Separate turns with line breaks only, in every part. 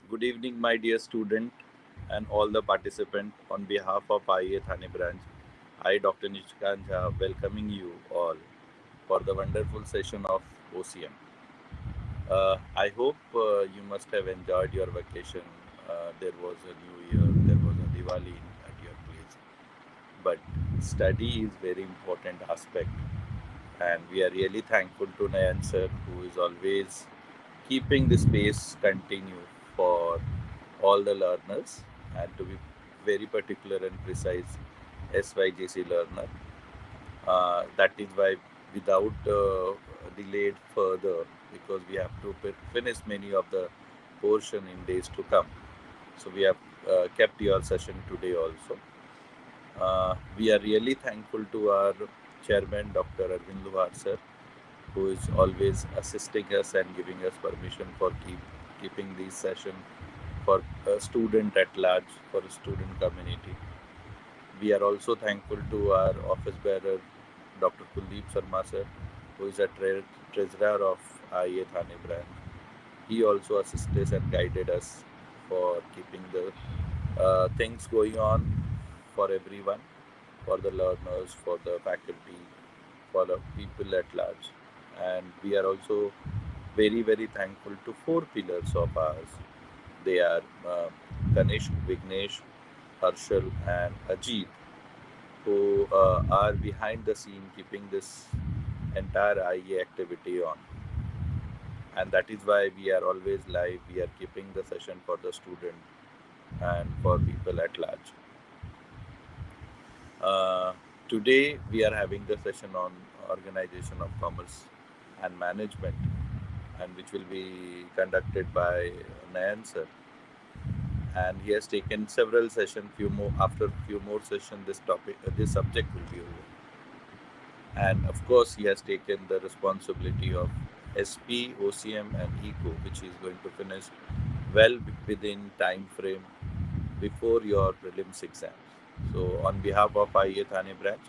Good evening, my dear student and all the participants. On behalf of IIA Thane branch, I, Dr. Nishikant Jha, welcoming you all for the wonderful session of OCM. I hope you must have enjoyed your vacation. There was a New Year, there was a Diwali at your place. But study is very important aspect, and we are really thankful to Nayan sir, who is always keeping the space continue for all the learners, and to be very particular and precise, SYJC learner. That is why, without delayed further, because we have to finish many of the portion in days to come. So we have kept your session today also. We are really thankful to our chairman, Dr. Arvind Luhar sir, who is always assisting us and giving us permission for keeping these session for a student at large, for a student community. We are also thankful to our office bearer, Dr. Kuldeep Sharma sir, who is a treasurer of IIA Thane branch. He also assisted and guided us for keeping the things going on for everyone, for the learners, for the faculty, for the people at large. And we are also very thankful to four pillars of ours. They are Ganesh, Vignesh, Harshal, and Ajit, who are behind the scene keeping this entire IE activity on. And that is why we are always live. We are keeping the session for the student and for people at large. Uh, Today we are having the session on organization of commerce and management, and which will be conducted by Nayan sir. And he has taken several sessions. Few more after few more sessions, this topic, this subject will be over. And of course, he has taken the responsibility of SP, OCM, and ECO, which he is going to finish well within time frame before your prelims exams. So, on behalf of IIA Thane branch,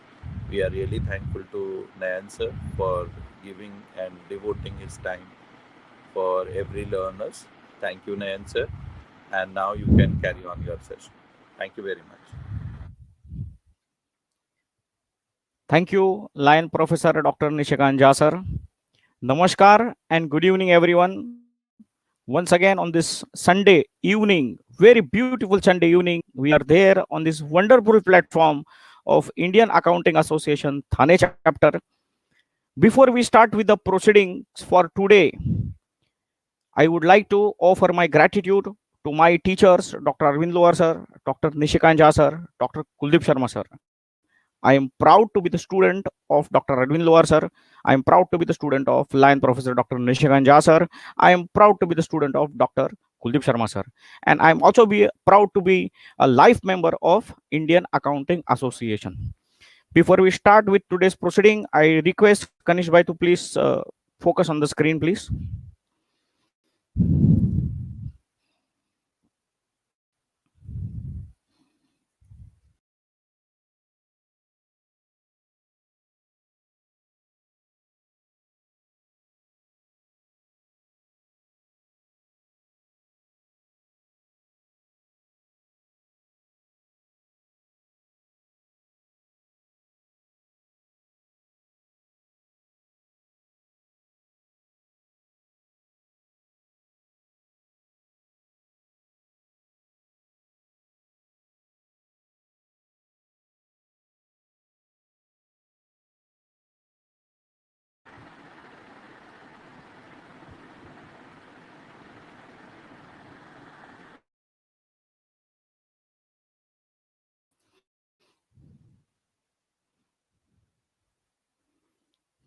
we are really thankful to Nayan sir for giving and devoting his time for every learners. Thank you, Nayan sir. And now you can carry on your session. Thank you very much.
Thank you, Lion Professor Dr. Nishikant Jha, sir. Namaskar and good evening, everyone. Once again, on this Sunday evening, very beautiful Sunday evening, we are there on this wonderful platform of Indian Accounting Association Thane chapter. Before we start with the proceedings for today, I would like to offer my gratitude to my teachers, Dr. Arvind Loar sir, Dr. Nishikant Jha sir, Dr. Kuldeep Sharma sir. I am proud to be the student of Dr. Arvind Loar sir. I am proud to be the student of Lion Professor Dr. Nishikant Jha sir. I am proud to be the student of Dr. Kuldeep Sharma sir. And I am also proud to be a life member of Indian Accounting Association. Before we start with today's proceeding, I request Kanish Bhai to please focus on the screen, please.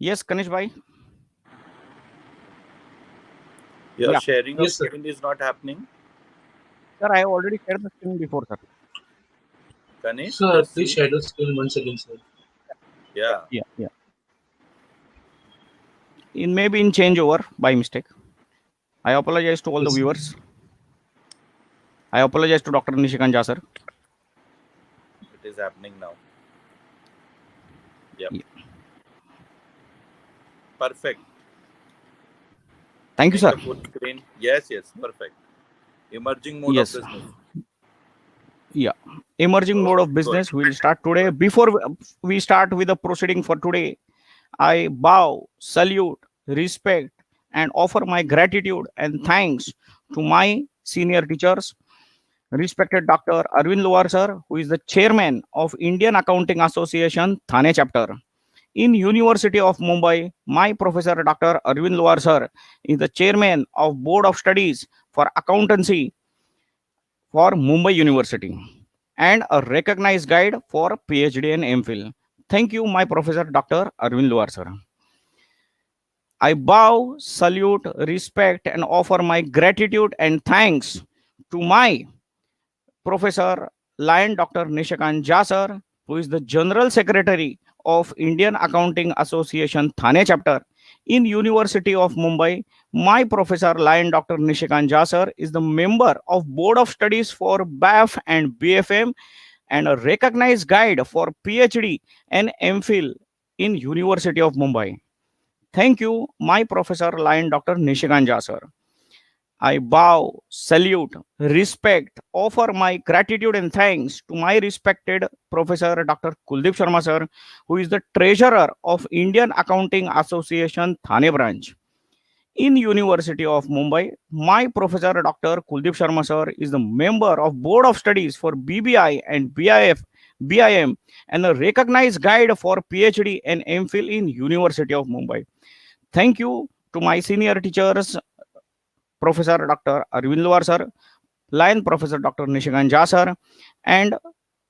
Yes, Kanish Bhai.
Your
Yeah.
sharing of
Yes, sir.
screen is not happening.
Sir, I have already shared the screen before, sir.
Ganesh,
Sir,
just
please
see.
share the screen once again, sir.
Yeah.
Yeah. In maybe in changeover by mistake. I apologize to all the
Yes, sir.
viewers. I apologize to Dr. Nishikant Jha, sir.
It is happening now. Yep.
Yeah.
Perfect.
Thank you,
Make
sir.
the full screen. Yes, perfect. emerging mode of
Yes.
business.
Yeah. Emerging mode
So
of
good.
business. We'll start today. Before we start with the proceeding for today, I bow, salute, respect, and offer my gratitude and thanks to my senior teachers, respected Dr. Arvind Luar sir, who is the chairman of Indian Accounting Association, Thane chapter. In University of Mumbai, my professor Dr. Arvind Luar sir is the chairman of Board of Studies for Accountancy for Mumbai University and a recognized guide for PhD and MPhil. Thank you, my professor Dr. Arvind Luar sir. I bow, salute, respect, and offer my gratitude and thanks to my Professor Lion Dr. Nishikant Jasar, who is the General Secretary of Indian Accounting Association Thane chapter in University of Mumbai. My Professor Lion Dr. Nishikant Jasar is the member of Board of Studies for BAF and BFM and a recognized guide for PhD and MPhil in University of Mumbai. Thank you, my Professor Lion Dr. Nishikant Jasar. I bow, salute, respect, offer my gratitude and thanks to my respected Professor Dr. Kuldeep Sharma sir, who is the treasurer of Indian Accounting Association Thane branch. In University of Mumbai, my Professor Dr. Kuldeep Sharma sir is the member of Board of Studies for BBI and BIF, BIM, and a recognized guide for PhD and MPhil in University of Mumbai. Thank you to my senior teachers, Professor Dr. Arvind Luar sir, Lion Professor Dr. Nishikant Jha sir, and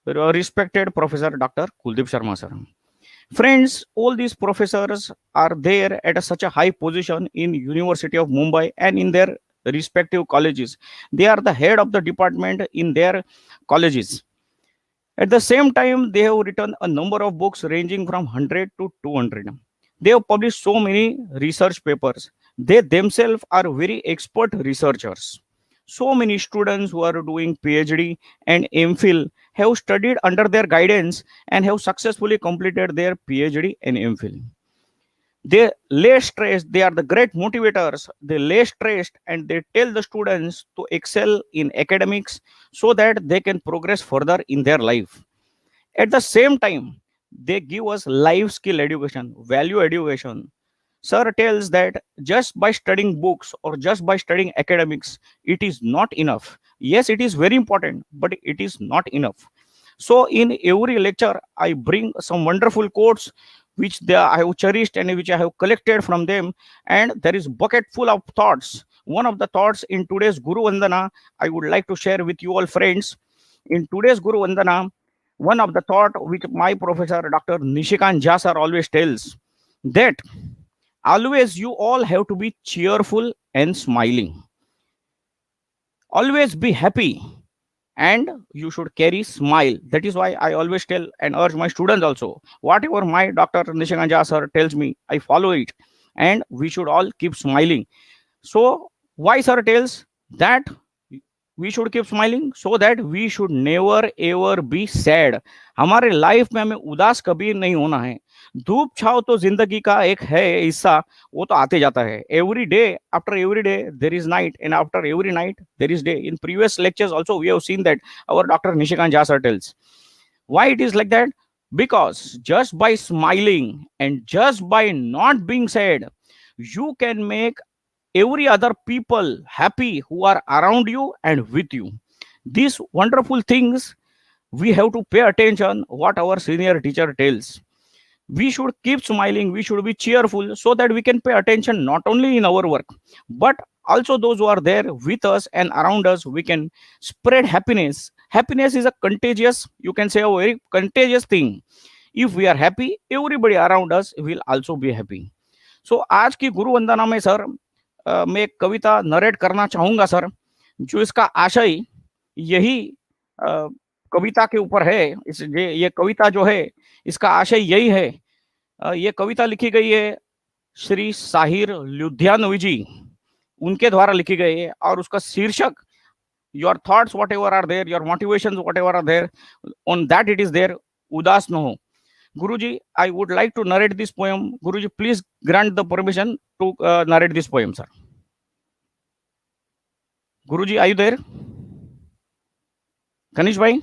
respected Professor Dr. Kuldeep Sharma sir. Friends, all these professors are there at such a high position in University of Mumbai and in their respective colleges. They are the head of the department in their colleges. At the same time, they have written a number of books ranging from 100 to 200. They have published so many research papers. They themselves are very expert researchers. So many students who are doing PhD and MPhil have studied under their guidance and have successfully completed their PhD and MPhil. They lay stress, they are the great motivators. They lay stress and they tell the students to excel in academics so that they can progress further in their life. At the same time, they give us life skill education, value education. Sir tells that just by studying books or just by studying academics, it is not enough. Yes, it is very important, but it is not enough. So, in every lecture, I bring some wonderful quotes which I have cherished and which I have collected from them, and there is bucket full of thoughts. One of the thoughts in today's Guru Vandana, I would like to share with you all, friends. In today's Guru Vandana, one of the thought which my professor Dr. Nishikant Jasar always tells that always you all have to be cheerful and smiling. Always be happy and you should carry smile. That is why I always tell and urge my students also. Whatever my Dr. Nishikant Jasar tells me, I follow it. And we should all keep smiling. So, why sir tells that we should keep smiling so that we should never ever be sad. हमारे life में हमें उदास कभी नहीं होना है. धूप छाव तो जिंदगी का एक है हिस्सा, वो तो आते जाता है. Every day, after every day there is night, and after every night there is day. In previous lectures also we have seen that our Dr. Nishikant Jasar tells. Why it is like that? Because just by smiling and just by not being sad, you can make every other people happy who are around you and with you. These wonderful things we have to pay attention what our senior teacher tells. We should keep smiling, we should be cheerful so that we can pay attention not only in our work but also those who are there with us and around us. We can spread happiness. Happiness is a contagious, you can say, a very contagious thing. If we are happy, everybody around us will also be happy. So आज की गुरु वंदना में sir मैं एक कविता narrate करना चाहूंगा sir, जो इसका आशय यही कविता के ऊपर है. ये कविता जो है इसका आशय यही है. ये कविता लिखी गई है श्री साहिर लुधियानवी जी, उनके द्वारा लिखी गई है और उसका शीर्षक your thoughts whatever are there, your motivation whatever are there, on that it is there, उदास न हो. Guruji, I would like to narrate this poem. Guruji, please grant the permission to narrate this poem, sir. Guruji, are you there? कनिश भाई.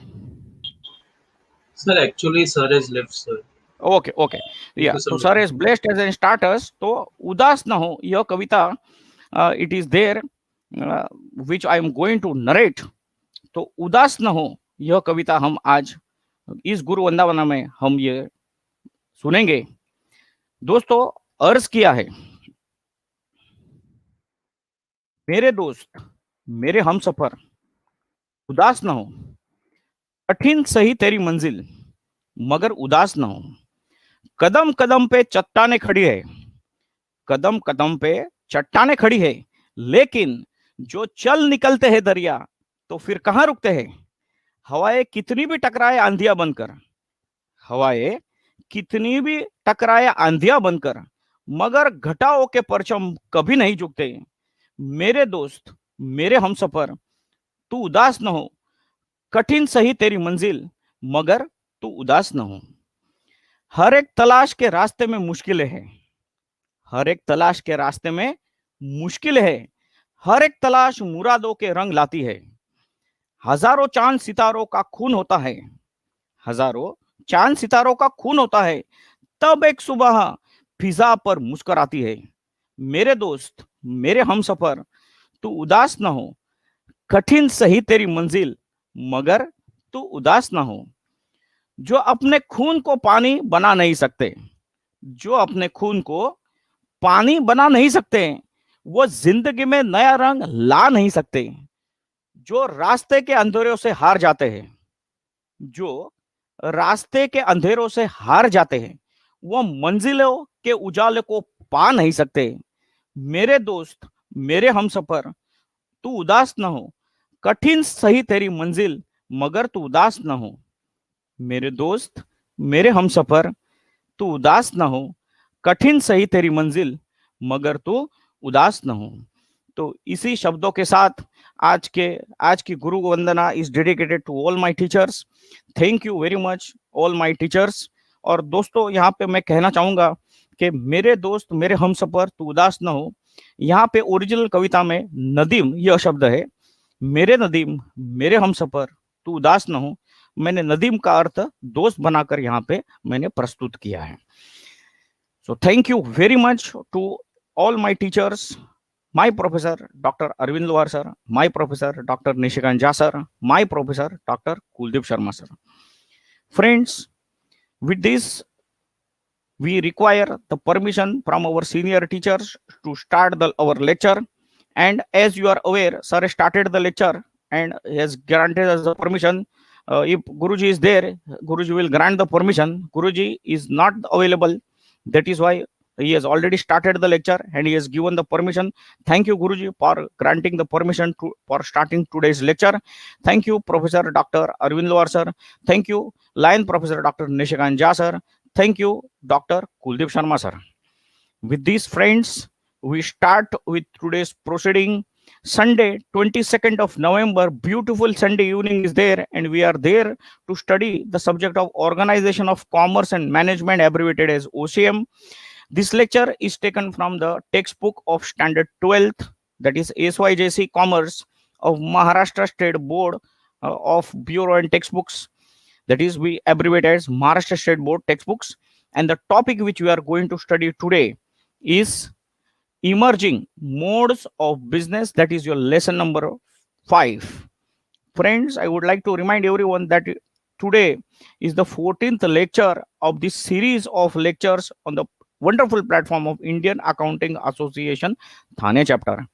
Sir, actually, sir has left, sir.
Okay okay.
Thank
या
you so
तो
much.
Sir is blessed as an starters. तो उदास न हो यह कविता, it is there which I am going to narrate. तो उदास न हो यह कविता हम आज इस गुरु वंदावना में हम ये सुनेंगे. दोस्तों, अर्ज किया है, मेरे दोस्त मेरे हमसफर उदास न हो, कठिन सही तेरी मंजिल मगर उदास न हो. कदम कदम पे चट्टाने खड़ी है, कदम कदम पे चट्टाने खड़ी है, लेकिन जो चल निकलते हैं दरिया तो फिर कहां रुकते हैं. हवाएं कितनी भी टकराए आंधिया बनकर, हवाएं कितनी भी टकराए आंधिया बनकर, मगर घटाओं के परचम कभी नहीं झुकते. मेरे दोस्त मेरे हमसफर तू उदास न हो, कठिन सही तेरी मंजिल मगर तू उदास न हो. हर एक तलाश के रास्ते में मुश्किलें हैं, हर एक तलाश के रास्ते में मुश्किल है, हर एक तलाश मुरादों के रंग लाती है. हजारों चांद सितारों का खून होता है, हजारों चांद सितारों का खून होता है, तब एक सुबह फिजा पर मुस्कुराती है. मेरे दोस्त मेरे हमसफर तू उदास न हो, कठिन सही तेरी मंजिल मगर तू उदास न हो. जो अपने खून को पानी बना नहीं सकते, जो अपने खून को पानी बना नहीं सकते, वो जिंदगी में नया रंग ला नहीं सकते. जो रास्ते के अंधेरों से हार जाते हैं, जो रास्ते के अंधेरों से हार जाते हैं, वो मंजिलों के उजाले को पा नहीं सकते. मेरे दोस्त मेरे हमसफर तू उदास न हो, कठिन सही तेरी मंजिल मगर तू उदास न हो. मेरे दोस्त मेरे हमसफर तू उदास न हो, कठिन सही तेरी मंजिल मगर तू उदास न हो. तो इसी शब्दों के साथ आज की गुरु वंदना is dedicated to all my teachers. Thank you very much all my teachers. और दोस्तों, यहाँ पे मैं कहना चाहूंगा कि मेरे दोस्त मेरे हमसफर तू उदास न हो, यहाँ पे ओरिजिनल कविता में नदीम यह शब्द है. मेरे नदीम मेरे हमसफर तू उदास न हो, मैंने नदीम का अर्थ दोस्त बनाकर यहाँ पे मैंने प्रस्तुत किया है. So thank you very much to all my teachers, my professor Dr. Arvind Loar sir, my professor Dr. Nishikant Jha sir, my professor Dr. Kuldeep Sharma sir. Friends, with this we require the permission from our senior teachers to start our lecture. And as you are aware, sir started the lecture and has granted us the permission. If Guruji is there, Guruji will grant the permission. Guruji is not available, that is why he has already started the lecture and he has given the permission. Thank you Guruji for granting the permission for starting today's lecture. Thank you Professor Dr. Arvind Loar sir. Thank you Lion Professor Dr. Nishikant Jha sir. Thank you Dr. Kuldeep Sharma sir. With these friends, we start with today's proceeding. Sunday 22nd of November, beautiful Sunday evening is there, and we are there to study the subject of Organization of Commerce and Management, abbreviated as OCM. This lecture is taken from the textbook of Standard 12th, that is SYJC Commerce of Maharashtra State Board of Bureau and Textbooks, that is we abbreviate as Maharashtra State Board textbooks. And the topic which we are going to study today is emerging modes of business, that is your lesson number 5. Friends, I would like to remind everyone that today is the 14th lecture of this series of lectures on the wonderful platform of Indian Accounting Association Thane chapter.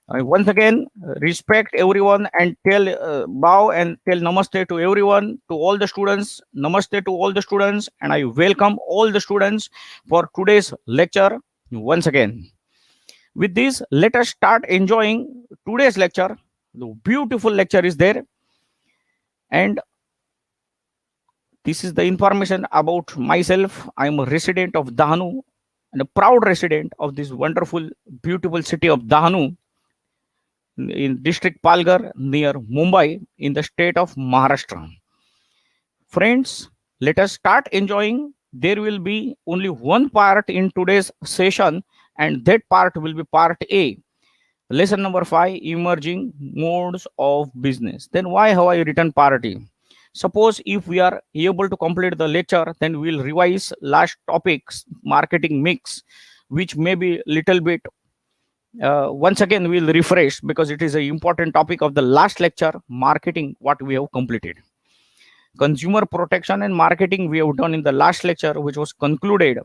Once again, respect everyone and tell bow and tell namaste to everyone, to all the students. Namaste to all the students, and I welcome all the students for today's lecture once again. With this, let us start enjoying today's lecture. The beautiful lecture is there, and this is the information about myself. I am a resident of Dahanu and a proud resident of this wonderful, beautiful city of Dahanu in district Palghar near Mumbai in the state of Maharashtra. Friends, let us start enjoying. There will be only one part in today's session, and that part will be part A. Lesson number 5, emerging modes of business. Then why have I written party? Suppose if we are able to complete the lecture, then we'll revise last topics, marketing mix, which may be little bit. Once again, we'll refresh because it is an important topic of the last lecture, marketing, what we have completed. Consumer protection and marketing we have done in the last lecture, which was concluded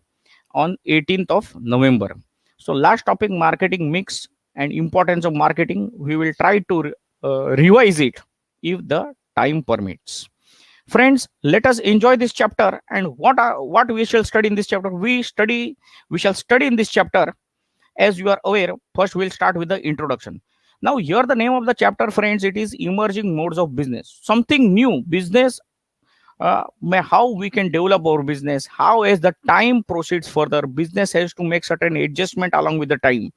on 18th of November. So last topic, marketing mix and importance of marketing, we will try to revise it if the time permits. Friends, let us enjoy this chapter. And what we shall study in this chapter? We shall study in this chapter. As you are aware, first we'll start with the introduction. Now here the name of the chapter, friends, it is emerging modes of business. Something new, business, how we can develop our business, how as the time proceeds further, business has to make certain adjustment along with the time.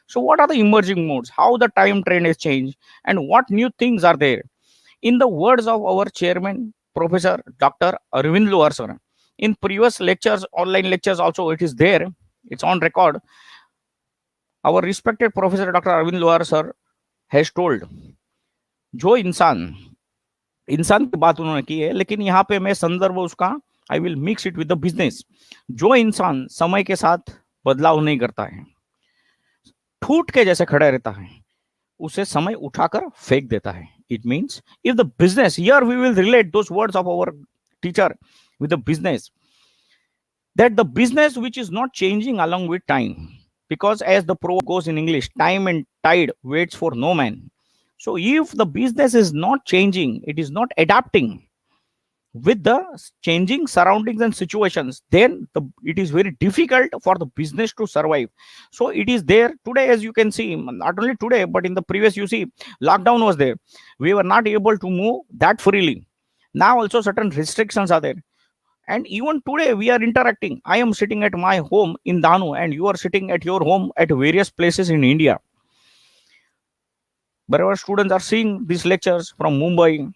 So what are the emerging modes, how the time trend has changed, and what new things are there? In the words of our chairman, Professor Dr. Arvind Luar sir, in previous lectures, online lectures also, it is there, it's on record. Our respected Professor Dr. Arvind Luar sir has told, जो इंसान की बात उन्होंने की है, लेकिन यहाँ पे मैं संदर्भ उसका I will mix it with the business. जो इंसान समय के साथ बदलाव नहीं करता है, ठूट के जैसे खड़ा रहता है, उसे समय उठाकर फेंक देता है. It means if the business, here we will relate those words of our teacher with the business, that the business which is not changing along with time, because as the proverb goes in English, time and tide waits for no man. So if the business is not changing, it is not adapting with the changing surroundings and situations, then it is very difficult for the business to survive. So it is there today, as you can see, not only today but in the previous, you see, lockdown was there, we were not able to move that freely. Now also certain restrictions are there, and even today we are interacting. I am sitting at my home in Danu and you are sitting at your home at various places in India. But our students are seeing these lectures from Mumbai,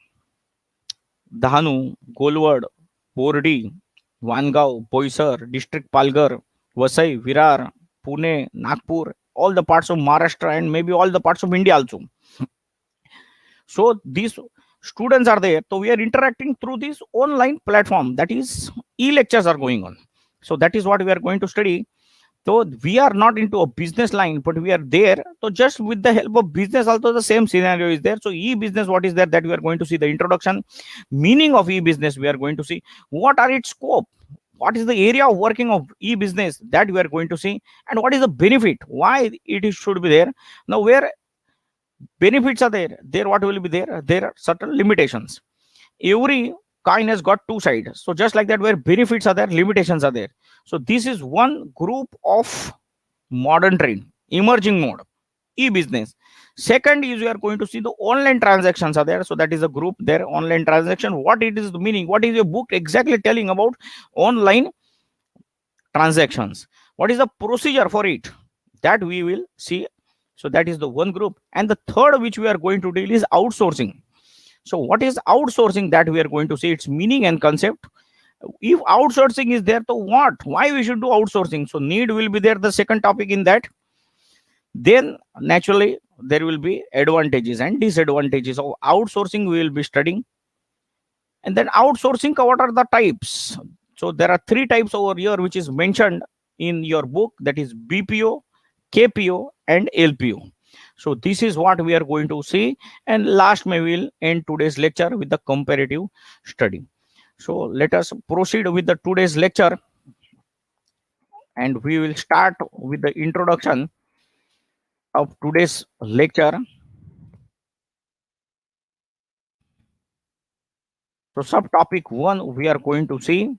Dahanu, Kolwad, Bordi, Wangav, Boisar, District Palghar, Vasai, Virar, Pune, Nagpur, all the parts of Maharashtra and maybe all the parts of India also. So these students are there. So we are interacting through this online platform, that is e-lectures are going on. So that is what we are going to study. So we are not into a business line, but we are there. So just with the help of business, also the same scenario is there. So e-business, what is there, that we are going to see the introduction, meaning of e-business. We are going to see what are its scope, what is the area of working of e-business, that we are going to see, and what is the benefit, why it should be there. Now where benefits are there, what will be there? There are certain limitations. Every coin has got two sides. So just like that, where benefits are there, limitations are there. So this is one group of modern trend, emerging mode, e-business. Second is we are going to see the online transactions are there. So that is a group there, online transaction. What it is the meaning? What is your book exactly telling about online transactions? What is the procedure for it? That we will see. So that is the one group. And the third which we are going to deal is outsourcing. So what is outsourcing, that we are going to see its meaning and concept. If outsourcing is there, so what, why we should do outsourcing? So need will be there, the second topic in that. Then naturally there will be advantages and disadvantages of outsourcing we will be studying. And then outsourcing, what are the types? So there are three types over here which is mentioned in your book, that is BPO, KPO and LPO. So this is what we are going to see, and last we will end today's lecture with the comparative study. So let us proceed with the today's lecture, and we will start with the introduction of today's lecture. So subtopic 1 we are going to see.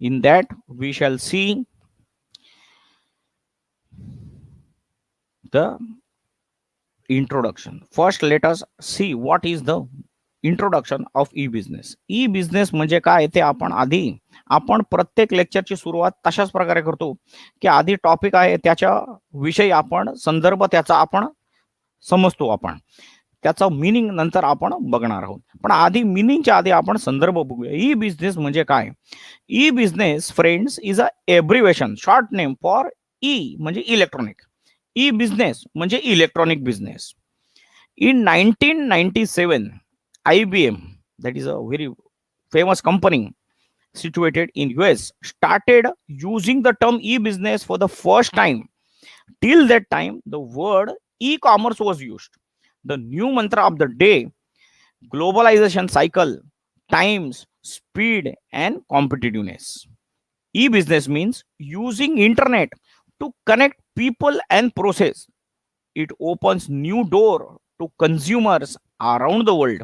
In that we shall see the introduction. First let us see what is the introduction of e business. E business म्हणजे काय ते आपण प्रत्येक लेक्चरची सुरुवात तशाच प्रकारे करतो की आधी टॉपिक आहे, त्याच्या विषयी आपण संदर्भ त्याचा आपण समजतो, आपण त्याचा मीनिंग नंतर आपण बघणार आहोत. पण आधी मीनिंगच्या आधी आपण संदर्भ बघूया. ई बिझनेस म्हणजे काय? E business friends is a abbreviation, short name for e म्हणजे इलेक्ट्रॉनिक. ई बिझनेस म्हणजे electronic business. In 1997, IBM, that is a very famous company situated in US, started using the term e-business for the first time. Till that time, the word e-commerce was used. The new mantra of the day: globalization cycle, times, speed, and competitiveness. E-business means using internet to connect people and process. It opens new door to consumers around the world.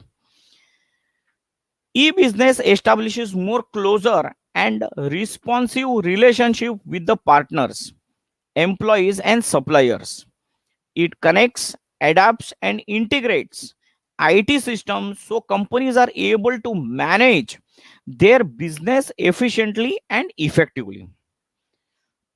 E-business establishes more closer and responsive relationship with the partners, employees, and suppliers. It connects, adapts, and integrates IT systems so companies are able to manage their business efficiently and effectively.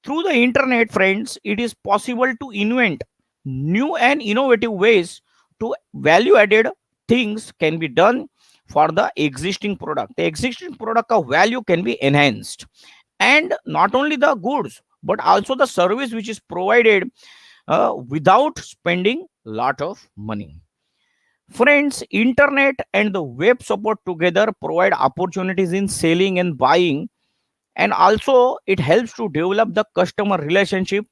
Through the internet, friends, it is possible to invent new and innovative ways to value added things can be done for the existing product. The existing product of value can be enhanced. And not only the goods, but also the service which is provided without spending lot of money. Friends, internet and the web support together provide opportunities in selling and buying, and also it helps to develop the customer relationship.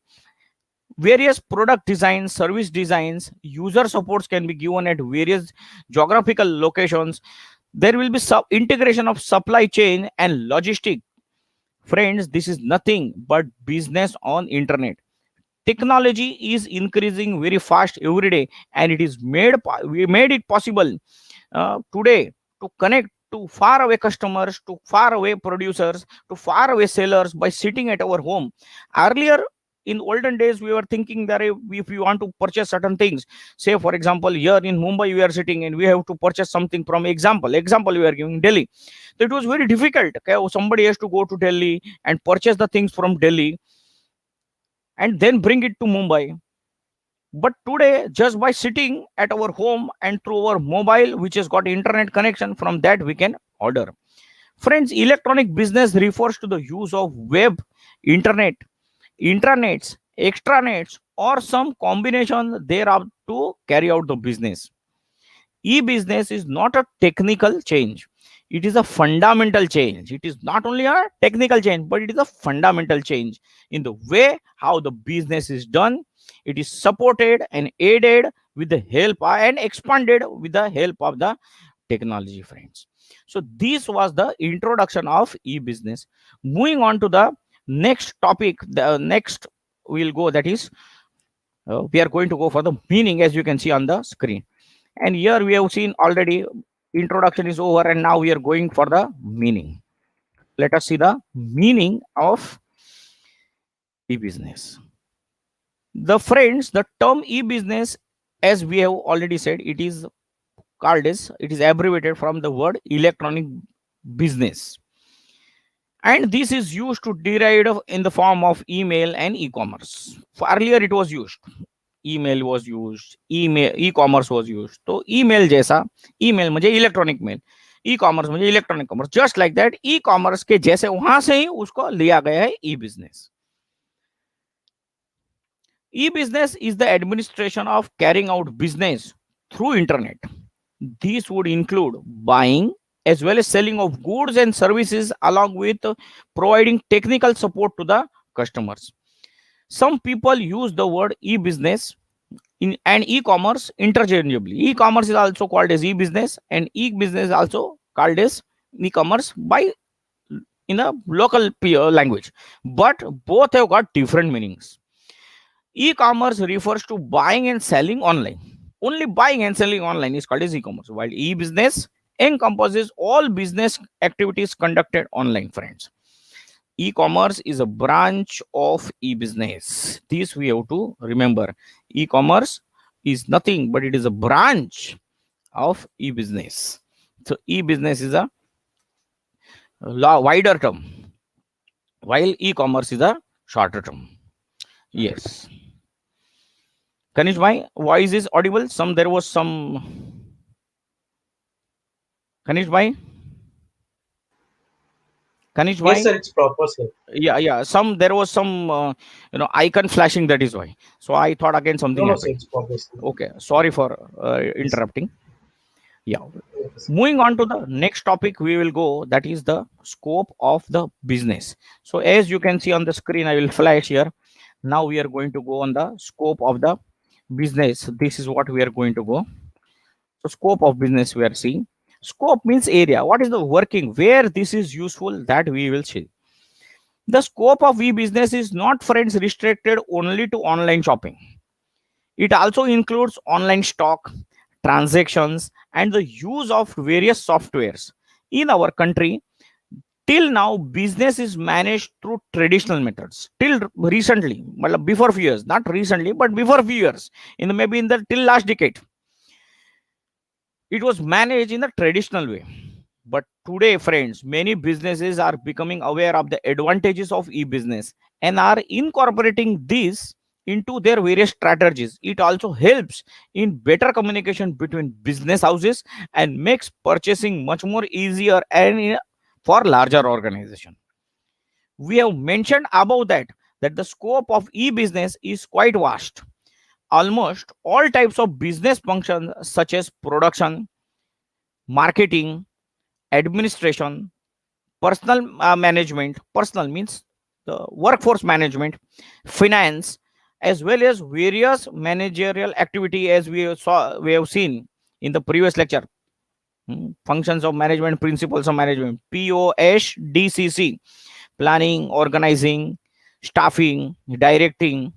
Various product designs, service designs, user supports can be given at various geographical locations. There will be integration of supply chain and logistic. Friends, this is nothing but business on internet. Technology is increasing very fast every day, and it is we made it possible today to connect to far away customers, to far away producers, to far away sellers by sitting at our home. Earlier, in olden days, we were thinking that if we want to purchase certain things, say for example, here in Mumbai, we are sitting and we have to purchase something from example we are giving Delhi. So it was very difficult. Okay, somebody has to go to Delhi and purchase the things from Delhi and then bring it to Mumbai. But today, just by sitting at our home and through our mobile, which has got internet connection, from that we can order. Friends, electronic business refers to the use of web, internet, intranets, extranets, or some combination thereof to carry out the business. E-business is not a technical change. It is a fundamental change. It is not only a technical change, but it is a fundamental change in the way how the business is done. It is supported and aided with the help and expanded with the help of the technology, friends. So this was the introduction of e-business. Moving on to the next topic, the next we'll go, that is we are going to go for the meaning, as you can see on the screen. And here we have seen already introduction is over, and now we are going for the meaning. Let us see the meaning of e-business. The friends, the term e-business, as we have already said, it is called as, it is abbreviated from the word electronic business, and this is used to derive in the form of email and e-commerce. Earlier it was used, email was use, e commerce was use. तो email जैसा, email मुझे electronic mail, e commerce मुझे electronic commerce, just like that e commerce के जैसे वहां से ही उसको लिया गया है e business. E business is the administration of carrying out business through internet. These would include buying as well as selling of goods and services, along with providing technical support to the customers. Some people use the word e-business and e-commerce interchangeably. E-commerce is also called as e-business, and e-business is also called as e-commerce by in a local language, but both have got different meanings. E-commerce refers to buying and selling online. Only buying and selling online is called as e-commerce, while e-business encompasses all business activities conducted online, friends. E-commerce is a branch of e-business. This we have to remember. E-commerce is nothing but it is a branch of e-business. So e-business is a wider term, while e-commerce is a shorter term. Yes. Kanish, my voice is audible. There was some. Kanish, bhai. Kanish
Yes,
bhai?
sir, it's proper, sir.
Yeah. Some there was some icon flashing. That is why. So I thought again
No,
something
no, sir,
happened.
it's proper, sir.
Okay, sorry for
Yes,
interrupting. Yeah.
yes.
Moving on to the next topic, we will go. That is the scope of the business. So as you can see on the screen, I will flash here. Now we are going to go on the scope of the business. This is what we are going to go. So scope of business we are seeing. Scope means area. What is the working? Where this is useful, that we will see. The scope of e-business is not, friends, restricted only to online shopping. It also includes online stock, transactions, and the use of various softwares. In our country, till now, business is managed through traditional methods. Till recently, well, before few years, not recently, but before few years, in the, maybe in the till last decade, it was managed in the traditional way. But today, friends, many businesses are becoming aware of the advantages of e-business and are incorporating this into their various strategies. It also helps in better communication between business houses and makes purchasing much more easier and for larger organization. We have mentioned above that the scope of e-business is quite vast. Almost all types of business functions such as production, marketing, administration, personal management, personal means the workforce management, finance, as well as various managerial activity, as we have seen in the previous lecture. Functions of management, principles of management, POSDCC, planning, organizing, staffing, directing,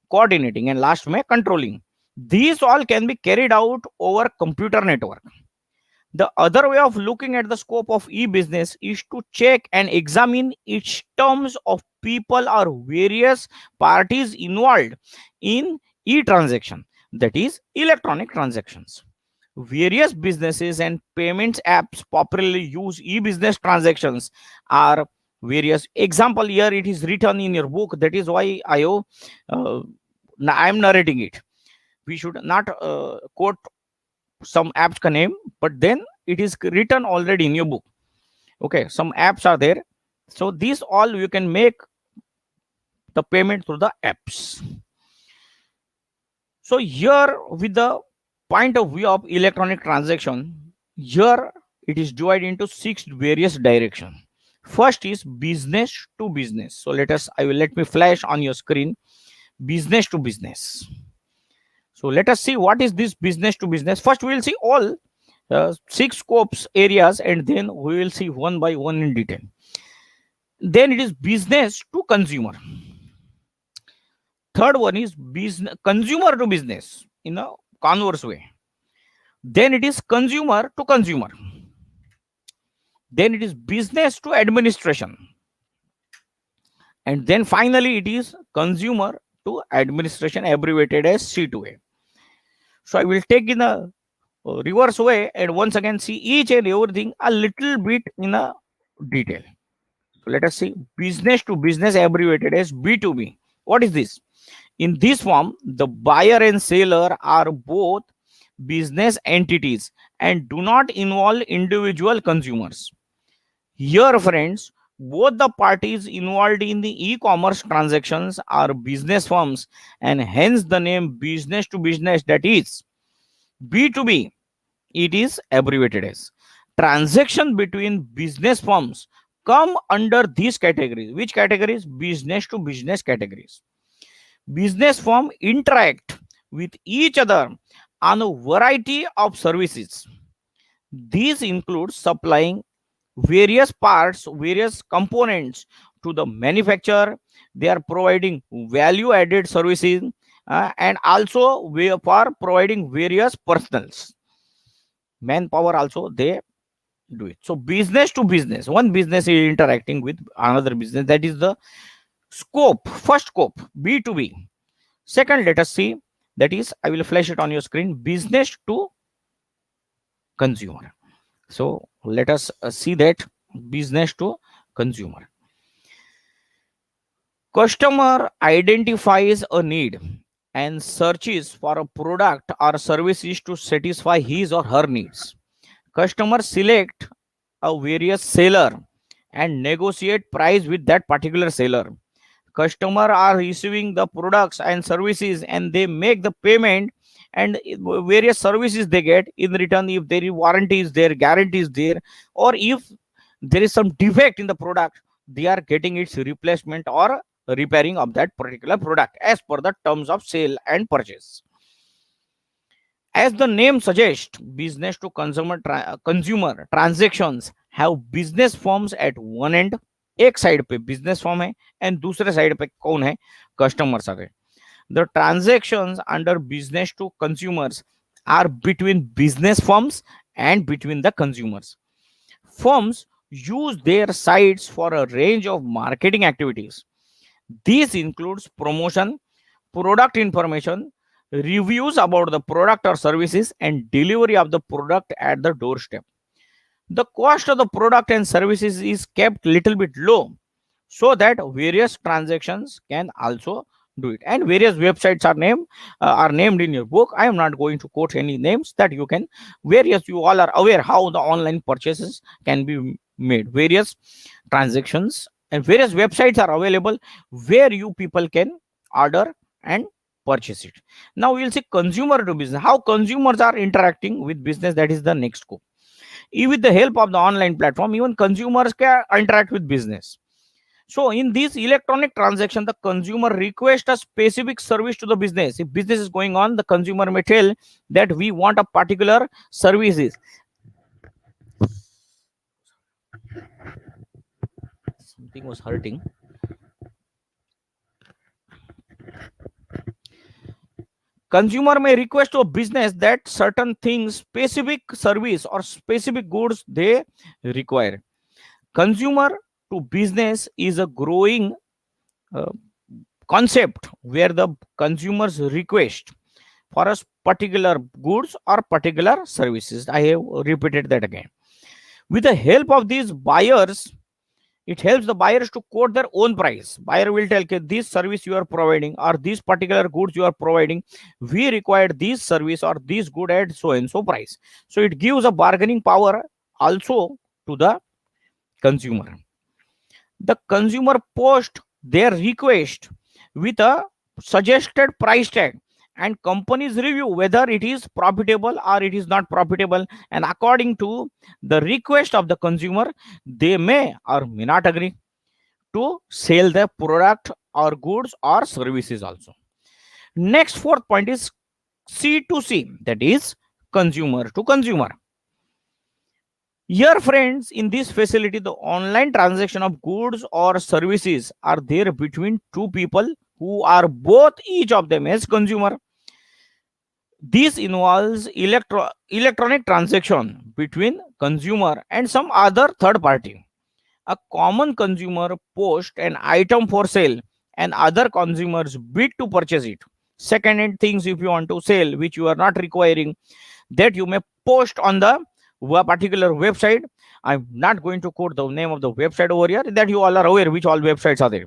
coordinating, and last may controlling. These all can be carried out over computer network. The other way of looking at the scope of e-business is to check and examine its terms of people or various parties involved in e-transaction, that is electronic transactions. Various businesses and payments apps popularly use e-business transactions are various. Example here it is written in your book. That is why uh, I am narrating it. We should not quote some apps ka name, but then it is written already in your book. Okay, some apps are there. So these all you can make the payment through the apps. So here with the point of view of electronic transaction, here it is divided into 6 various directions. First is business to business. So let me flash on your screen business to business. So let us see what is this business to business. First we will see all 6 scopes areas, and then we will see one by one in detail. Then it is business to consumer. Third one is business consumer to business in a converse way. Then it is consumer to consumer. Then it is business to administration. And then finally it is consumer to administration, abbreviated as C2A. So I will take in a reverse way and once again see each and everything a little bit in a detail. So let us see business to business, abbreviated as B2B. What is this? In this form, the buyer and seller are both business entities and do not involve individual consumers. Here, friends, both the parties involved in the e-commerce transactions are business firms, and hence the name business to business, that is B2B, it is abbreviated as. Transaction between business firms come under these categories. Which categories? Business to business categories. Business firms interact with each other on a variety of services. These include supplying various parts, various components to the manufacturer. They are providing value added services, and also we are providing various personals, manpower also they do it. So business to business, one business is interacting with another business, that is the scope. First scope, B2B. Second, let us see, that is I will flash it on your screen, business to consumer. So let us see that business to consumer. Customer identifies a need and searches for a product or services to satisfy his or her needs. Customer select a various seller and negotiate price with that particular seller. Customer are receiving the products and services and they make the payment, and various services they get in return. If there is warranty is there, guarantee is there, or if there is some defect in the product, they are getting its replacement or repairing of that particular product as per the terms of sale and purchase. As the name suggests, business to consumer transactions have business firms at one end. एक side पे business form है and दूसरे side पे कौन है, customers आ गए. The transactions under business to consumers are between business firms and between the consumers. Firms use their sites for a range of marketing activities. This includes promotion, product information, reviews about the product or services, and delivery of the product at the doorstep. The cost of the product and services is kept little bit low so that various transactions can also do it, and various websites are named in your book. I am not going to quote any names, that you can, various, you all are aware how the online purchases can be made. Various transactions and various websites are available where you people can order and purchase it. Now we will see consumer to business, how consumers are interacting with business. That is the next scope. With the help of the online platform, even consumers can interact with business. So in this electronic transaction, the consumer requests a specific service to the business. If business is going on, the consumer may tell that we want a particular services. Something was hurting. Consumer may request to a business that certain things, specific service or specific goods they require. Consumer to business is a growing uh, concept where the consumers request for a particular goods or particular services. I have repeated that again. With the help of these buyers, it helps the buyers to quote their own price. Buyer will tell, okay, this service you are providing or these particular goods you are providing, we require this service or this good at so and so price. So it gives a bargaining power also to the consumer. The consumer post their request with a suggested price tag, and companies review whether it is profitable or it is not profitable, and according to the request of the consumer, they may or may not agree to sell the product or goods or services also. Next, fourth point is C to C, that is consumer to consumer. Here, friends, in this facility, the online transaction of goods or services are there between two people who are both each of them as consumer. This involves electronic transaction between consumer and some other third party. A common consumer post an item for sale and other consumers bid to purchase it. Second hand things, if you want to sell which you are not requiring, that you may post on the particular website. I'm not going to quote the name of the website over here, that you all are aware which all websites are there.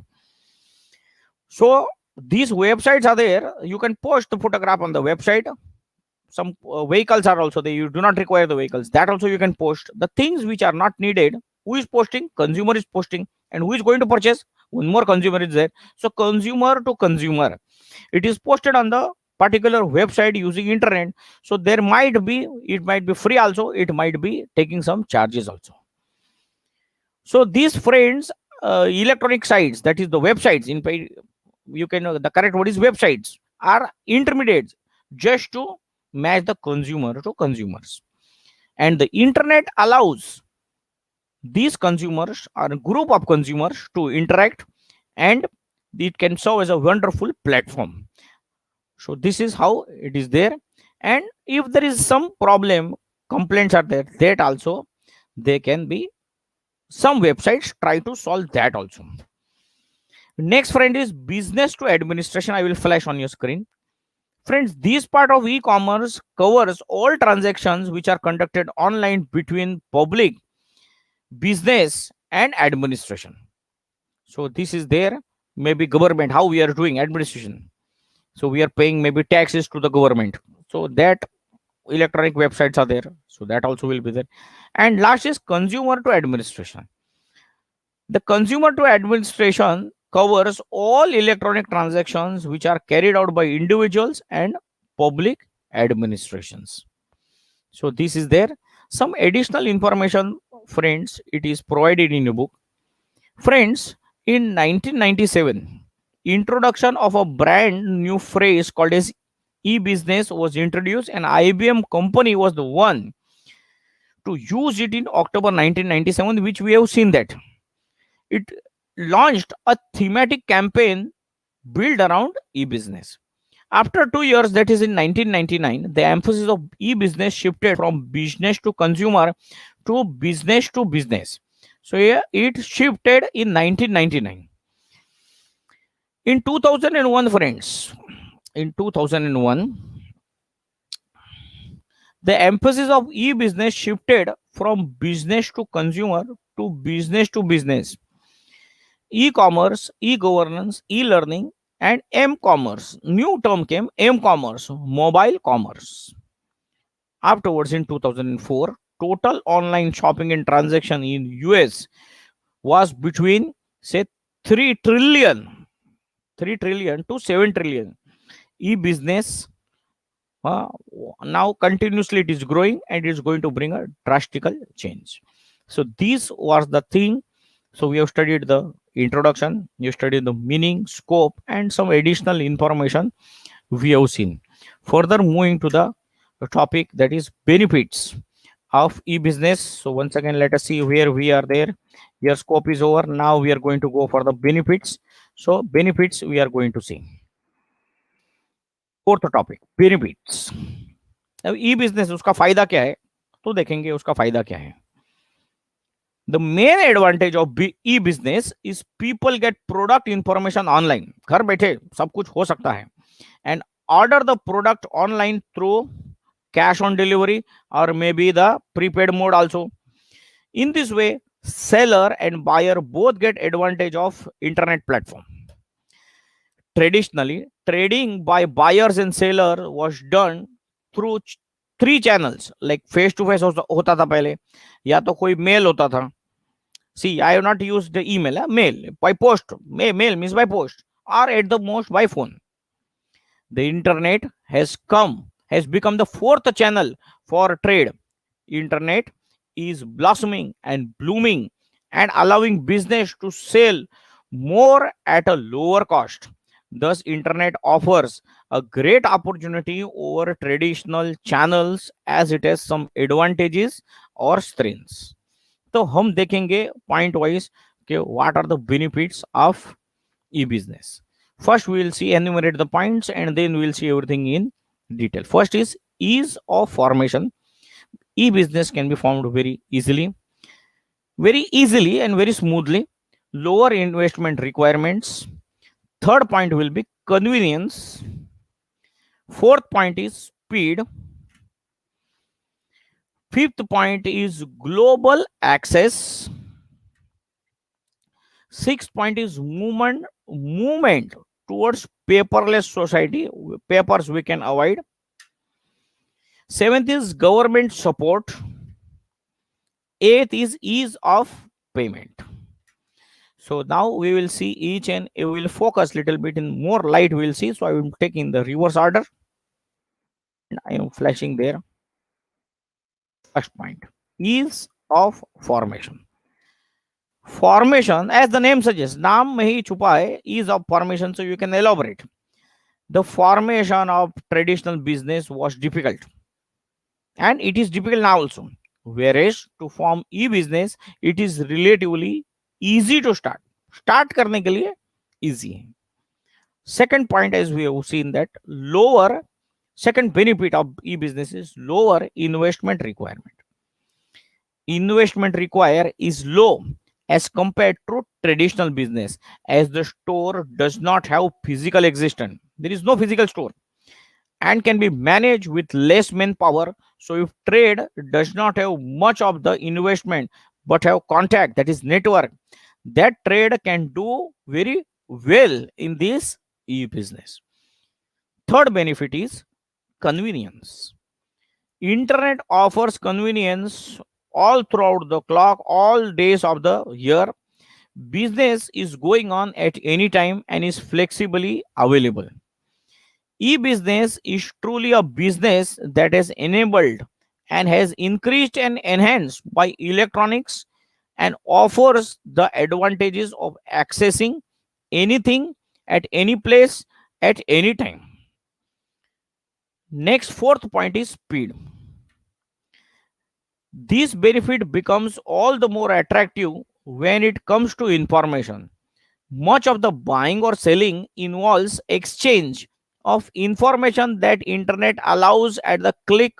So these websites are there, you can post the photograph on the website. Some vehicles are also there, you do not require the vehicles, that also you can post. The things which are not needed, who is posting? Consumer is posting. And who is going to purchase? One more consumer is there. So consumer to consumer, it is posted on the particular website using internet. So there might be, it might be free also, it might be taking some charges also. So these friends, electronic sites, that is the websites, in you can know the correct word is websites, are intermediates just to match the consumer to consumers. And the internet allows these consumers or a group of consumers to interact, and it can serve as a wonderful platform. So this is how it is there. And if there is some problem, complaints are there, that also they can be, some websites try to solve that also. Next, friend, is business to administration. I will flash on your screen. Friends, this part of e-commerce covers all transactions which are conducted online between public, business and administration. So this is there, maybe government, how we are doing administration. So we are paying maybe taxes to the government. So that electronic websites are there. So that also will be there. And last is consumer to administration. The consumer to administration covers all electronic transactions which are carried out by individuals and public administrations. So this is there. Some additional information, friends, it is provided in a book. Friends, in 1997, introduction of a brand new phrase called as e-business was introduced, and IBM company was the one to use it in October 1997, which we have seen that it launched a thematic campaign built around e-business. After 2 years, that is in 1999, the emphasis of e-business shifted from business to consumer to business to business. So yeah, it shifted in 1999. In 2001, friends, in 2001, the emphasis of e-business shifted from business to consumer to business to business. E-commerce, e-governance, e-learning, and m-commerce. New term came m-commerce, mobile commerce. Afterwards, in 2004, total online shopping and transaction in US was between say 3 trillion, 3 trillion to 7 trillion. E-business uh, now continuously it is growing and it is going to bring a drastical change. So this was the thing. So we have studied the introduction, you studied the meaning, scope, and some additional information we have seen. Further moving to the topic, that is benefits of e-business. So once again, let us see where we are there. Your scope is over. Now we are going to go for the benefits. So benefits we are going to see. Fourth topic benefits. अब ई business उसका फायदा क्या है तो देखेंगे उसका फायदा क्या है. The main advantage of e-business is people get product information online. घर बैठे सब कुछ हो सकता है. And order the product online through cash on delivery or maybe the prepaid mode also. In this way, seller and buyer both get advantage of internet platform. Traditionally, trading by buyers and seller was done through three channels, like face to face होता था पहले, या तो कोई mail होता था. See, I have not used the email, mail by post. Mail means by post, or at the most by phone. The internet has become the fourth channel for trade. Internet is blossoming and blooming and allowing business to sell more at a lower cost. Thus, internet offers a great opportunity over traditional channels as it has some advantages or strengths. तो हम देखेंगे point wise कि what are the benefits of e-business. First, we will see enumerate the points and then we will see everything in detail. First is ease of formation. E-business can be formed very easily and very smoothly. Lower investment requirements. Third point will be convenience. Fourth point is speed. Fifth point is global access. Sixth point is movement towards paperless society. Papers we can avoid. Seventh is government support. Eighth is ease of payment. So now we will see each and we will focus little bit in more light. We will see. So I will take in the reverse order. And I am flashing there. First point, ease of formation. Formation, as the name suggests, naam mein hi chupa hai, ease of formation. So you can elaborate. The formation of traditional business was difficult, and it is difficult now also. Whereas to form e-business, it is relatively easy to start. Start करने के लिए easy है. Second point, as we have seen that second benefit of e-business is lower investment requirement. Investment required is low as compared to traditional business, as the store does not have physical existence. There is no physical store and can be managed with less manpower. So if trade does not have much of the investment but have contact, that is network, that trade can do very well in this e-business. Third benefit is convenience. Internet offers convenience all throughout the clock, all days of the year. Business is going on at any time and is flexibly available. E-business is truly a business that is enabled and has increased and enhanced by electronics and offers the advantages of accessing anything at any place at any time. Next, fourth point is speed. This benefit becomes all the more attractive when it comes to information. Much of the buying or selling involves exchange of information that internet allows at the click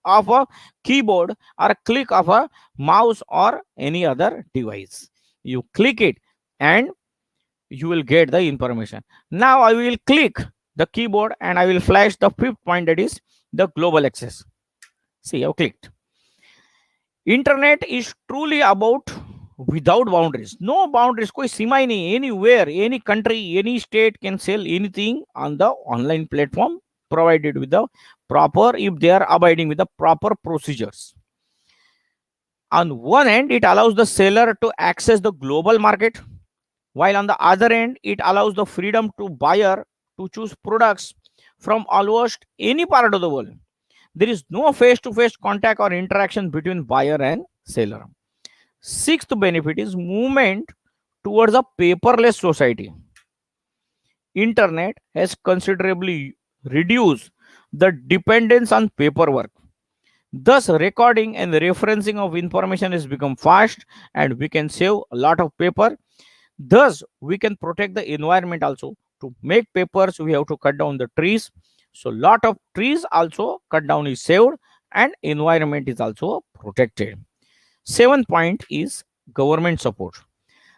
of a keyboard or a click of a mouse or any other device. You click it and you will get the information. Now I will click the keyboard and I will flash the fifth point, that is the global access. See, I've clicked. Internet is truly about without boundaries. No boundaries, कोई सीमा ही नहीं. Anywhere, any country, any state can sell anything on the online platform, provided with the proper, if they are abiding with the proper procedures. On one end, it allows the seller to access the global market, while on the other end, it allows the freedom to buyer to choose products from almost any part of the world. There is no face-to-face contact or interaction between buyer and seller. Sixth benefit is movement towards a paperless society. Internet has considerably reduced the dependence on paperwork. Thus, recording and referencing of information has become fast, and we can save a lot of paper. Thus, we can protect the environment also. To make papers, we have to cut down the trees. So, lot of trees also cut down is saved, and environment is also protected. Seventh point is government support.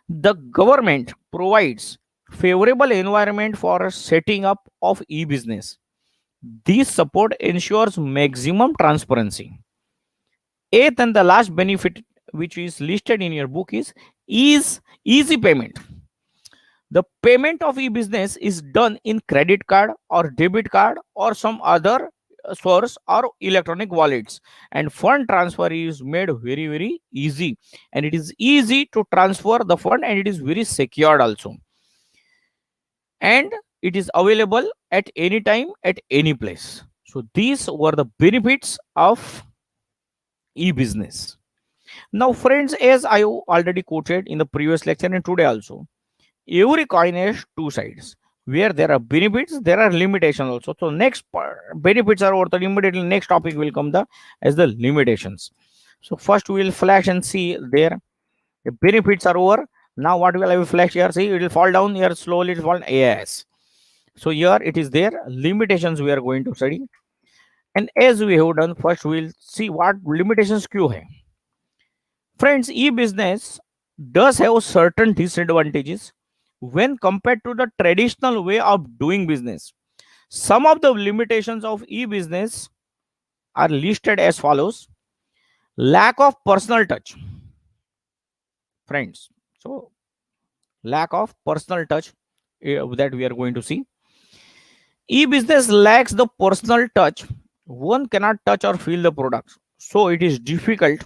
The government provides favorable environment for setting up of e-business. This support ensures maximum transparency. Eighth and the last benefit which is listed in your book is easy payment. The payment of e-business is done in credit card or debit card or some other source or electronic wallets, and fund transfer is made very easy, and it is easy to transfer the fund, and it is very secured also, and it is available at any time at any place. So these were the benefits of e-business. Now friends, as I already quoted in the previous lecture and today also, every coin has two sides. Where there are benefits, there are limitations also. So next benefits are over, the immediately next topic will come the as the limitations. So first we will flash and see there. The benefits are over. Now what will I will flash here? See, it will fall down here slowly. It will fall. Yes. So here it is there. Limitations we are going to study. And as we have done, first we will see what limitations क्यों है. Friends, e-business does have certain disadvantages when compared to the traditional way of doing business. Some of the limitations of e-business are listed as follows. Lack of personal touch. Friends, so lack of personal touch that we are going to see. E-business lacks the personal touch. One cannot touch or feel the product. So it is difficult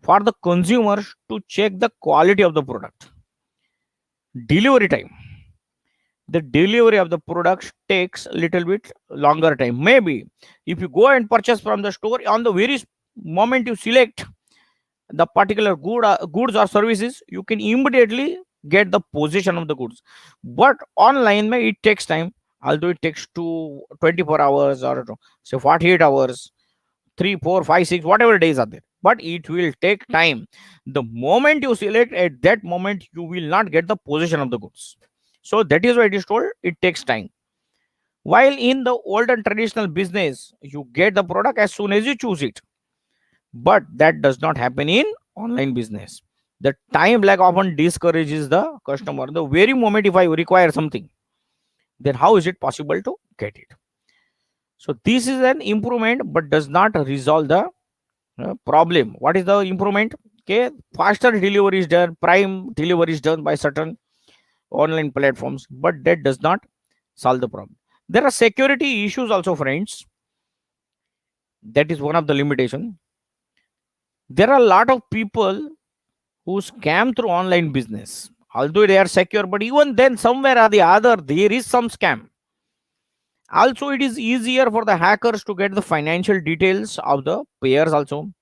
for the consumers to check the quality of the product. Delivery time. The delivery of the products takes a little bit longer time. Maybe if you go and purchase from the store, on the very moment you select the particular goods or services, you can immediately get the possession of the goods. But online it takes time, although it takes 24 hours or say 48 hours, 3, 4, 5, 6, whatever days are there, but it will take time. The moment you select, at that moment you will not get the possession of the goods. So that is why it is told it takes time. While in the old and traditional business, you get the product as soon as you choose it, but that does not happen in online business. The time lag often discourages the customer. The very moment if I require something, then how is it possible to get it? So this is an improvement, but does not resolve the problem. What is the improvement? Okay, faster delivery is done, prime delivery is done by certain online platforms, but that does not solve the problem. There are security issues also, friends. That is one of the limitation. There are a lot of people who scam through online business. Although they are secure, but even then, somewhere or the other, there is some scam. Also, it is easier for the hackers to get the financial details of the payers. Also,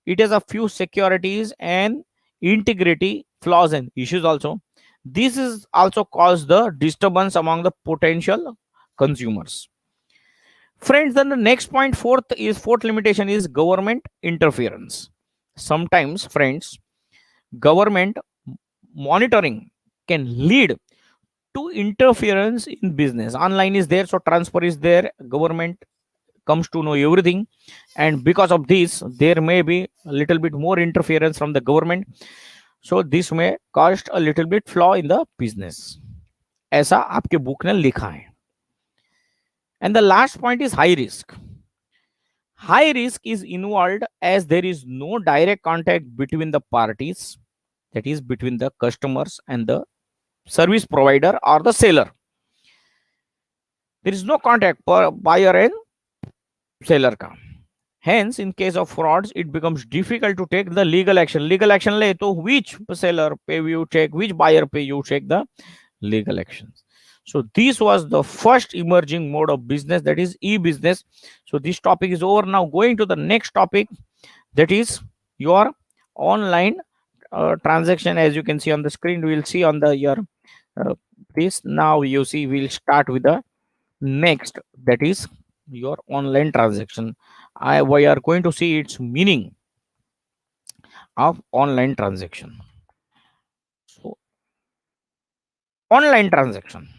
it has a few securities and integrity flaws and issues. Also, this is also caused the disturbance among the potential consumers. Friends, then the next point, fourth limitation is government interference. Sometimes, friends, government monitoring can lead to interference in business. Online is there, so transfer is there. Government comes to know everything, and because of this, there may be a little bit more interference from the government. So this may cause a little bit flaw in the business. ऐसा आपके book ने लिखा है. And the last point is high risk. High risk is involved as there is no direct contact between the parties, that is between the customers and the service provider or the seller. There is no contact per buyer and seller ka. Hence, in case of frauds, it becomes difficult to take the legal action. Legal action le to which seller pay you take, which buyer pay you take the legal actions. So this was the first emerging mode of business, that is e-business. So this topic is over. Now going to the next topic, that is your online transaction. As you can see on the screen, we will see on the your this. Now you see, we'll start with the next, that is your online transaction. We are going to see its meaning of online transaction. So online transaction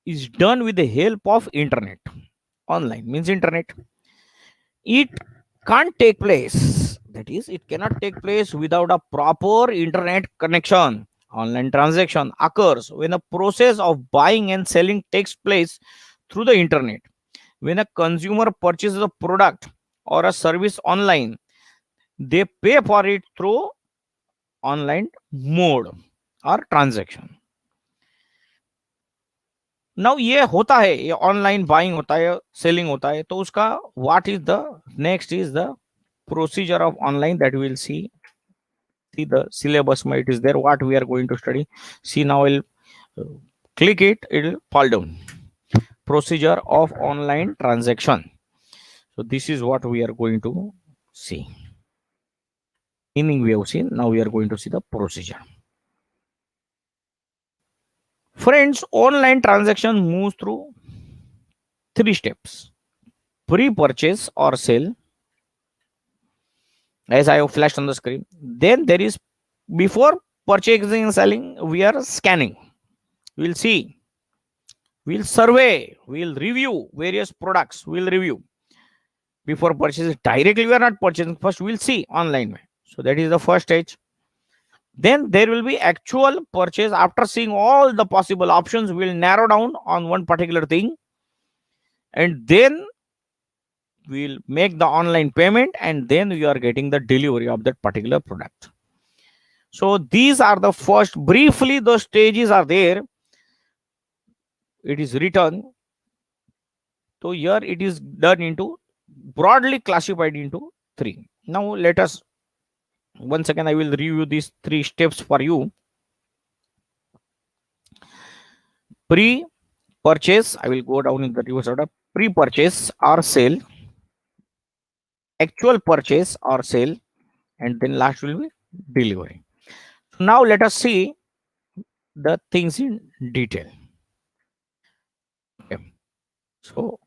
is done with the help of internet. Online means internet. It can't take place, that is it cannot take place without a proper internet connection. Online transaction occurs when a process of buying and selling takes place through the internet. When a consumer purchases a product or a service online, they pay for it through online mode or transaction. Now ये होता है, ये online buying होता है, selling होता है, तो उसका what is the next is the procedure of online that will see the syllabus it is there what we are going to study. See, now I'll click it, it'll fall down. Procedure of online transaction. So this is what we are going to see. Meaning we have seen, now we are going to see the procedure. Friends, online transaction moves through 3 steps: pre-purchase or sale, as I have flashed on the screen. Then there is before purchasing and selling, we are scanning. We'll see, we'll survey, we'll review various products, we'll review. Before purchasing directly, we are not purchasing. First, we'll see online. So that is the first stage. Then there will be actual purchase. After seeing all the possible options, we'll narrow down on one particular thing, and then we'll make the online payment, and then we are getting the delivery of that particular product. So these are the first, briefly those stages are there. It is written. So here it is done into, broadly classified into 3. Now let us, once again I will review these 3 steps for you. Pre-purchase, I will go down in the reverse order. Pre-purchase or sale, actual purchase or sale, and then last will be delivery. So now let us see the things in detail. Okay. So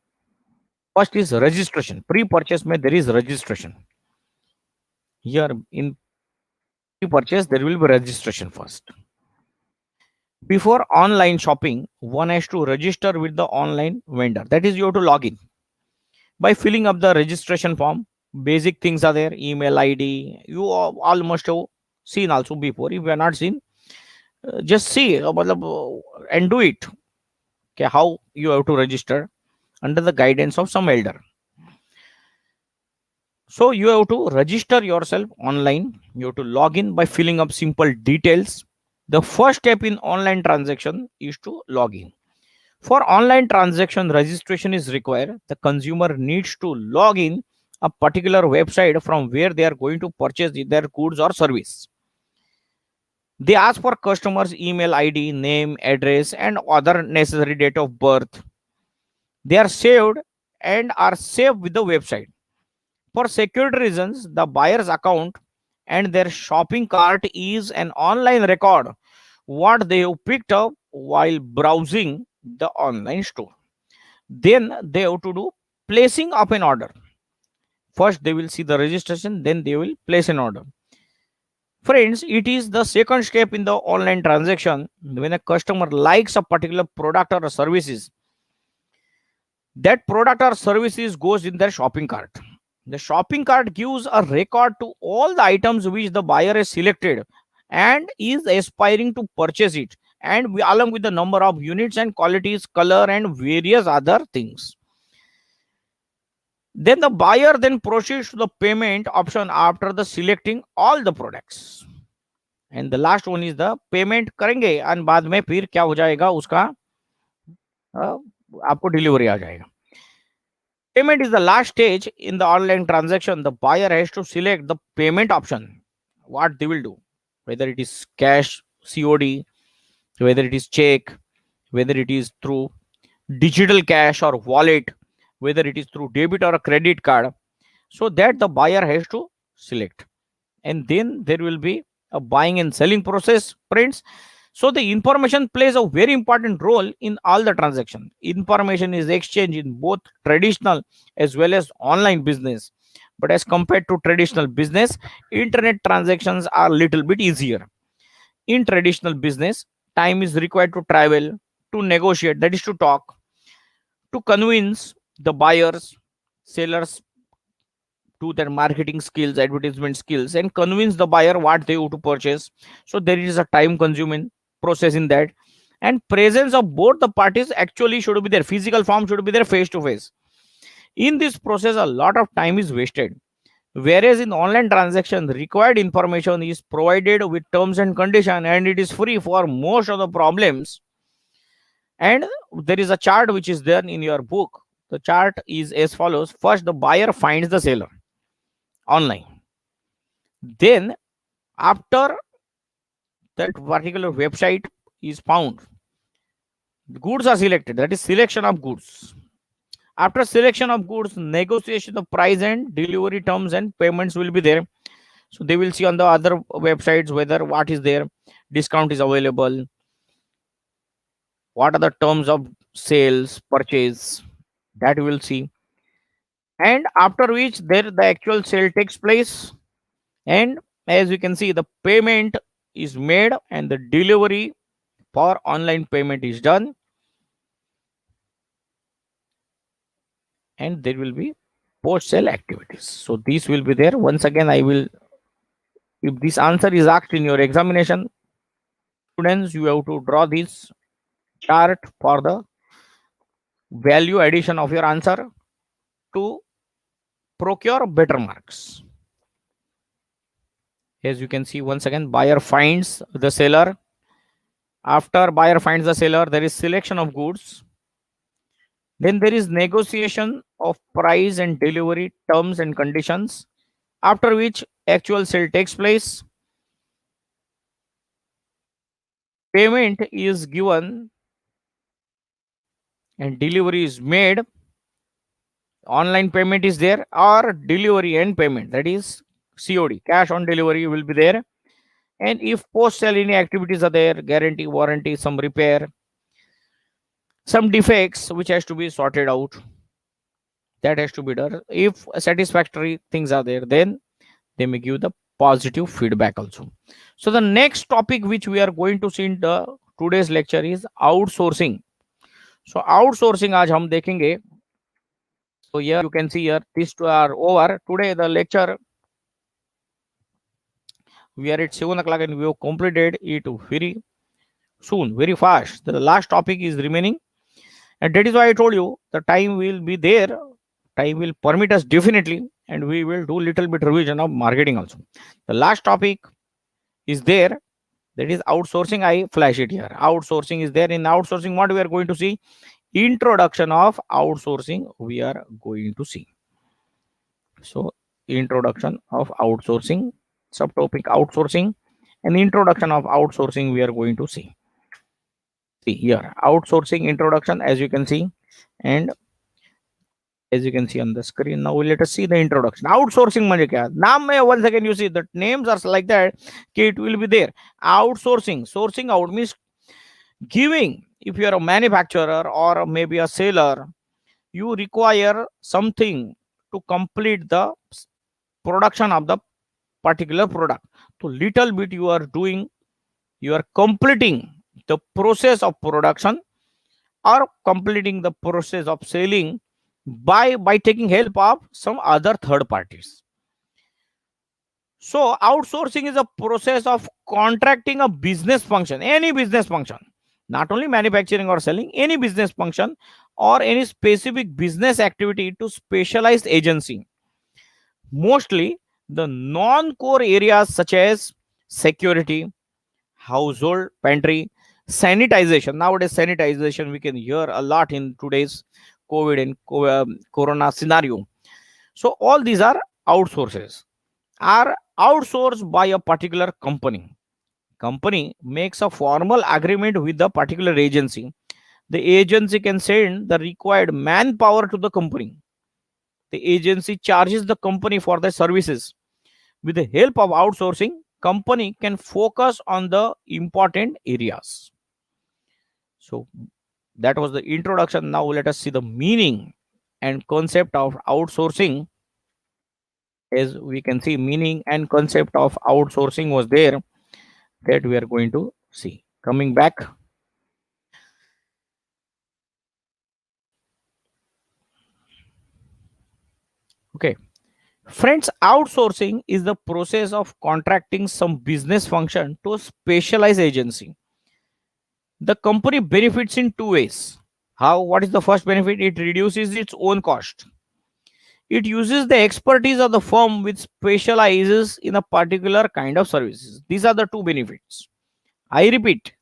first is registration. Pre-purchase mein there is registration. Here in pre-purchase there will be registration first. Before online shopping, one has to register with the online vendor. That is, you have to log in by filling up the registration form. Basic things are there: email ID. You all must have seen also before. If you have not seen, just see and do it. Okay, how you have to register under the guidance of some elder. So you have to register yourself online. You have to log in by filling up simple details. The first step in online transaction is to log in. For online transaction, registration is required. The consumer needs to log in a particular website from where they are going to purchase their goods or service. They ask for customers email id, name, address, and other necessary date of birth. They are saved and are saved with the website. For security reasons, the buyer's account and their shopping cart is an online record what they have picked up while browsing the online store. Then they have to do placing of an order. First, they will see the registration, then they will place an order. Friends, it is the second step in the online transaction. When a customer likes a particular product or services, that product or services goes in their shopping cart. The shopping cart gives a record to all the items which the buyer has selected and is aspiring to purchase it, and along with the number of units and qualities, color, and various other things. Then the buyer then proceeds to the payment option after the selecting all the products. And the last one is the payment करेंगे and बाद में फिर क्या हो जाएगा उसका आपको delivery आ जाएगा. Payment is the last stage in the online transaction. The buyer has to select the payment option. What they will do, whether it is cash, COD, whether it is check, whether it is through digital cash or wallet, whether it is through debit or a credit card. So that the buyer has to select, and then there will be a buying and selling process, friends. So the information plays a very important role in all the transaction. Information is exchanged in both traditional as well as online business. But as compared to traditional business, internet transactions are little bit easier. In traditional business, time is required to travel, to negotiate, that is to talk, to convince the buyers, sellers to their marketing skills, advertisement skills, and convince the buyer what they want to purchase. So there is a time consuming process in that. And presence of both the parties actually should be there. Physical form should be there face to face. In this process, a lot of time is wasted. Whereas in online transaction, the required information is provided with terms and condition, and it is free for most of the problems. And there is a chart which is there in your book. The chart is as follows. First, the buyer finds the seller online. Then, after that particular website is found, goods are selected. That is selection of goods. After selection of goods, negotiation of price and delivery terms and payments will be there. So they will see on the other websites whether what is there, discount is available, what are the terms of sales, purchase, that we will see. And after which there the actual sale takes place. And as you can see, the payment is made and the delivery for online payment is done. And there will be post sale activities. So these will be there. Once again, I will, if this answer is asked in your examination, students, you have to draw this chart for the value addition of your answer to procure better marks. As you can see, once again, buyer finds the seller. After buyer finds the seller, there is selection of goods. Then there is negotiation of price and delivery terms and conditions, after which actual sale takes place. Payment is given and delivery is made. Online payment is there, or delivery and payment, that is COD, cash on delivery, will be there. And if post sale any activities are there, guarantee, warranty, some repair, some defects which has to be sorted out, that has to be done. If satisfactory things are there, then they may give the positive feedback also. So the next topic which we are going to see in the today's lecture is outsourcing. So outsourcing आज हम देखेंगे. So here you can see here these two are over. Today the lecture we are at 7 o'clock and we have completed it very soon, very fast. The last topic is remaining, and that is why I told you the time will be there. Time will permit us definitely, and we will do little bit revision of marketing also. The last topic is there, that is outsourcing. I flash it here. Outsourcing is there. In outsourcing, what we are going to see, introduction of outsourcing we are going to see. So introduction of outsourcing, subtopic outsourcing, An introduction of outsourcing we are going to see. See here, outsourcing introduction, as you can see, and as you can see on the screen. Now let us see the introduction. Outsourcing म्हणजे क्या? नाम में once again you see the names are like that. Okay, it will be there. Outsourcing, sourcing out means giving. If you are a manufacturer or maybe a seller, you require something to complete the production of the particular product. So little bit you are doing, you are completing the process of production or completing the process of selling by taking help of some other third parties. So outsourcing is a process of contracting a business function, any business function, not only manufacturing or selling, any business function or any specific business activity to specialized agency. Mostly the non-core areas such as security, household pantry, sanitization. Nowadays sanitization we can hear a lot in today's COVID and corona scenario. So all these are outsources, are outsourced by a particular company. Company makes a formal agreement with the particular agency. The agency can send the required manpower to the company. The agency charges the company for the services. With the help of outsourcing, company can focus on the important areas. So that was the introduction. Now let us see the meaning and concept of outsourcing. As we can see, meaning and concept of outsourcing was there, that we are going to see. Coming back, okay friends, outsourcing is the process of contracting some business function to a specialized agency. The company benefits in two ways. How? What is the first benefit? It reduces its own cost. It uses the expertise of the firm which specializes in a particular kind of services. These are the two benefits. I repeat,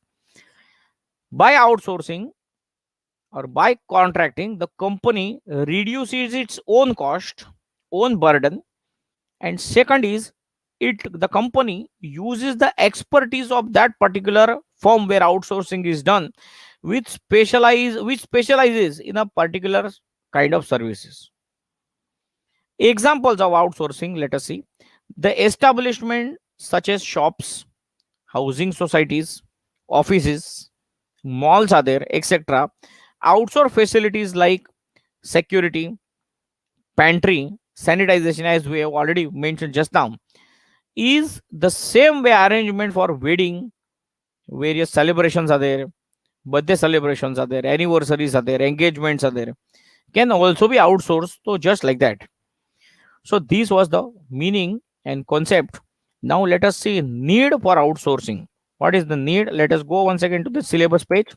by outsourcing or by contracting, the company reduces its own cost, own burden, and second is the company uses the expertise of that particular firm where outsourcing is done, which specializes in a particular kind of services. Examples of outsourcing, let us see. The establishment such as shops, housing societies, offices, malls are there, etc. Outsource facilities like security, pantry, sanitization, as we have already mentioned just now, is the same way arrangement for wedding, various celebrations are there, birthday celebrations are there, anniversaries are there, engagements are there, can also be outsourced. So just like that. So this was the meaning and concept. Now let us see need for outsourcing. What is the need? Let us go once again to the syllabus page.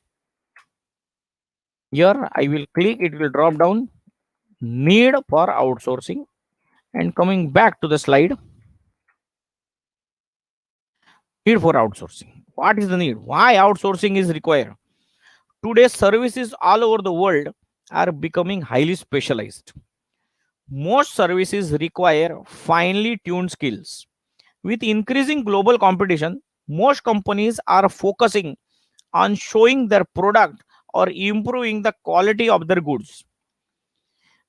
Here I will click, it will drop down. Need for outsourcing. And coming back to the slide, need for outsourcing. What is the need? Why outsourcing is required? Today's services all over the world are becoming highly specialized. Most services require finely tuned skills. With increasing global competition, most companies are focusing on showing their product or improving the quality of their goods.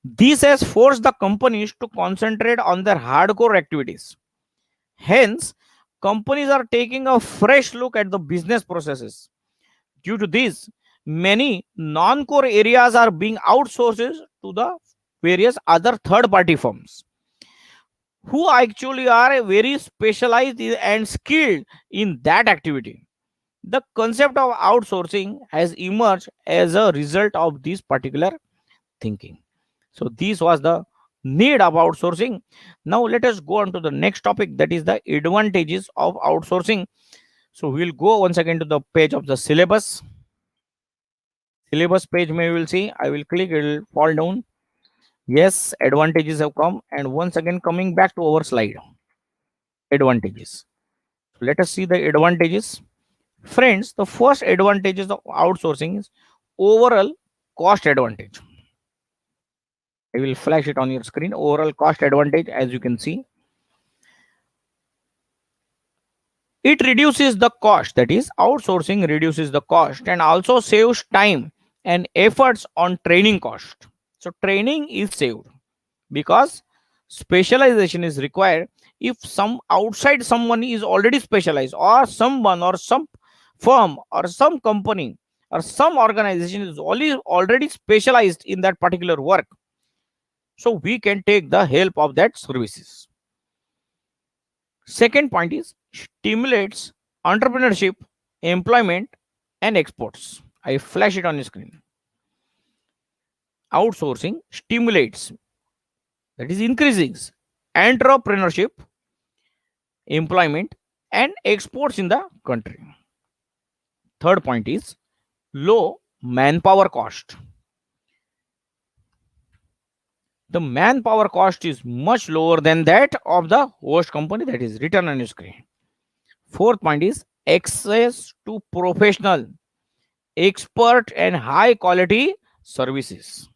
This has forced the companies to concentrate on their hardcore activities. Hence, companies are taking a fresh look at the business processes. Due to this, many non-core areas are being outsourced to the various other third-party firms who actually are very specialized and skilled in that activity. The concept of outsourcing has emerged as a result of this particular thinking. So this was the need of outsourcing. Now let us go on to the next topic, that is the advantages of outsourcing. So we'll go once again to the page of the syllabus. Syllabus page may will see. I will click, it will fall down. Yes, advantages have come. And once again coming back to our slide. Advantages. Let us see the advantages. Friends, the first advantages of outsourcing is overall cost advantage. I will flash it on your screen. Overall cost advantage, as you can see, It reduces the cost, that is, outsourcing reduces the cost and also saves time and efforts on training cost. So, training is saved because specialization is required if some outside someone is already specialized, or someone or some firm or some company or some organization is already specialized in that particular work, so we can take the help of that services. Second point is stimulates entrepreneurship, employment, and exports. I flash it on the screen. Outsourcing stimulates, that is, increases entrepreneurship, employment, and exports in the country. Third point is low manpower cost. The manpower cost is much lower than that of the host company, that is written on your screen. Fourth point is access to professional, expert, and high quality services.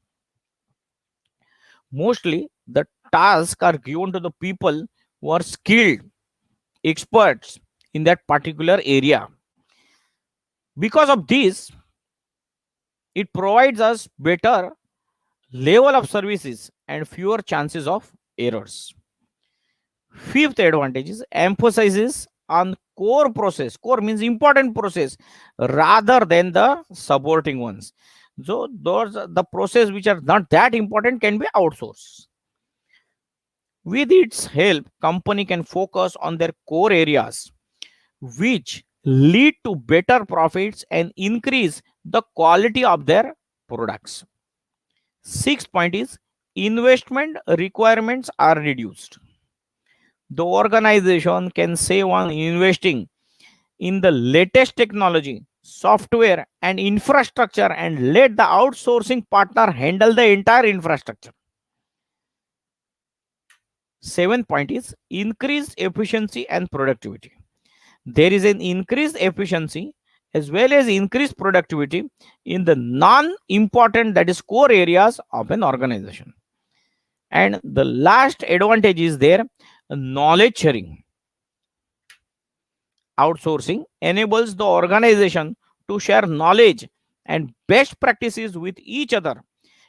Mostly the tasks are given to the people who are skilled, experts in that particular area. Because of this, it provides us better level of services and fewer chances of errors. Fifth advantage is emphasizes on core process. Core means important process rather than the supporting ones. So those the process which are not that important can be outsourced. With its help, company can focus on their core areas, which lead to better profits and increase the quality of their products. Sixth point is investment requirements are reduced. The organization can save on investing in the latest technology, software, and infrastructure and let the outsourcing partner handle the entire infrastructure. Seventh point is increased efficiency and productivity. There is an increased efficiency as well as increased productivity in the non-important, that is, core areas of an organization. And the last advantage is there, knowledge sharing. Outsourcing enables the organization to share knowledge and best practices with each other.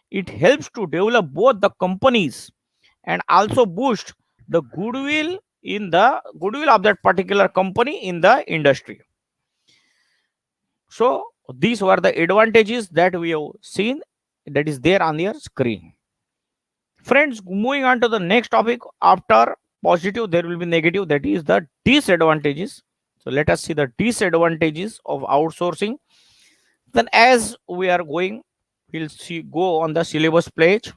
It helps to develop both the companies and also boost the goodwill of that particular company in the industry. So these were the advantages that we have seen, that is there on your screen. Friends, moving on to the next topic, after positive there will be negative, that is the disadvantages. So let us see the disadvantages of outsourcing. Then as we are going, we'll see go on the syllabus page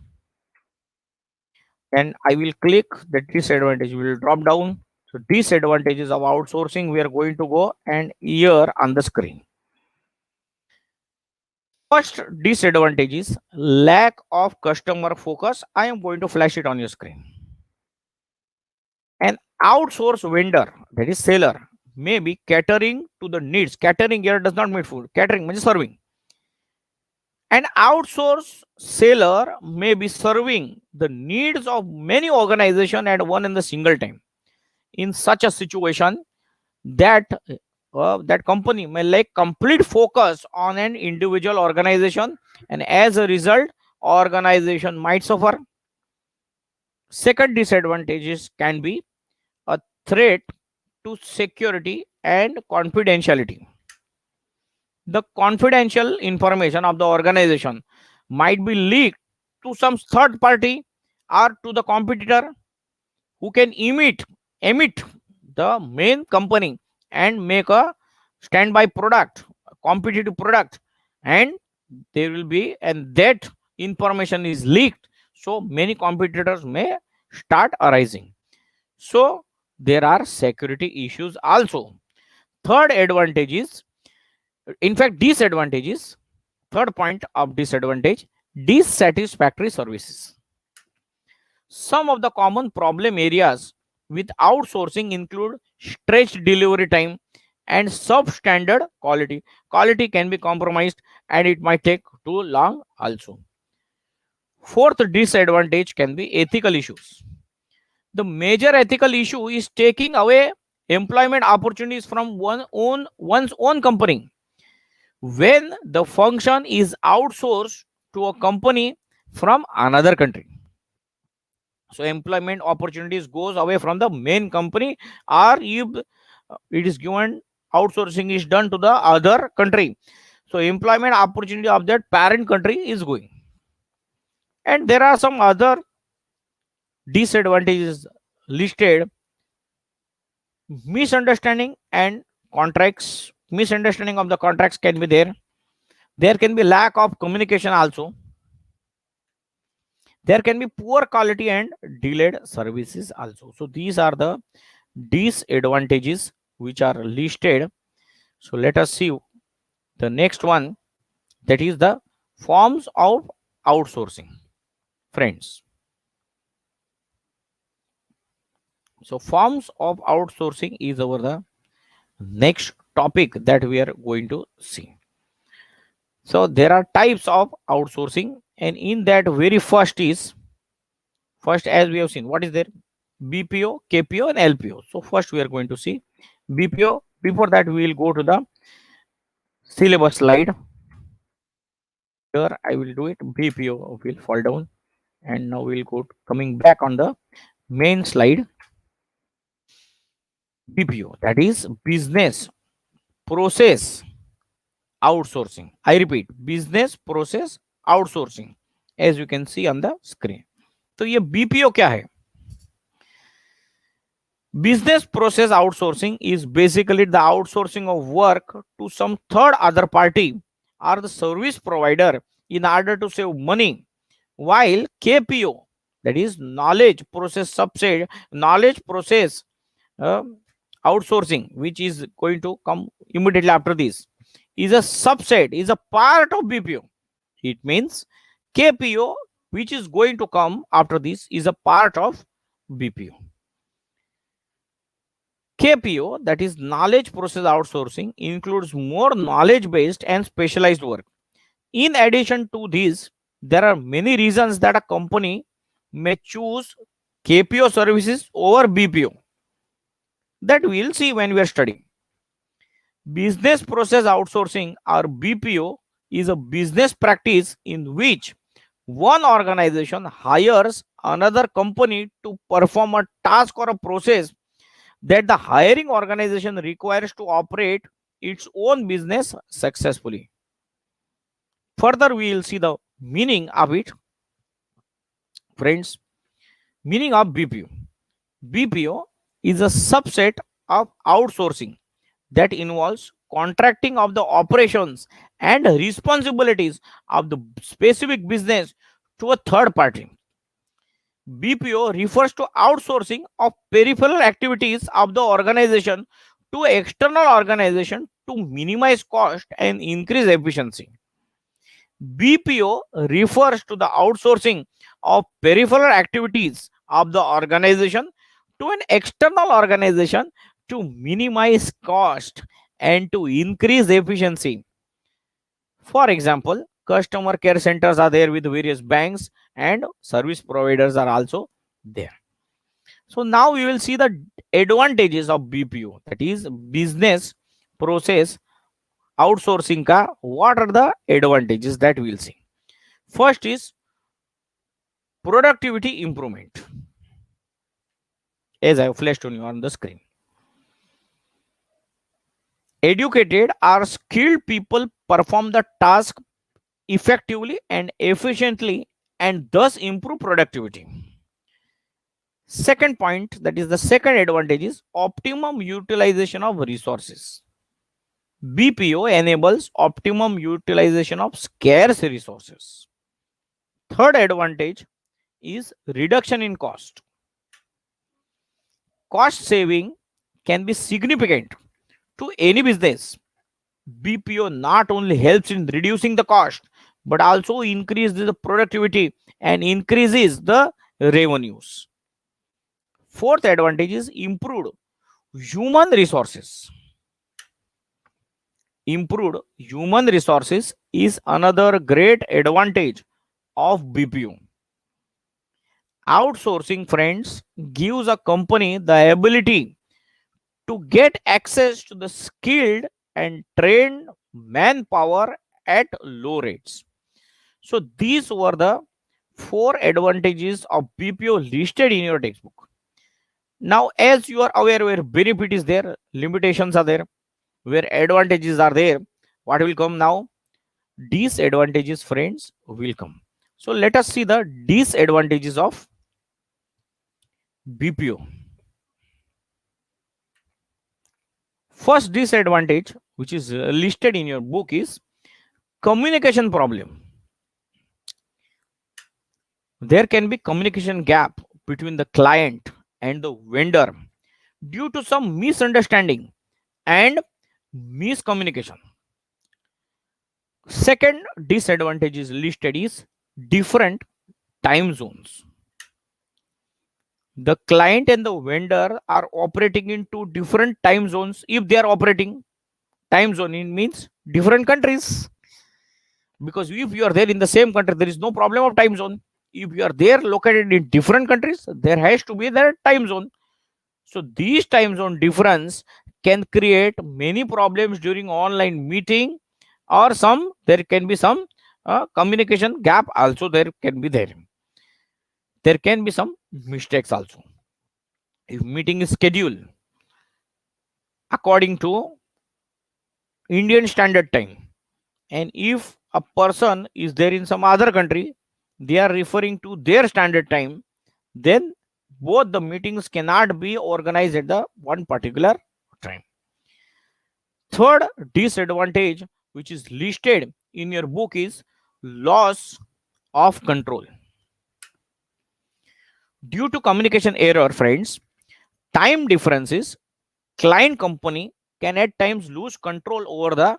and I will click the disadvantage. We will drop down. So disadvantages of outsourcing we are going to go and here on the screen. First disadvantage is lack of customer focus. I am going to flash it on your screen. An outsource vendor, that is seller, may be catering to the needs. Catering here does not mean food. Catering means serving. An outsource seller may be serving the needs of many organizations at one in the single time. In such a situation, that that company may lack complete focus on an individual organization, and as a result, organization might suffer. Second disadvantages can be a threat to security and confidentiality. The confidential information of the organization might be leaked to some third party or to the competitor who can emit the main company and make a standby product, a competitive product, and there will be, and that information is leaked, so many competitors may start arising. So there are security issues also. Third advantage is, in fact, disadvantages. Third point of disadvantage, dissatisfactory services. Some of the common problem areas with outsourcing include stretched delivery time and substandard quality. Quality can be compromised and it might take too long also. Fourth disadvantage can be ethical issues. The major ethical issue is taking away employment opportunities from one's own company. When the function is outsourced to a company from another country, so employment opportunities goes away from the main company, or if it is given, outsourcing is done to the other country, so employment opportunity of that parent country is going. And there are some other disadvantages listed: misunderstanding and contracts. Misunderstanding of the contracts can be there. There can be lack of communication also. There can be poor quality and delayed services also. So these are the disadvantages which are listed. So let us see the next one, that is the forms of outsourcing. Friends, so forms of outsourcing is our the next topic that we are going to see. So there are types of outsourcing, and in that very first is, first as we have seen, what is there? BPO, KPO and LPO. So first we are going to see BPO. Before that we will go to the syllabus slide. Here I will do it. BPO will fall down, and now we'll go coming back on the main slide. BPO, that is business process outsourcing. I repeat, business process outsourcing, as you can see on the screen. तो ये BPO क्या है? Business process outsourcing is basically the outsourcing of work to some third other party or the service provider in order to save money, while KPO, that is knowledge process subset, knowledge process uh, outsourcing, which is going to come immediately after this, is a subset, is a part of BPO. It means KPO, which is going to come after this, is a part of BPO. KPO, that is knowledge process outsourcing, includes more knowledge based and specialized work. In addition to this, there are many reasons that a company may choose KPO services over BPO, that we will see when we are studying. Business process outsourcing or BPO is a business practice in which one organization hires another company to perform a task or a process that the hiring organization requires to operate its own business successfully. Further, we will see the meaning of it. Friends, meaning of BPO. BPO is a subset of outsourcing that involves contracting of the operations and responsibilities of the specific business to a third party. BPO refers to outsourcing of peripheral activities of the organization to external organization to minimize cost and increase efficiency. BPO refers to the outsourcing of peripheral activities of the organization to an external organization to minimize cost and to increase efficiency. For example, customer care centers are there with various banks, and service providers are also there. So now we will see the advantages of BPO, that is business process outsourcing ka. What are the advantages that we will see? First is productivity improvement, as I have flashed on you on the screen. Educated or skilled people perform the task effectively and efficiently and thus improve productivity. Second point, that is the second advantage, is optimum utilization of resources. BPO enables optimum utilization of scarce resources. Third advantage is reduction in cost. Cost saving can be significant to any business. BPO not only helps in reducing the cost but also increases the productivity and increases the revenues. Fourth advantage is improved human resources. Improved human resources is another great advantage of BPO. Outsourcing, friends, gives a company the ability to get access to the skilled and trained manpower at low rates. So these were the four advantages of BPO listed in your textbook. Now, as you are aware, where benefit is there, limitations are there, where advantages are there, what will come now? Disadvantages, friends, will come. So let us see the disadvantages of BPO. First disadvantage, which is listed in your book, is communication problem. There can be communication gap between the client and the vendor due to some misunderstanding and miscommunication. Second disadvantage is listed is different time zones. The client and the vendor are operating in two different time zones. If they are operating, time zone, it means different countries. Because if you are there in the same country, there is no problem of time zone. If you are there located in different countries, there has to be their time zone. So these time zone difference can create many problems during online meeting, or some there can be some communication gap also there can be there. There can be some mistakes also. If meeting is scheduled according to Indian Standard Time, and if a person is there in some other country, they are referring to their standard time, then both the meetings cannot be organized at the one particular time. Third disadvantage, which is listed in your book, is loss of control. Due to communication error, friends, time differences, client company can at times lose control over the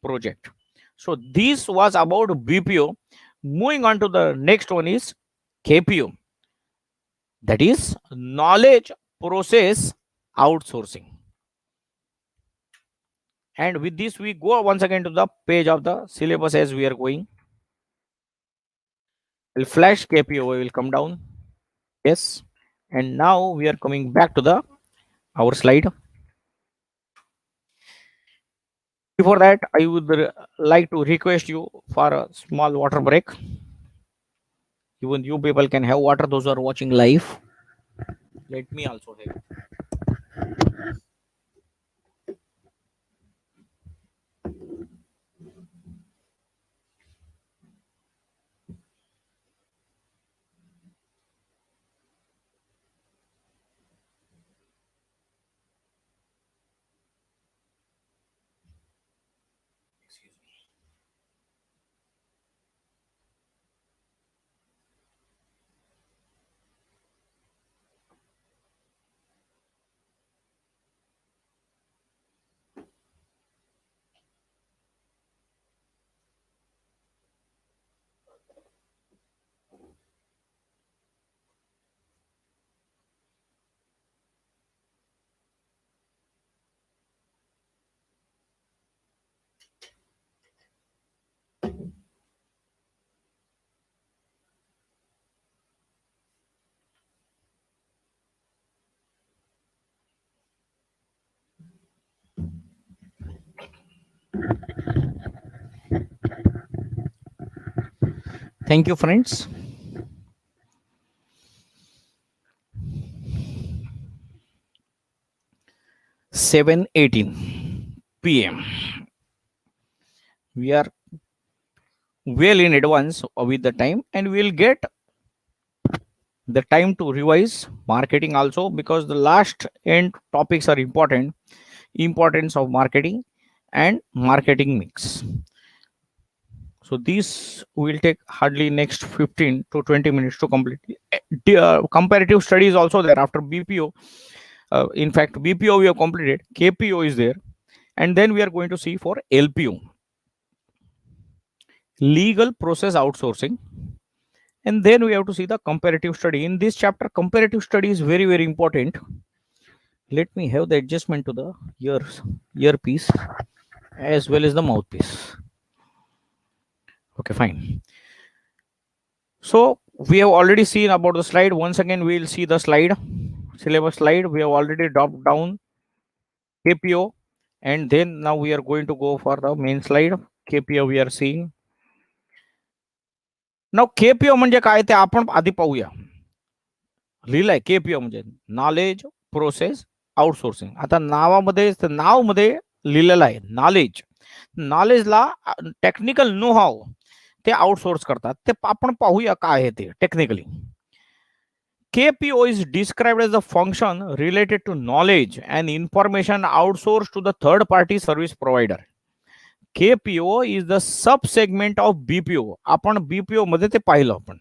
project. So this was about BPO. Moving on to the next one is KPO, that is knowledge process outsourcing. And with this, we go once again to the page of the syllabus as we are going. Will flash KPO, will come down. Yes. And now we are coming back to the our slide. Before that, I would like to request you for a small water break. Even you people can have water, those who are watching live. Let me also have. Excuse me. Thank you, friends. 7:18 p.m. We are well in advance with the time, and we'll get the time to revise marketing also, because the last end topics are important. Importance of marketing and marketing mix. So these will take hardly next 15 to 20 minutes to complete. Comparative studies also there after BPO. In fact, BPO we have completed, KPO is there, and then we are going to see for LPO, legal process outsourcing, and then we have to see the comparative study. In this chapter, comparative study is very, very important. Let me have the adjustment to the earpiece as well as the mouthpiece. Okay, fine. So we have already seen about the slide. Once again, we will see the slide, syllabus slide. We have already dropped down KPO, and then now we are going to go for the main slide. KPO we are seeing. Now KPO म्हणजे काय ते आपण आधी पाहूया. लिहिलंय KPO म्हणजे knowledge process outsourcing. आता नावामध्ये नावमध्ये लिहिलेलं आहे नॉलेज. नॉलेजला टेक्निकल नो हाव ते आउटसोर्स करतात. ते आपण पाहूया काय आहे ते technically. KPO is described as a function related to knowledge and information outsourced to the third party service provider. KPO is the sub segment of BPO. आपण BPO मध्ये ते पाहिलं आपण.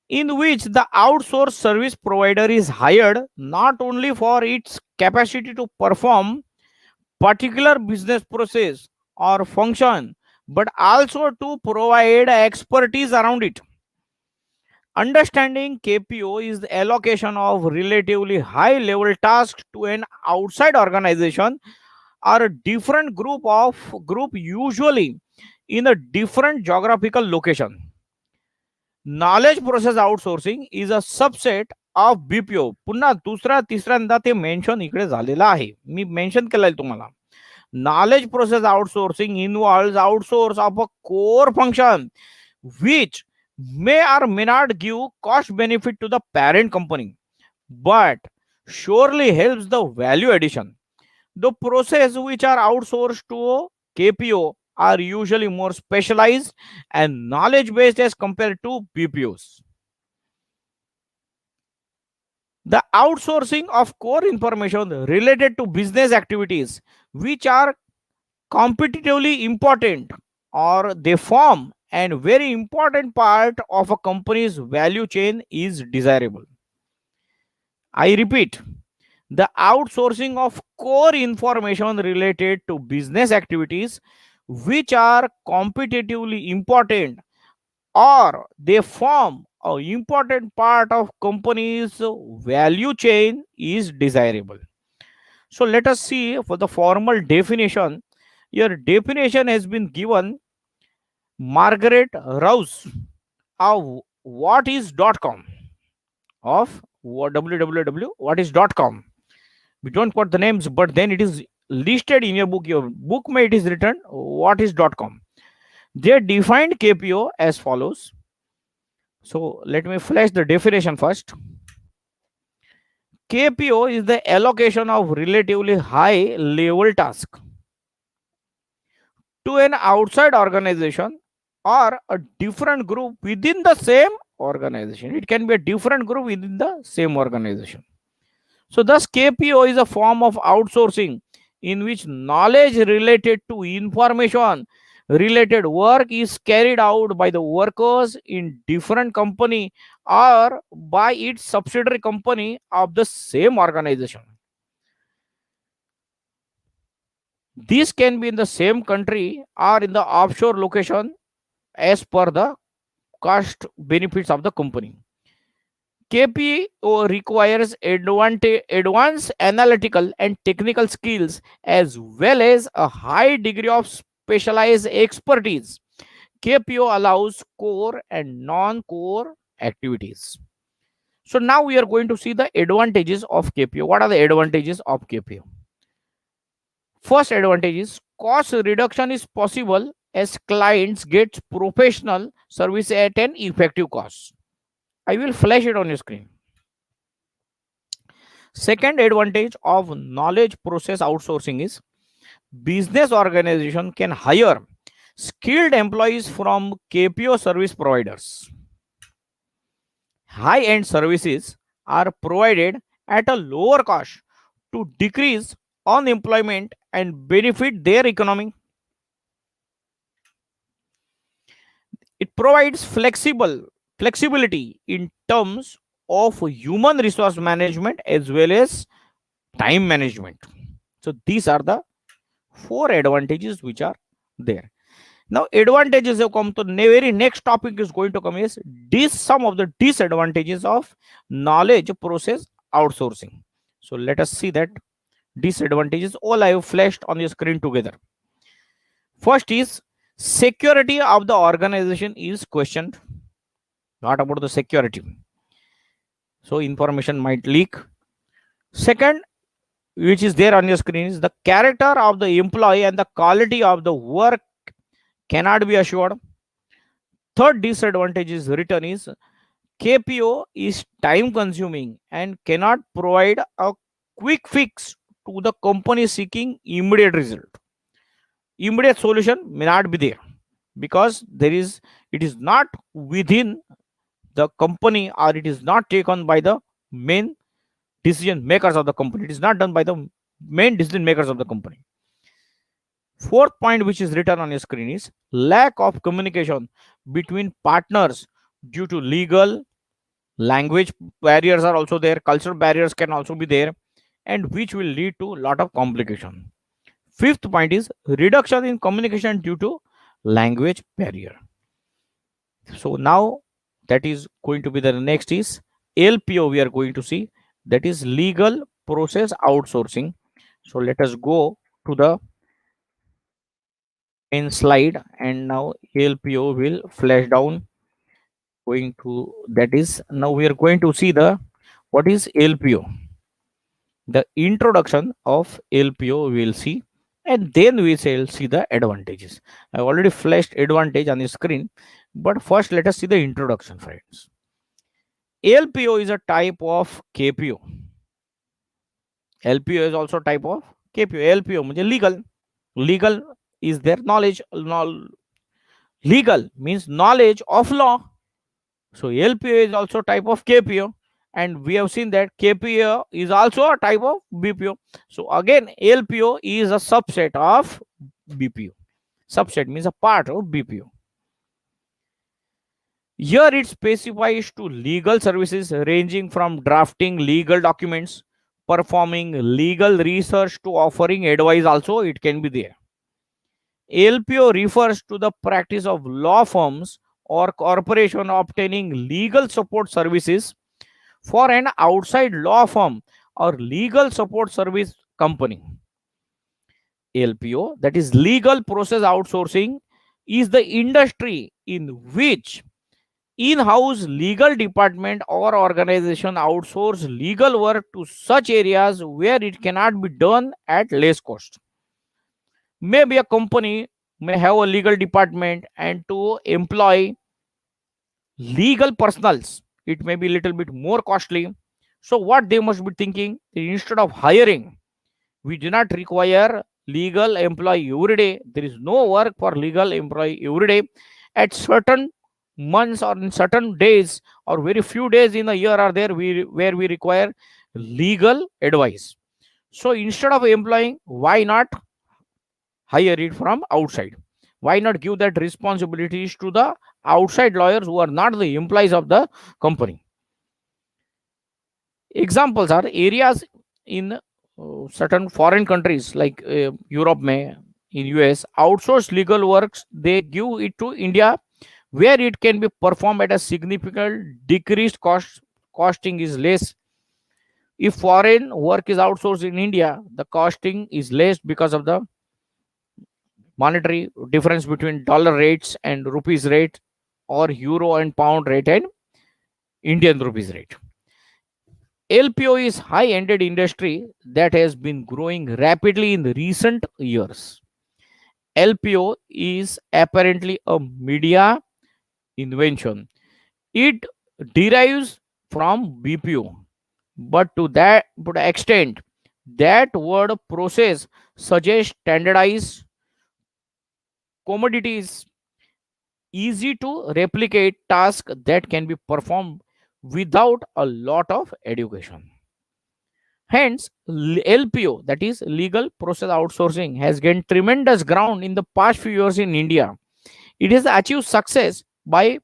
In which the outsourced service provider is hired not only for its capacity to perform particular business process or function, but also to provide expertise around it. Understanding KPO is the allocation of relatively high level tasks to an outside organization or a different group usually in a different geographical location. Knowledge process outsourcing is a subset of BPO. पुन्हा दुसरा तिसऱ्यांदा ते mention इकडे झालेलं आहे. मी mention केलंय तुम्हाला. Knowledge process outsourcing involves outsource of a core function which may or may not give cost benefit to the parent company, but surely helps the value addition. The processes which are outsourced to KPO are usually more specialized and knowledge based as compared to BPOs. The outsourcing of core information related to business activities which are competitively important or they form and very important part of a company's value chain is desirable. I repeat, the outsourcing of core information related to business activities which are competitively important or they form an important part of company's value chain is desirable. So let us see for the formal definition. Your definition has been given Margaret Rouse of what is .com of www what is .com. We don't put the names, but then it is listed in your book. Your book may it is written what is .com. They defined KPO as follows. So let me flash the definition first. KPO is the allocation of relatively high level task to an outside organization or a different group within the same organization. It can be a different group within the same organization. So thus KPO is a form of outsourcing in which knowledge related to information related work is carried out by the workers in different company or by its subsidiary company of the same organization. This can be in the same country or in the offshore location as per the cost benefits of the company. KPO requires advanced analytical and technical skills as well as a high degree of specialized expertise. KPO allows core and non-core activities. So now we are going to see the advantages of KPO. What are the advantages of KPO? First advantage is cost reduction is possible as clients get professional service at an effective cost. I will flash it on your screen. Second advantage of knowledge process outsourcing is business organization can hire skilled employees from KPO service providers. High-end services are provided at a lower cost to decrease unemployment and benefit their economy. It provides flexibility in terms of human resource management as well as time management. So these are the four advantages which are there. Now advantages have come to very next topic is going to come is some of the disadvantages of knowledge process outsourcing. So let us see that disadvantages all I have flashed on the screen together. First is security of the organization is questioned. What about the security? So information might leak. Second, which is there on your screen is the character of the employee and the quality of the work cannot be assured. Third disadvantage is written is KPO is time consuming and cannot provide a quick fix to the company seeking immediate result. Immediate solution may not be there because it is not within the company, or it is not taken by the main decision makers of the company. It is not done by the main decision makers of the company. Fourth point, which is written on your screen, is lack of communication between partners due to legal, language barriers are also there, cultural barriers can also be there, and which will lead to a lot of complication. Fifth point is reduction in communication due to language barrier. So now that is going to be the next is LPO we are going to see, that is legal process outsourcing. So let us go to the main slide, and now LPO will flash down going to, that is now we are going to see the what is LPO, the introduction of LPO we will see, and then we shall see the advantages. I already flashed advantage on the screen, but first let us see the introduction, friends. LPO is a type of KPO. LPO is also type of KPO. LPO means legal. Legal is their knowledge. Legal means knowledge of law. So LPO is also type of KPO, and we have seen that KPO is also a type of BPO. So again, LPO is a subset of BPO. Subset means a part of BPO. Here it specifies to legal services ranging from drafting legal documents, performing legal research to offering advice also it can be there. LPO refers to the practice of law firms or corporation obtaining legal support services for an outside law firm or legal support service company. LPO, that is legal process outsourcing, is the industry in which in-house legal department or organization outsource legal work to such areas where it cannot be done at less cost. Maybe a company may have a legal department, and to employ legal personals it may be a little bit more costly. So what they must be thinking, instead of hiring, we do not require legal employee every day, there is no work for legal employee every day, at certain months or in certain days or very few days in a year are there where we require legal advice. So instead of employing, why not hire it from outside? Why not give that responsibilities to the outside lawyers who are not the employees of the company? Examples are areas in certain foreign countries like Europe, may in US, outsourced legal works they give it to India, where it can be performed at a significant decreased cost. Costing is less. If foreign work is outsourced in India, the costing is less because of the monetary difference between dollar rates and rupees rate, or euro and pound rate and Indian rupees rate. LPO is high-ended industry that has been growing rapidly in the recent years. LPO is apparently a media invention. It derives from BPO, but to the extent that word process suggests standardized commodities, easy to replicate task that can be performed without a lot of education. Hence, LPO, that is legal process outsourcing, has gained tremendous ground in the past few years in India. It has achieved success by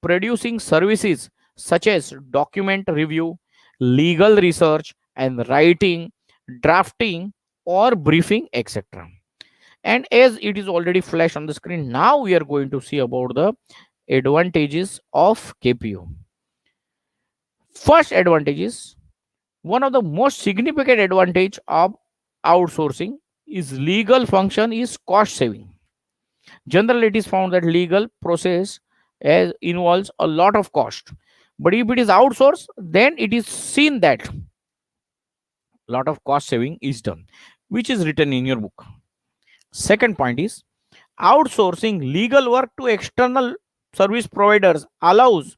producing services such as document review, legal research, and writing, drafting, or briefing, etc. And as it is already flashed on the screen, now we are going to see about the advantages of KPO. First advantage is, one of the most significant advantage of outsourcing is legal function is cost saving. Generally, it is found that legal process involves a lot of cost, but if it is outsourced, then it is seen that lot of cost saving is done, which is written in your book. Second point is outsourcing legal work to external service providers allows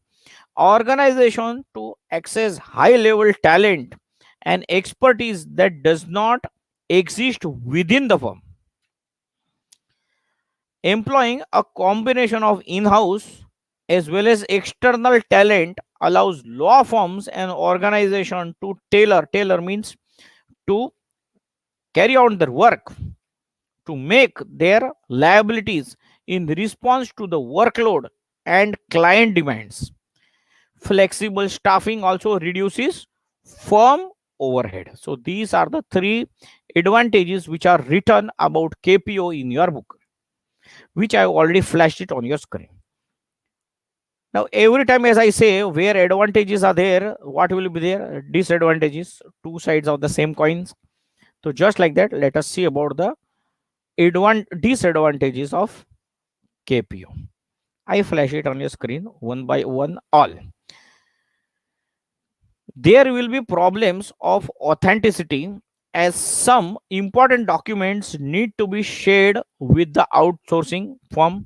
organization to access high level talent and expertise that does not exist within the firm. Employing a combination of in-house as well as external talent allows law firms and organization to tailor means to carry out their work, to make their liabilities in response to the workload and client demands. Flexible staffing also reduces firm overhead. So these are the three advantages which are written about KPO in your book, which I have already flashed it on your screen. Now, every time as I say where advantages are there, what will be there? Disadvantages, two sides of the same coins. So just like that, let us see about the disadvantages of KPO. I flash it on your screen one by one all. There will be problems of authenticity as some important documents need to be shared with the outsourcing firm.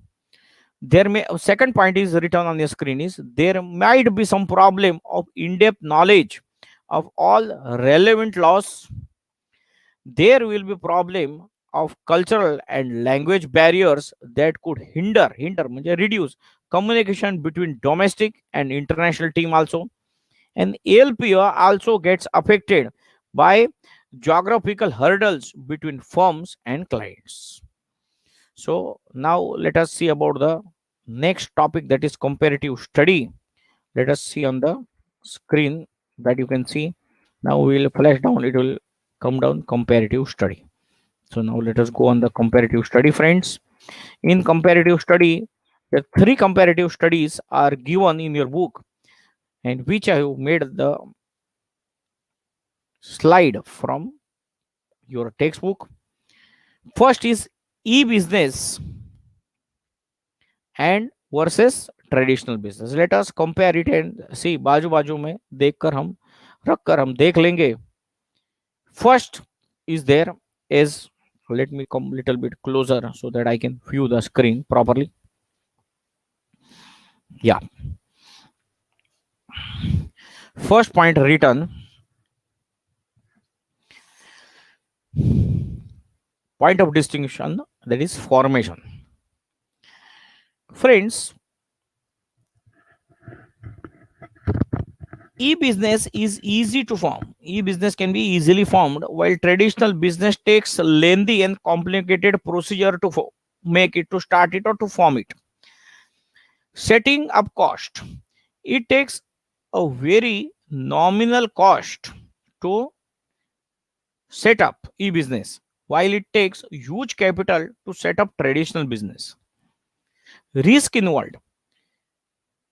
There may second point is written on the screen is there might be some problem of in-depth knowledge of all relevant laws. There will be problem of cultural and language barriers that could hinder म्हणजे reduce communication between domestic and international team also. And ALPO also gets affected by geographical hurdles between firms and clients. So now let us see about the next topic, that is comparative study. Let us see on the screen that you can see. Now we will flash down, it will come down comparative study. So now let us go on the comparative study, friends. In comparative study, the three comparative studies are given in your book, and which I have made the slide from your textbook. First is e-business and versus traditional business. Let us compare it and see, बाजू बाजू में देखकर हम रखकर हम देख लेंगे. First is there is, let me come little bit closer so that I can view the screen properly. Yeah, first point written, point of distinction, that is formation. Friends, e-business is easy to form. E-business can be easily formed, while traditional business takes lengthy and complicated procedure to make it, to start it, or to form it. Setting up cost, it takes a very nominal cost to set up e-business, while it takes huge capital to set up traditional business. Risk involved,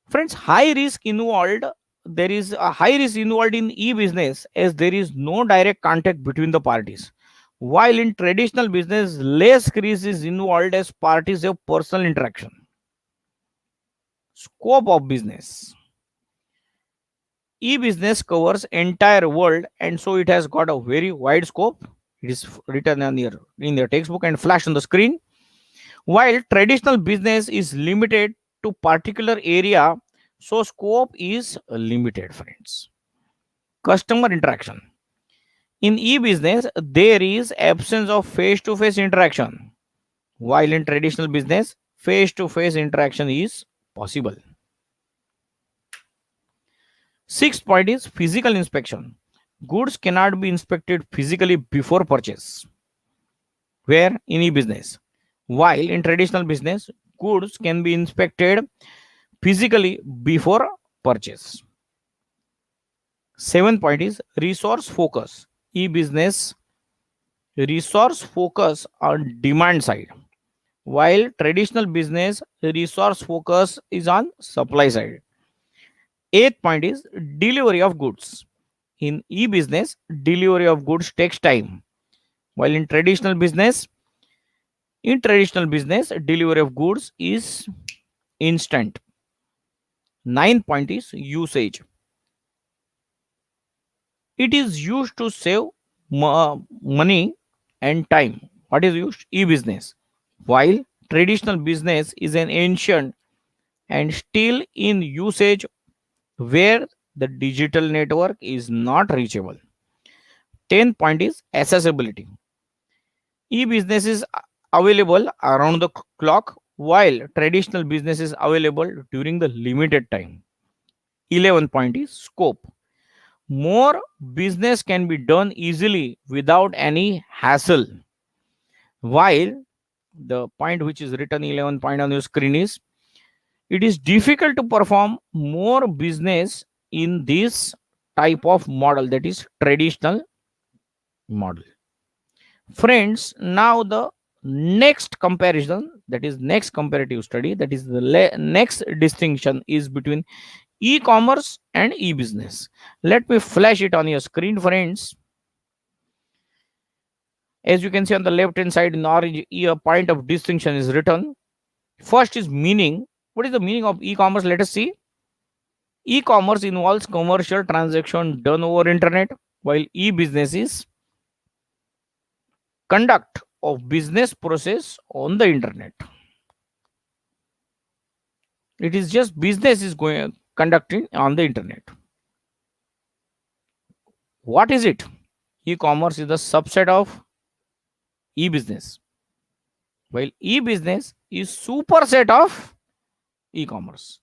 friends, high risk involved. There is a high risk involved in e-business as there is no direct contact between the parties, while in traditional business less risk is involved as parties have personal interaction. Scope of business, e-business covers entire world, and so it has got a very wide scope. It is written in your textbook and flashed on the screen, while traditional business is limited to particular area, so scope is limited, friends. Customer interaction, in e-business there is absence of face-to-face interaction, while in traditional business face-to-face interaction is possible. Sixth point is physical inspection. Goods cannot be inspected physically before purchase, where in e-business, while in traditional business goods can be inspected physically before purchase. Seventh point is resource focus. E-business resource focus on demand side, while traditional business resource focus is on supply side. Eighth point is delivery of goods. In e-business, delivery of goods takes time, while in traditional business delivery of goods is instant. Ninth point is usage. It is used to save money and time. What is used? E-business. While traditional business is an ancient and still in usage where the digital network is not reachable. 10th point is accessibility. E-business is available around the clock while traditional business is available during the limited time. 11th point is scope. More business can be done easily without any hassle. While the point which is written 11 point on your screen is it is difficult to perform more business in this type of model, that is traditional model. Friends, now the next comparison, that is next comparative study, that is the next distinction is between e-commerce and e-business. Let me flash it on your screen, friends. As you can see on the left hand side in orange, a point of distinction is written. First is meaning. What is the meaning of e-commerce? Let us see. E-commerce involves commercial transaction done over internet, while e-business is conduct of business process on the internet. It is just business is going conducting on the internet. What is it? E-commerce is the subset of e-business, while e-business is superset of e-commerce.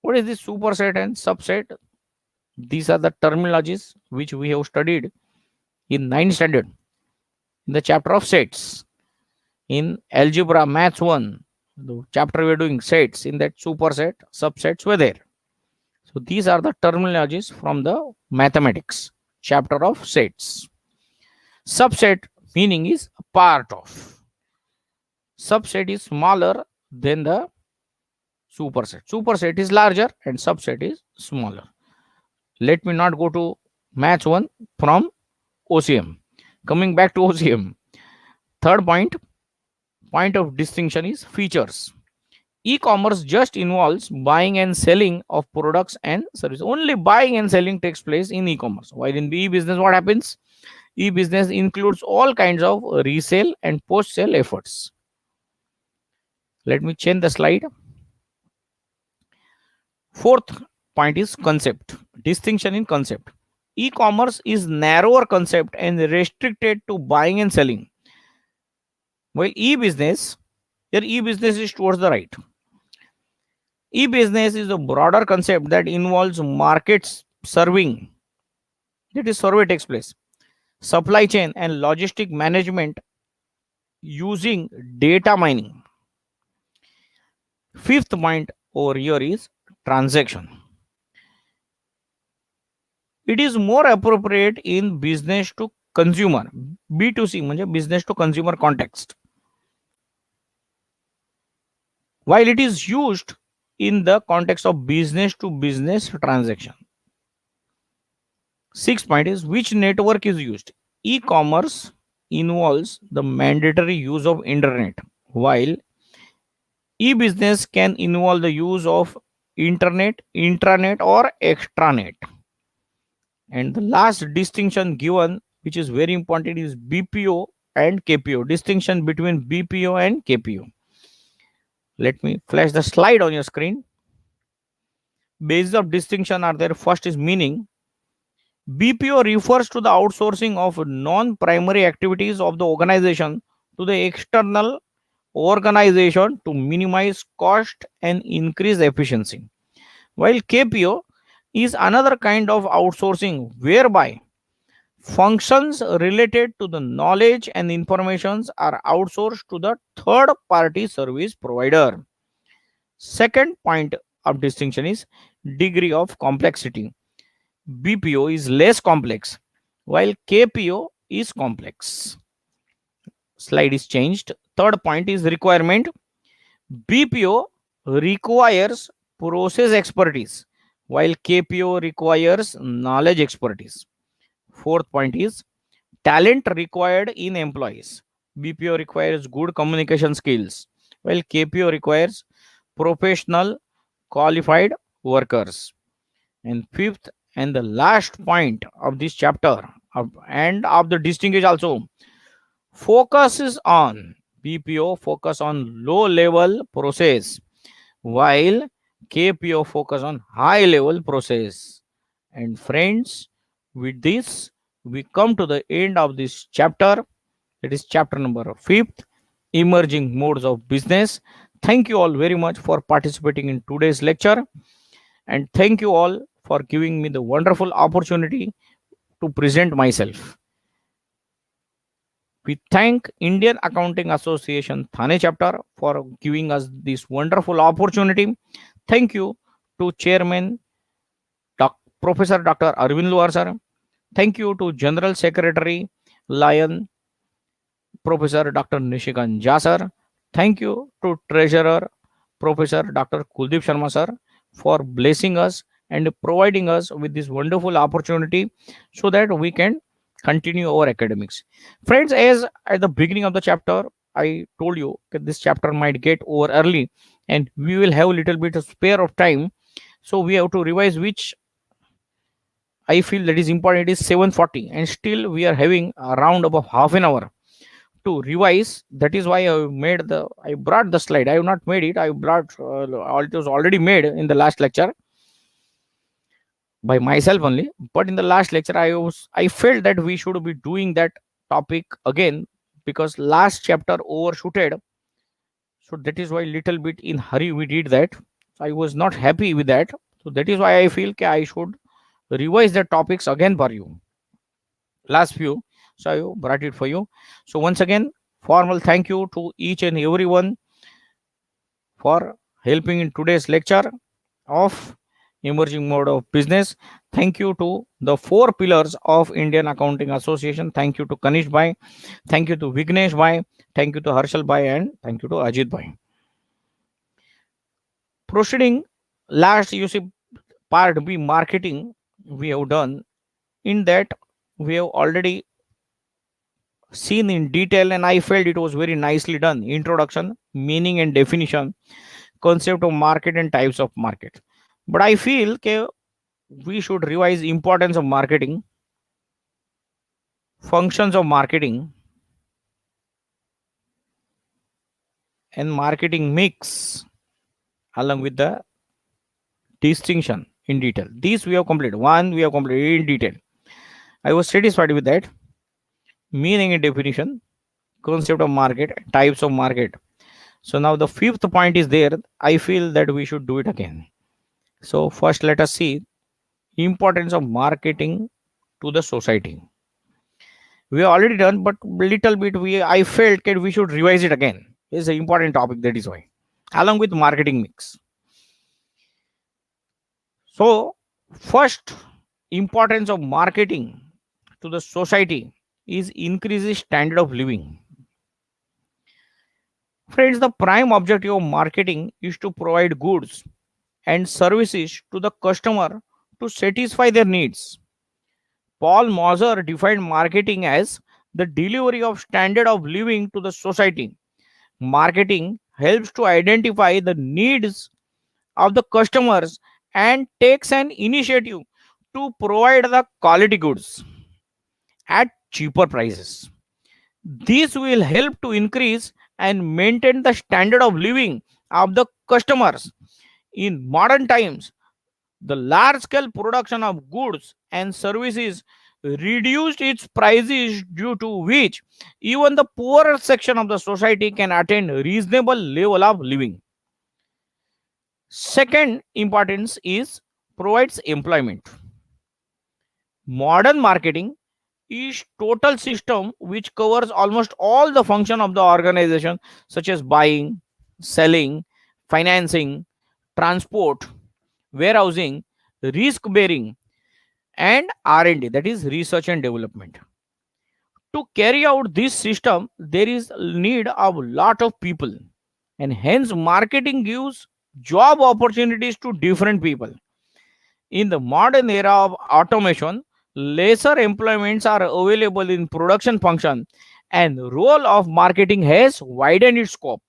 What is this superset and subset? These are the terminologies which we have studied in 9th standard in the chapter of sets. In algebra maths 1, the chapter we are doing sets, in that superset, subsets were there. So these are the terminologies from the mathematics chapter of sets. Subset meaning is a part of. Subset is smaller than the superset. Superset is larger and subset is smaller. Let me not go to maths 1 from OCM. Coming back to OCM. Third point of distinction is features. E-commerce just involves buying and selling of products and services. Only buying and selling takes place in e-commerce. While in e-business, what happens? E-business includes all kinds of resale and post-sale efforts. Let me change the slide. Fourth point is concept. Distinction in concept. E-commerce is narrower concept and restricted to buying and selling. While e-business, here e-business is towards the right. E-business is a broader concept that involves markets serving. That is, survey takes place. Supply chain and logistic management using data mining. Fifth point over here is transaction. It is more appropriate in business to consumer, B2C, म्हणजे business to consumer context. While it is used in the context of business to business transaction. Sixth point is which network is used. E-commerce involves the mandatory use of internet, while e-business can involve the use of internet, intranet, or extranet. And the last distinction given, which is very important, is BPO and KPO. Distinction between BPO and KPO. Let me flash the slide on your screen. Bases of distinction are there. First is meaning. BPO refers to the outsourcing of non-primary activities of the organization to the external organization to minimize cost and increase efficiency. While KPO is another kind of outsourcing whereby functions related to the knowledge and informations are outsourced to the third party service provider. Second point of distinction is degree of complexity. BPO is less complex while KPO is complex. Slide is changed. Third point is requirement. BPO requires process expertise while KPO requires knowledge expertise. Fourth point is talent required in employees. BPO requires good communication skills while KPO requires professional qualified workers. And fifth and the last point of this chapter and of the distinguished also. Focuses on BPO focus on low level process, while KPO focus on high level process. And friends, with this we come to the end of this chapter. That is chapter number 5th, emerging modes of business. Thank you all very much for participating in today's lecture, and thank you all for giving me the wonderful opportunity to present myself. We thank Indian Accounting Association Thane chapter for giving us this wonderful opportunity. Thank you to Chairman Professor Dr. Arvind Luar sir. Thank you to General Secretary Lion Professor Dr. Nishikant Jha sir. Thank you to Treasurer Professor Dr. Kuldeep Sharma sir for blessing us and providing us with this wonderful opportunity so that we can continue our academics. Friends, as at the beginning of the chapter, I told you that this chapter might get over early and we will have a little bit of spare of time. So we have to revise which I feel that is important. It is 7:40 and still we are having around about half an hour to revise. That is why I brought the slide. I have not made it. I brought it was already made in the last lecture by myself only. But in the last lecture, I felt that we should be doing that topic again because last chapter overshooted. So that is why little bit in hurry we did that. I was not happy with that. So that is why I feel I should revise the topics again for you. Last few, so I brought it for you. So once again, formal thank you to each and everyone for helping in today's lecture of emerging mode of business. Thank you to the four pillars of Indian Accounting Association. Thank you to Kanish Bhai. Thank you to Vignesh Bhai. Thank you to Harshal Bhai, and thank you to Ajit Bhai. Proceeding, last you see part B, marketing, we have done. In that we have already seen in detail, and I felt it was very nicely done. Introduction, meaning and definition, concept of market and types of market. But I feel we should revise importance of marketing, functions of marketing, and marketing mix along with the distinction in detail. These we have completed. One we have completed in detail. I was satisfied with that. Meaning and definition, concept of market, types of market. So now the fifth point is there. I feel that we should do it again. So first let us see importance of marketing to the society. We have already done, but little bit I felt that we should revise it again. It's an important topic, that is why. Along with marketing mix. So first importance of marketing to the society is increases standard of living. Friends, the prime objective of marketing is to provide goods and services to the customer to satisfy their needs. Paul Moser defined marketing as the delivery of standard of living to the society. Marketing helps to identify the needs of the customers and takes an initiative to provide the quality goods at cheaper prices. This will help to increase and maintain the standard of living of the customers. In modern times, the large scale production of goods and services reduced its prices, due to which even the poorer section of the society can attain reasonable level of living. Second importance is provides employment. Modern marketing is total system which covers almost all the function of the organization, such as buying, selling, financing, transport, warehousing, risk bearing, and R&D, that is research and development. To carry out this system, there is need of lot of people, and hence marketing gives job opportunities to different people. In the modern era of automation, lesser employments are available in production function, and role of marketing has widened its scope.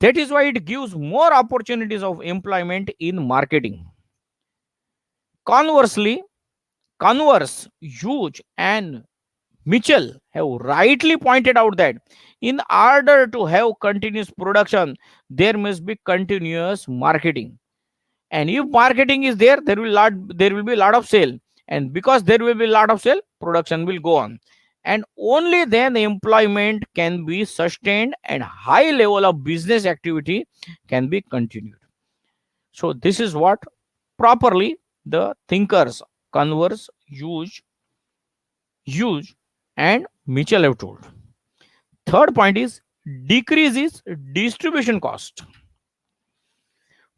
That is why it gives more opportunities of employment in marketing. Conversely, Converse, Hughes, and Mitchell have rightly pointed out that in order to have continuous production, there must be continuous marketing. And if marketing is there, there will be a lot of sale. And because there will be a lot of sale, production will go on. And only then employment can be sustained and high level of business activity can be continued. So this is what properly the thinkers Converse, Hughes, and Mitchell have told. Third point is decreases distribution cost.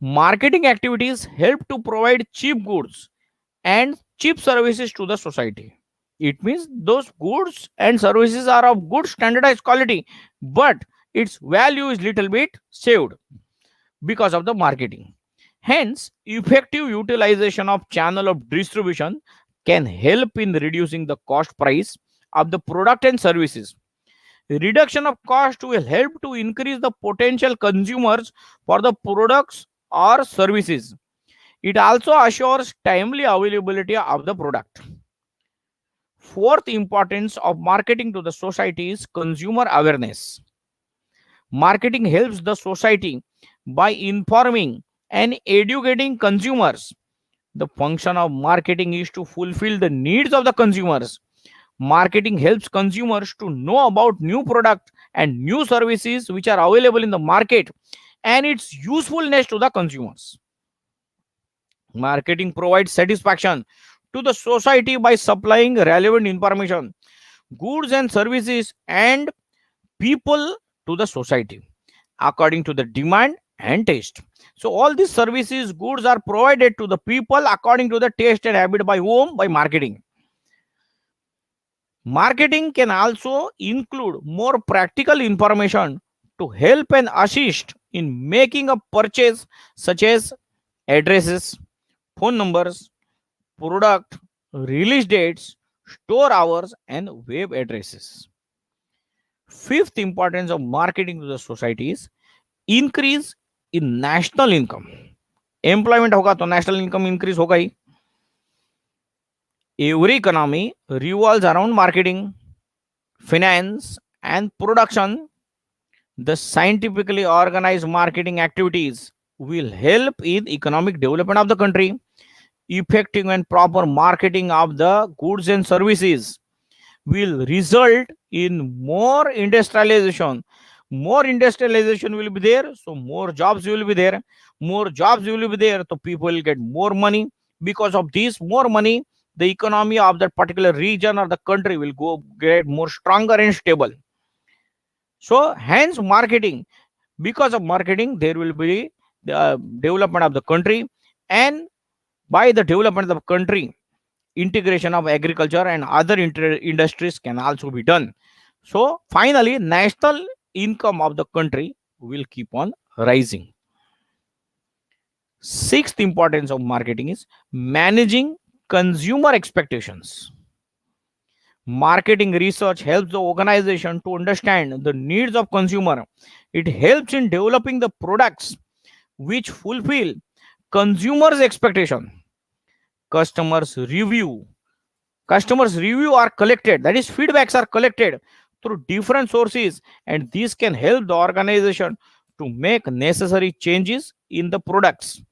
Marketing activities help to provide cheap goods and cheap services to the society. It means those goods and services are of good standardized quality, but its value is little bit saved because of the marketing. Hence, effective utilization of channel of distribution can help in reducing the cost price of the product and services. Reduction of cost will help to increase the potential consumers for the products or services. It also assures timely availability of the product. Fourth importance of marketing to the society is consumer awareness. Marketing helps the society by informing and educating consumers. The function of marketing is to fulfill the needs of the consumers. Marketing helps consumers to know about new products and new services which are available in the market and its usefulness to the consumers. Marketing provides satisfaction to the society by supplying relevant information, goods and services, and people to the society according to the demand and taste. So all these services, goods are provided to the people according to the taste and habit by whom? By marketing. Marketing can also include more practical information to help and assist in making a purchase, such as addresses, phone numbers, product release dates, store hours, and web addresses. Fifth importance of marketing to the society is increase in national income. Employment होगा तो national income increase होगा ही. Every economy revolves around marketing, finance, and production. The scientifically organized marketing activities will help in economic development of the country. Effective and proper marketing of the goods and services will result in more industrialization. More industrialization will be there, so more jobs will be there. More jobs will be there, so people will get more money. Because of this more money, the economy of that particular region or the country will go get more stronger and stable. So hence marketing, because of marketing there will be the development of the country, and by the development of the country, integration of agriculture and other industries can also be done. So finally national income of the country will keep on rising. Sixth importance of marketing is managing consumer expectations. Marketing research helps the organization to understand the needs of consumer. It helps in developing the products which fulfill consumers expectation. Customers review are collected, that is feedbacks are collected through different sources, and this can help the organization to make necessary changes in the products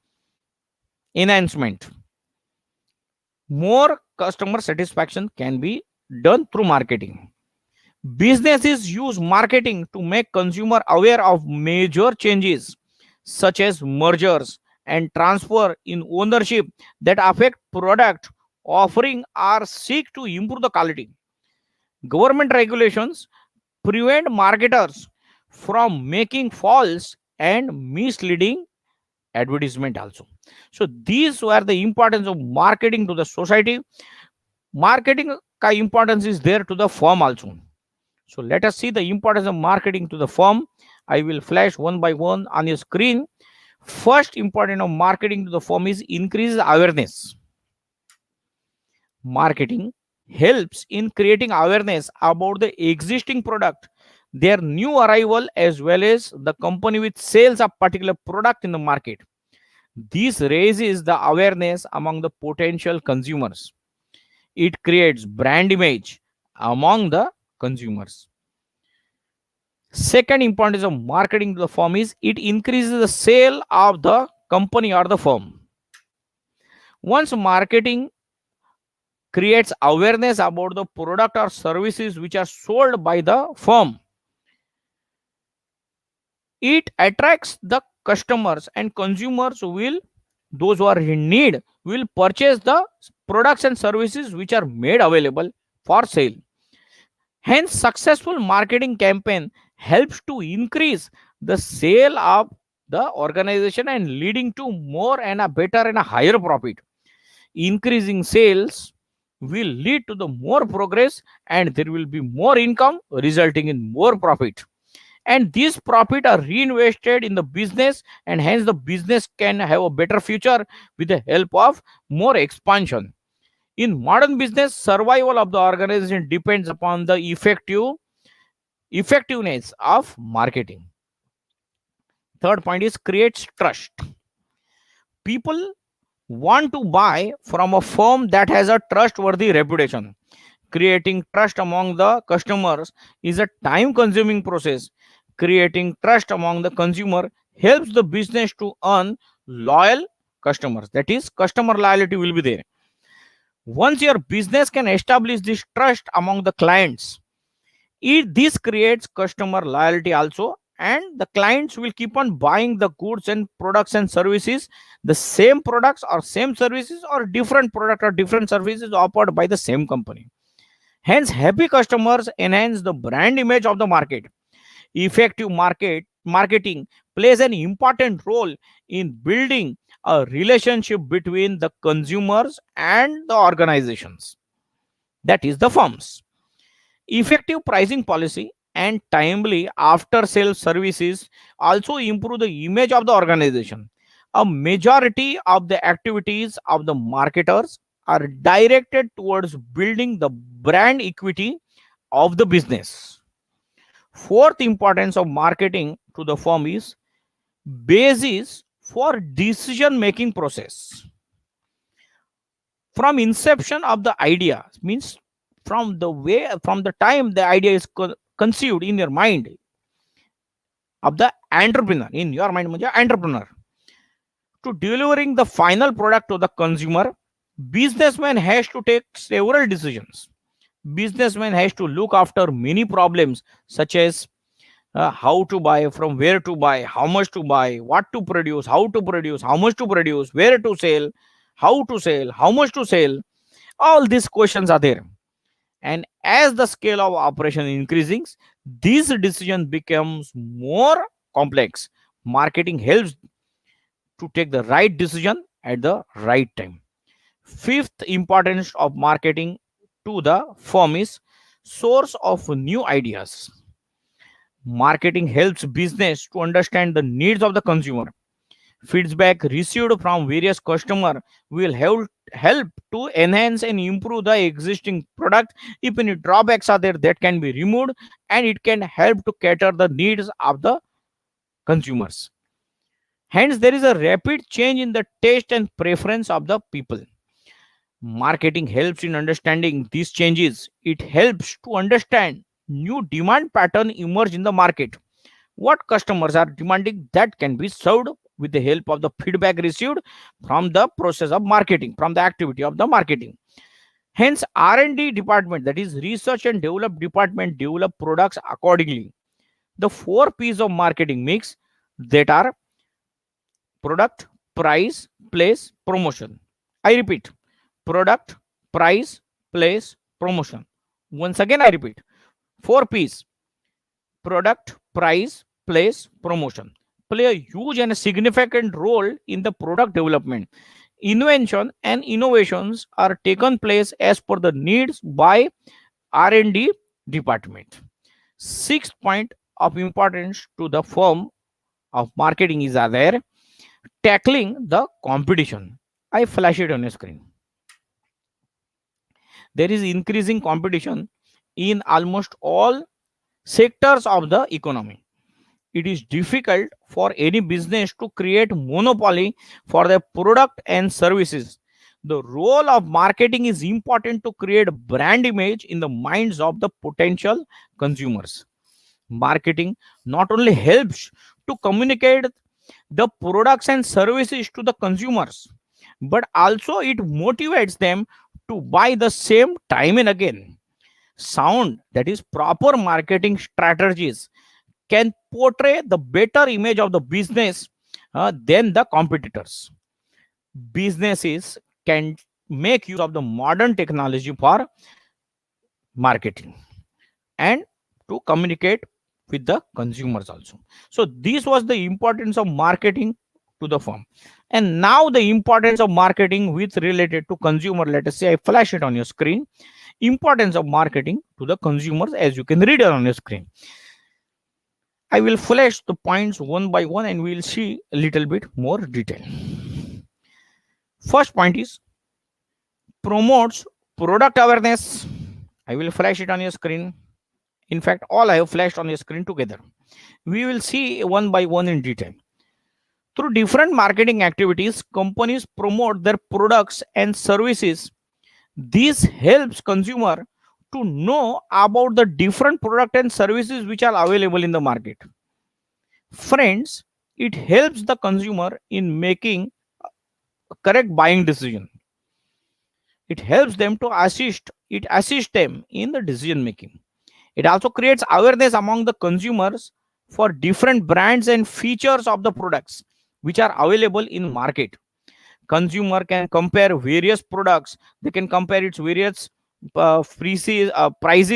enhancement. More customer satisfaction can be done through marketing. Businesses use marketing to make consumer aware of major changes such as mergers and transfer in ownership that affect product offering or seek to improve the quality. Government regulations prevent marketers from making false and misleading advertisement also. So these were the importance of marketing to the society. Marketing ka importance is there to the firm also. So let us see the importance of marketing to the firm. I will flash one by one on your screen. First important of marketing to the firm is increase awareness. Marketing helps in creating awareness about the existing product, their new arrival, as well as the company which sells a particular product in the market. This raises the awareness among the potential consumers. it creates brand image among the consumers. Second importance of marketing to the firm is it increases the sale of the company or the firm. Once marketing creates awareness about the product or services which are sold by the firm, it attracts the customers, and consumers will, those who are in need, will purchase the products and services which are made available for sale. Hence, successful marketing campaign helps to increase the sale of the organization and leading to more and a better and a higher profit. Increasing sales will lead to the more progress, and there will be more income resulting in more profit, and these profit are reinvested in the business, and hence the business can have a better future with the help of more expansion. In modern business, survival of the organization depends upon the effectiveness of marketing. Third point is creates trust. People want to buy from a firm that has a trustworthy reputation. Creating trust among the customers is a time consuming process. Creating trust among the consumer helps the business to earn loyal customers. That is, customer loyalty will be there. Once your business can establish this trust among the clients, this creates customer loyalty also, and the clients will keep on buying the goods and products and services, the same products or same services or different product or different services offered by the same company. Hence, happy customers enhance the brand image of the market. Effective marketing plays an important role in building a relationship between the consumers and the organizations, that is the firms. Effective pricing policy and timely after sales services also improve the image of the organization. A majority of the activities of the marketers are directed towards building the brand equity of the business. Fourth importance of marketing to the firm is basis for decision making process. From inception of the idea, means from the time the idea is conceived in your mind of the entrepreneur, in your mind म्हणजे entrepreneur, to delivering the final product to the consumer, businessman has to take several decisions. Businessman has to look after many problems such as how to buy, from where to buy, how much to buy, what to produce, how to produce, how much to produce, where to sell, how to sell, how much to sell. All these questions are there. And as the scale of operation increasing, this decision becomes more complex. Marketing helps to take the right decision at the right time. Fifth importance of marketing to the firm is source of new ideas. Marketing helps business to understand the needs of the consumer. Feedback received from various customers will help to enhance and improve the existing product. If any drawbacks are there, that can be removed, and it can help to cater the needs of the consumers. Hence, there is a rapid change in the taste and preference of the people. Marketing helps in understanding these changes. It helps to understand new demand pattern emerge in the market. What customers are demanding, that can be served with the help of the feedback received from the process of marketing, from the activity of the marketing. Hence, R&D department, that is research and develop department, develop products accordingly. The four P's of marketing mix, that are product, price, place, promotion. I repeat, product, price, place, promotion. Once again, I repeat, four P's: product, price, place, promotion play a huge and a significant role in the product development. Invention and innovations are taken place as per the needs by R&D department. Sixth point of importance to the firm of marketing is there, tackling the competition. I flash it on your screen. There is increasing competition in almost all sectors of the economy. It is difficult for any business to create monopoly for their product and services. The role of marketing is important to create brand image in the minds of the potential consumers. Marketing not only helps to communicate the products and services to the consumers, but also it motivates them to buy the same time and again. Sound, that is proper marketing strategies, can portray the better image of the business than the competitors. Businesses can make use of the modern technology for marketing and to communicate with the consumers also. So this was the importance of marketing to the firm. And now the importance of marketing with related to consumer. Let us say I flash it on your screen. Importance of marketing to the consumers, as you can read it on your screen. I will flash the points one by one and we will see a little bit more detail. First point is promotes product awareness. I will flash it on your screen. In fact, all I have flashed on your screen together. We will see one by one in detail. Through different marketing activities, companies promote their products and services. This helps consumer to know about the different product and services which are available in the market. Friends, it helps the consumer in making a correct buying decision. It helps them to assist them in the decision making. It also creates awareness among the consumers for different brands and features of the products which are available in market. Consumer can compare various products. They can compare its various prices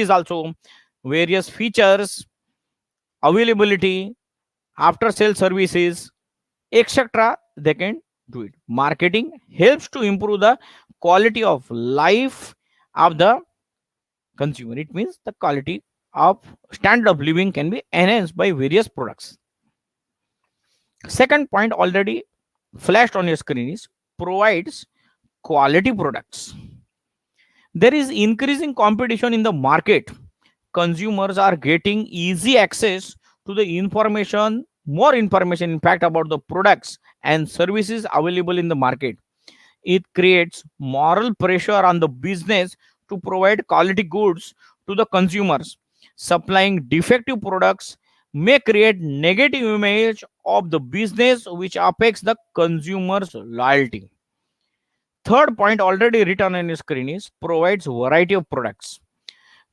also, various features, availability, after sale services, etc. They can do it. Marketing helps to improve the quality of life of the consumer. It means the quality of standard of living can be enhanced by various products. Second point already flashed on your screen is provides quality products. There is increasing competition in the market. Consumers are getting easy access to the information, more information in fact about the products and services available in the market. It creates moral pressure on the business to provide quality goods to the consumers. Supplying defective products may create negative image of the business which affects the consumer's loyalty. Third point already written on your screen is provides variety of products.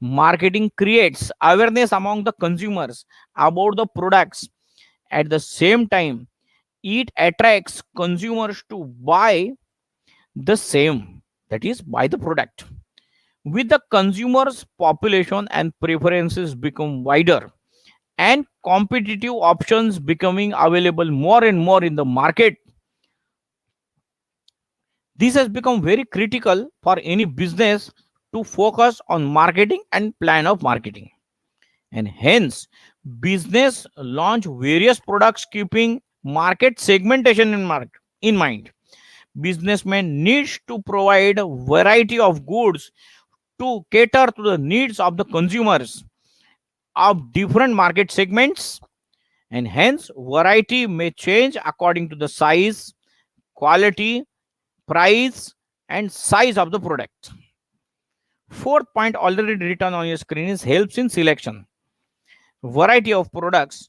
Marketing creates awareness among the consumers about the products. At the same time, it attracts consumers to buy the same, that is buy the product. With the consumers population and preferences become wider and competitive options becoming available more and more in the market, this has become very critical for any business to focus on marketing and plan of marketing. And hence business launch various products keeping market segmentation in mind. Businessmen needs to provide a variety of goods to cater to the needs of the consumers of different market segments, and hence variety may change according to the size, quality, price and size of the product. Fourth point already written on your screen is helps in selection. Variety of products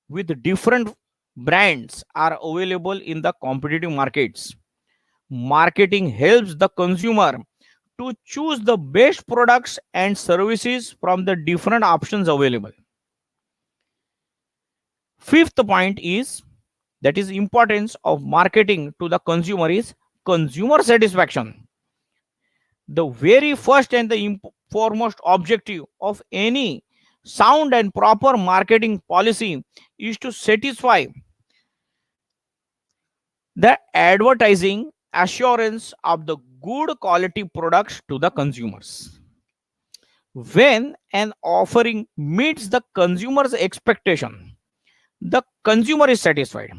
with different brands are available in the competitive markets. Marketing helps the consumer to choose the best products and services from the different options available. Fifth point is, that is importance of marketing to the consumer, is consumer satisfaction. The very first and the foremost objective of any sound and proper marketing policy is to satisfy the advertising assurance of the good quality products to the consumers. When an offering meets the consumer's expectation, the consumer is satisfied.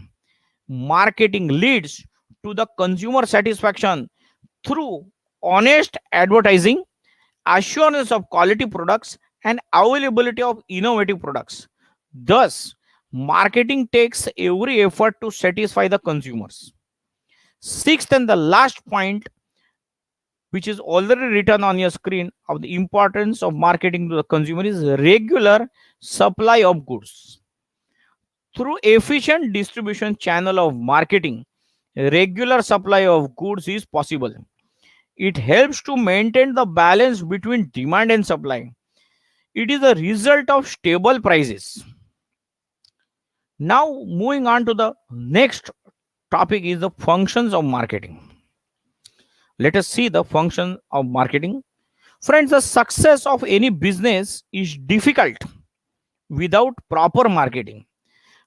Marketing leads to the consumer satisfaction through honest advertising, assurance of quality products, and availability of innovative products. Thus, marketing takes every effort to satisfy the consumers. Sixth and the last point which is already written on your screen, of the importance of marketing to the consumer is regular supply of goods. Through efficient distribution channel of marketing, regular supply of goods is possible. It helps to maintain the balance between demand and supply. It is a result of stable prices. Now, moving on to the next topic is the functions of marketing. Let us see the function of marketing. Friends, the success of any business is difficult without proper marketing.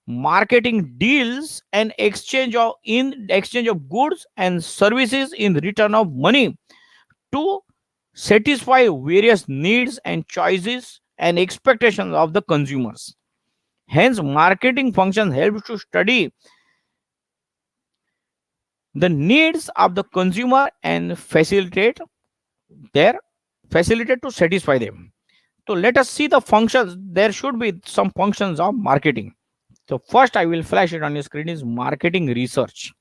Marketing deals and exchange of goods and services in return of money to satisfy various needs and choices and expectations of the consumers. Hence, marketing function helps to study the needs of the consumer and their facilitate to satisfy them. So let us see the functions. There should be some functions of marketing. So first I will flash it on your screen is marketing research.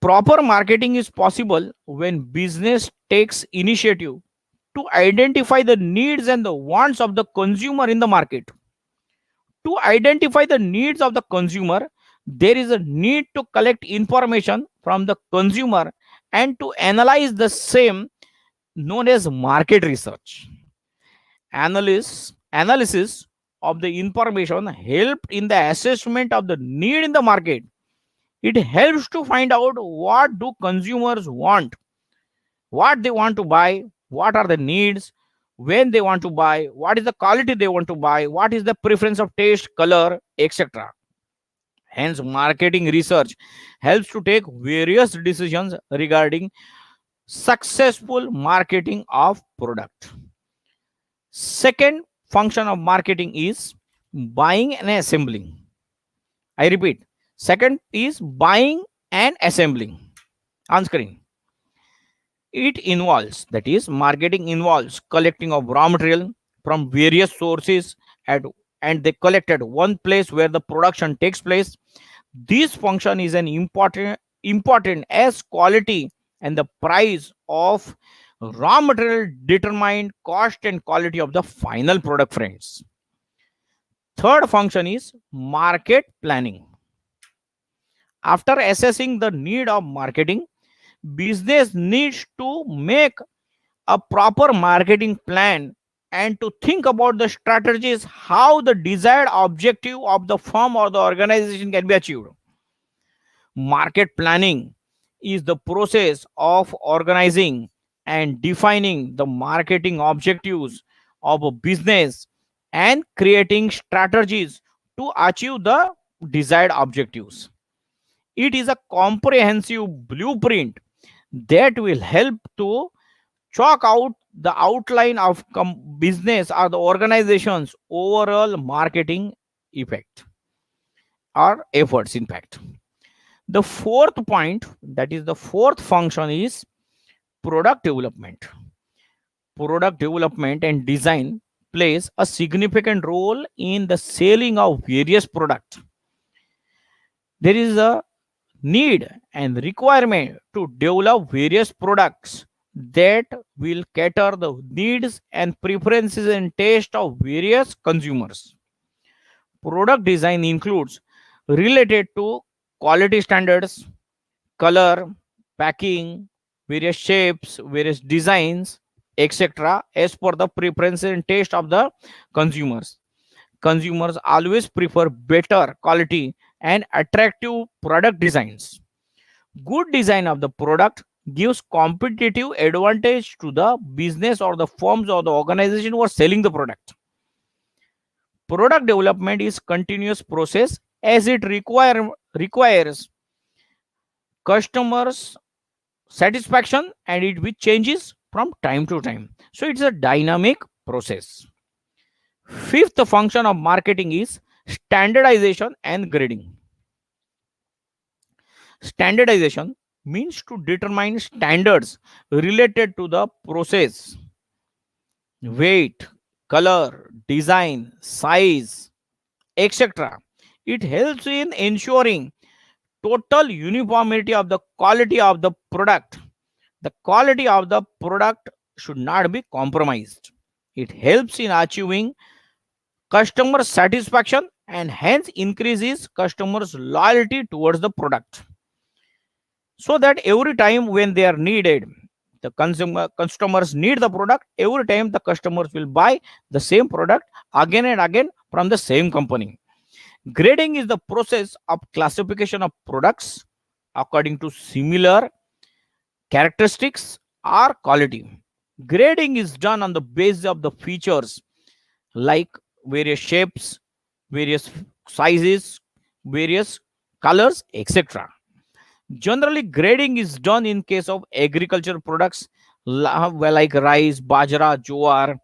Proper marketing is possible when business takes initiative to identify the needs and the wants of the consumer in the market. To identify the needs of the consumer, there is a need to collect information from the consumer and to analyze the same, known as market research. Analysis of the information helped in the assessment of the need in the market. It helps to find out what do consumers want, what they want to buy, what are the needs, when they want to buy, what is the quality they want to buy, what is the preference of taste, color, etc. Hence, marketing research helps to take various decisions regarding successful marketing of product. Second function of marketing is buying and assembling. I repeat, second is buying and assembling. On screen, it involves, that is, marketing involves collecting of raw material from various sources at, and they collect at one place where the production takes place. This function is an important as quality and the price of raw material determine cost and quality of the final product, friends. Third function is market planning. After assessing the need of marketing, business needs to make a proper marketing plan and to think about the strategies how the desired objective of the firm or the organization can be achieved. Market planning is the process of organizing and defining the marketing objectives of a business and creating strategies to achieve the desired objectives. It is a comprehensive blueprint that will help to chalk out the outline of business or the organization's overall marketing effect or efforts, in fact. The fourth point, that is the fourth function, is product development. Product development and design plays a significant role in the selling of various products. There is a need and requirement to develop various products that will cater the needs and preferences and taste of various consumers. Product design includes related to quality standards, color, packing, various shapes, various designs, etc. as per the preference and taste of the consumers. Consumers always prefer better quality and attractive product designs. Good design of the product gives competitive advantage to the business or the firms or the organization who are selling the product. Product development is continuous process as it requires customers satisfaction and it which changes from time to time. So it's a dynamic process. Fifth function of marketing is standardization and grading. Standardization means to determine standards related to the process, weight, color, design, size, etc. It helps in ensuring total uniformity of the quality of the product The quality of the product should not be compromised. It helps in achieving customer satisfaction and hence increases customers' loyalty towards the product. So that every time when they are needed, the consumer customers need the product, every time the customers will buy the same product again and again from the same company. Grading is the process of classification of products according to similar characteristics or quality. Grading is done on the basis of the features like various shapes, various sizes, various colors, etc. Generally, grading is done in case of agricultural products well, like rice, bajra, jowar,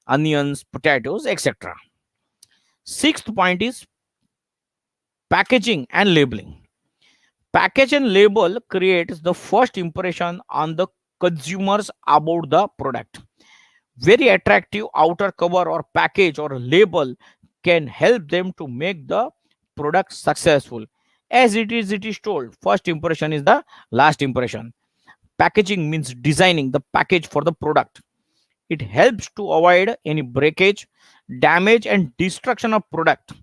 onions, potatoes, etc. Sixth point is packaging and labeling. Package and label creates the first impression on the consumers about the product. Very attractive outer cover or package or label can help them to make the product successful. As it is told, first impression is the last impression. Packaging means designing the package for the product. It helps to avoid any breakage, damage and destruction of product.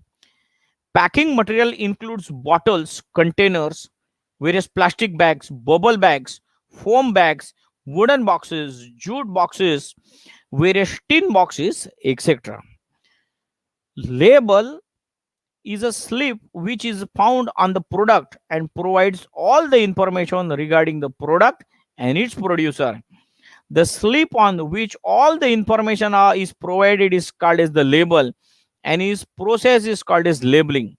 Packing material includes bottles, containers, various plastic bags, bubble bags, foam bags, wooden boxes, jute boxes, various tin boxes, etc. Label is a slip which is found on the product and provides all the information regarding the product and its producer. The slip on which all the information is provided is called as the label, and its process is called as labeling.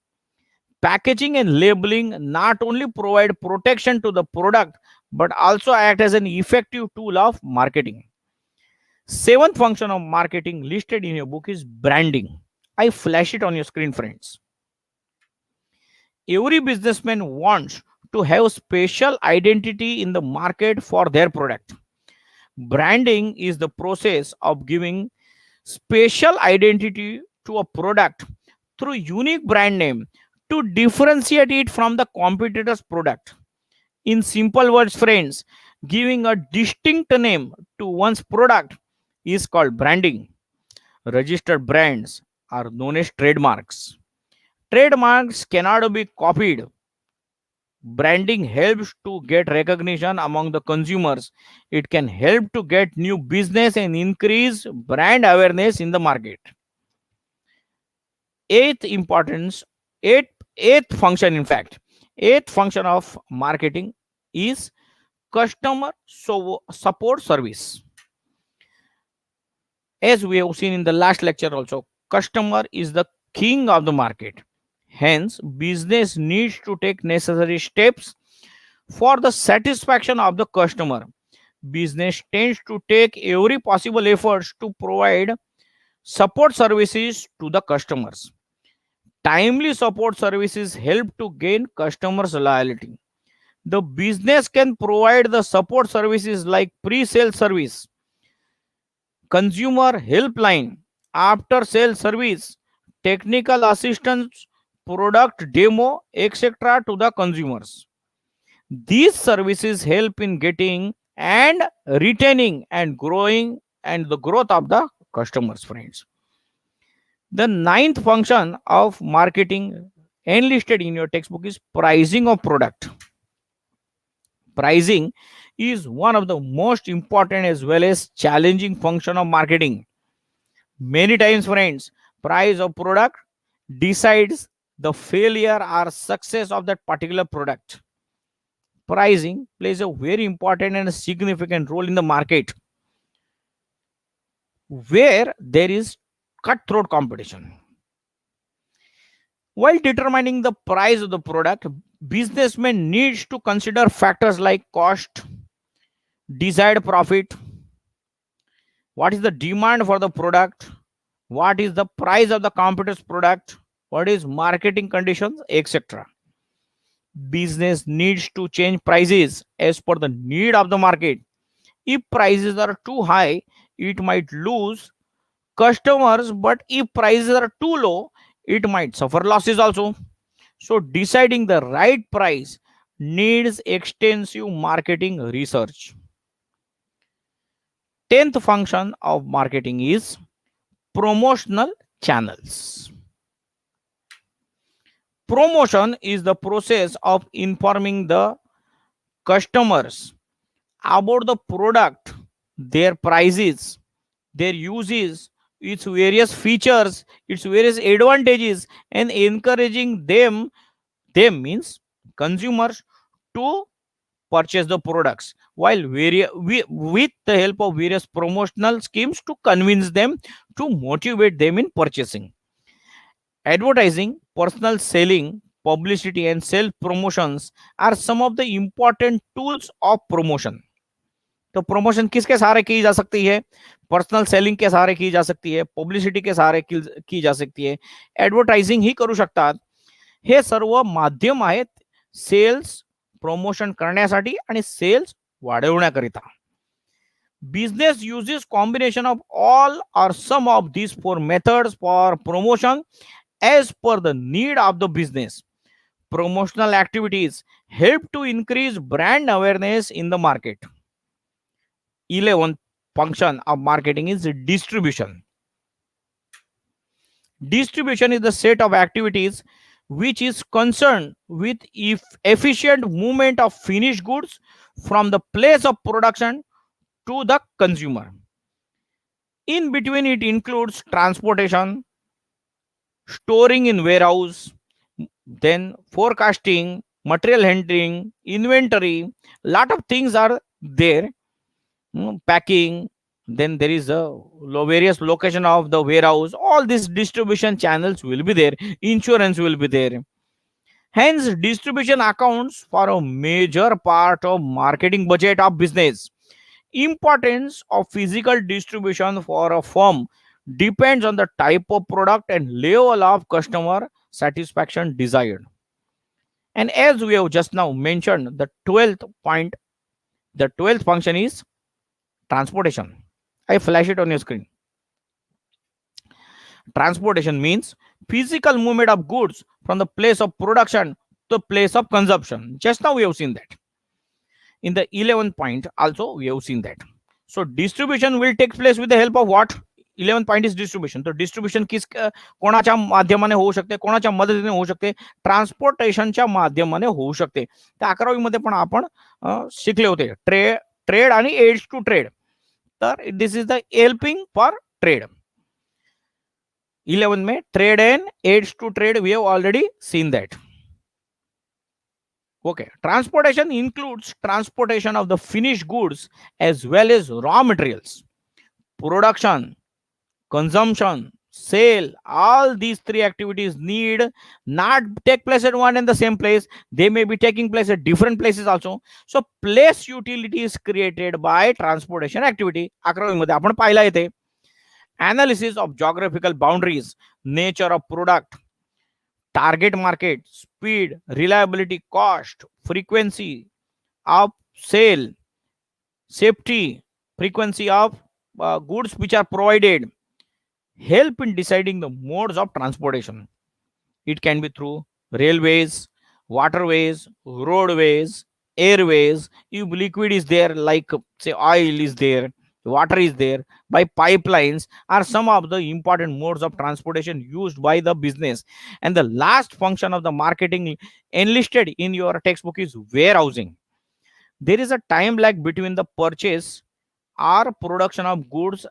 Packaging and labeling not only provide protection to the product but also act as an effective tool of marketing. Seventh function of marketing listed in your book is branding. I flash it on your screen, friends. Every businessman wants to have special identity in the market for their product. Branding is the process of giving special identity to a product through unique brand name to differentiate it from the competitor's product. In simple words, friends, giving a distinct name to one's product is called branding. Registered brands are known as trademarks. Trademarks cannot be copied. Branding helps to get recognition among the consumers. It can help to get new business and increase brand awareness in the market. Eighth importance, eighth function, in fact, eighth function of marketing is customer support service. As we have seen in the last lecture also, customer is the king of the market. Hence, business needs to take necessary steps for the satisfaction of the customer. Business tends to take every possible efforts to provide support services to the customers. Timely support services help to gain customers' loyalty. The business can provide the support services like pre-sale service, consumer helpline, after sale service, technical assistance, product demo, etc. to the consumers. These services help in getting and retaining and growing and the growth of the customers, friends. The ninth function of marketing enlisted in your textbook is pricing of product. Pricing is one of the most important as well as challenging function of marketing. Many times, friends, price of product decides the failure or success of that particular product. Pricing plays a very important and significant role in the market where there is cutthroat competition. While determining the price of the product, businessman needs to consider factors like cost, desired profit, what is the demand for the product, what is the price of the competitor's product, what is marketing conditions, etc. Business needs to change prices as per the need of the market. If prices are too high, it might lose customers, but if prices are too low, it might suffer losses also. So deciding the right price needs extensive marketing research. 10th function of marketing is promotional channels. Promotion is the process of informing the customers about the product, their prices, their uses, its various features, its various advantages, and encouraging them means consumers to purchase the products, while with the help of various promotional schemes to convince them, to motivate them in purchasing. Advertising, personal selling, publicity, and self promotions are some of the important tools of promotion. तो promotion किसके सहारे की जा सकती है? Personal selling के सहारे की जा सकती है, पब्लिसिटी के सहारे की जा सकती है, ऍडव्हर्टायझिंग ही करू शकतात. हे सर्व माध्यम आहेत सेल्स प्रमोशन करण्यासाठी आणि sales वाढवण्याकरिता. Business uses combination of all or some of these four methods for promotion as per the need of the business. Promotional activities help to increase brand awareness in the market. 11th function of marketing is distribution. Distribution is the set of activities which is concerned with efficient movement of finished goods from the place of production to the consumer. In between, it includes transportation, storing in warehouse, then forecasting, material handling, inventory. Lot of things are there. Packing. Then there is a various location of the warehouse. All these distribution channels will be there. Insurance will be there. Hence, distribution accounts for a major part of marketing budget of business. Importance of physical distribution for a firm depends on the type of product and level of customer satisfaction desired. And as we have just now mentioned, the 12th point, the 12th function is transportation. I flash it on your screen. Transportation means physical movement of goods from the place of production to the place of consumption. Just now we have seen that. In the 11th point also we have seen that. So distribution will take place with the help of what? 11th point is distribution. तो distribution कोणाच्या माध्यमाने होऊ शकते, कोणाच्या मदतीने होऊ शकते? ट्रान्सपोर्टेशनच्या माध्यमाने होऊ शकते. त्या 11वी मध्ये पण आपण शिकले होते ट्रेड आणि एड्स टू ट्रेड. तर this is the helping for trade. 11 में trade and aids to trade, we have already seen that. Okay, transportation includes transportation of the finished goods as well as raw materials. Production, consumption, sale, all these three activities need not take place at one and the same place. They may be taking place at different places also. So place utility is created by transportation activity. 11वी मध्ये आपण पाहिला येते. Analysis of geographical boundaries, nature of product, target market, speed, reliability, cost, frequency of sale, safety, frequency of goods which are provided, help in deciding the modes of transportation. It can be through railways, waterways, roadways, airways. If liquid is there, like say oil is there, water is there, by pipelines are some of the important modes of transportation used by the business. And the last function of the marketing enlisted in your textbook is warehousing. There is a time lag between the purchase or production of goods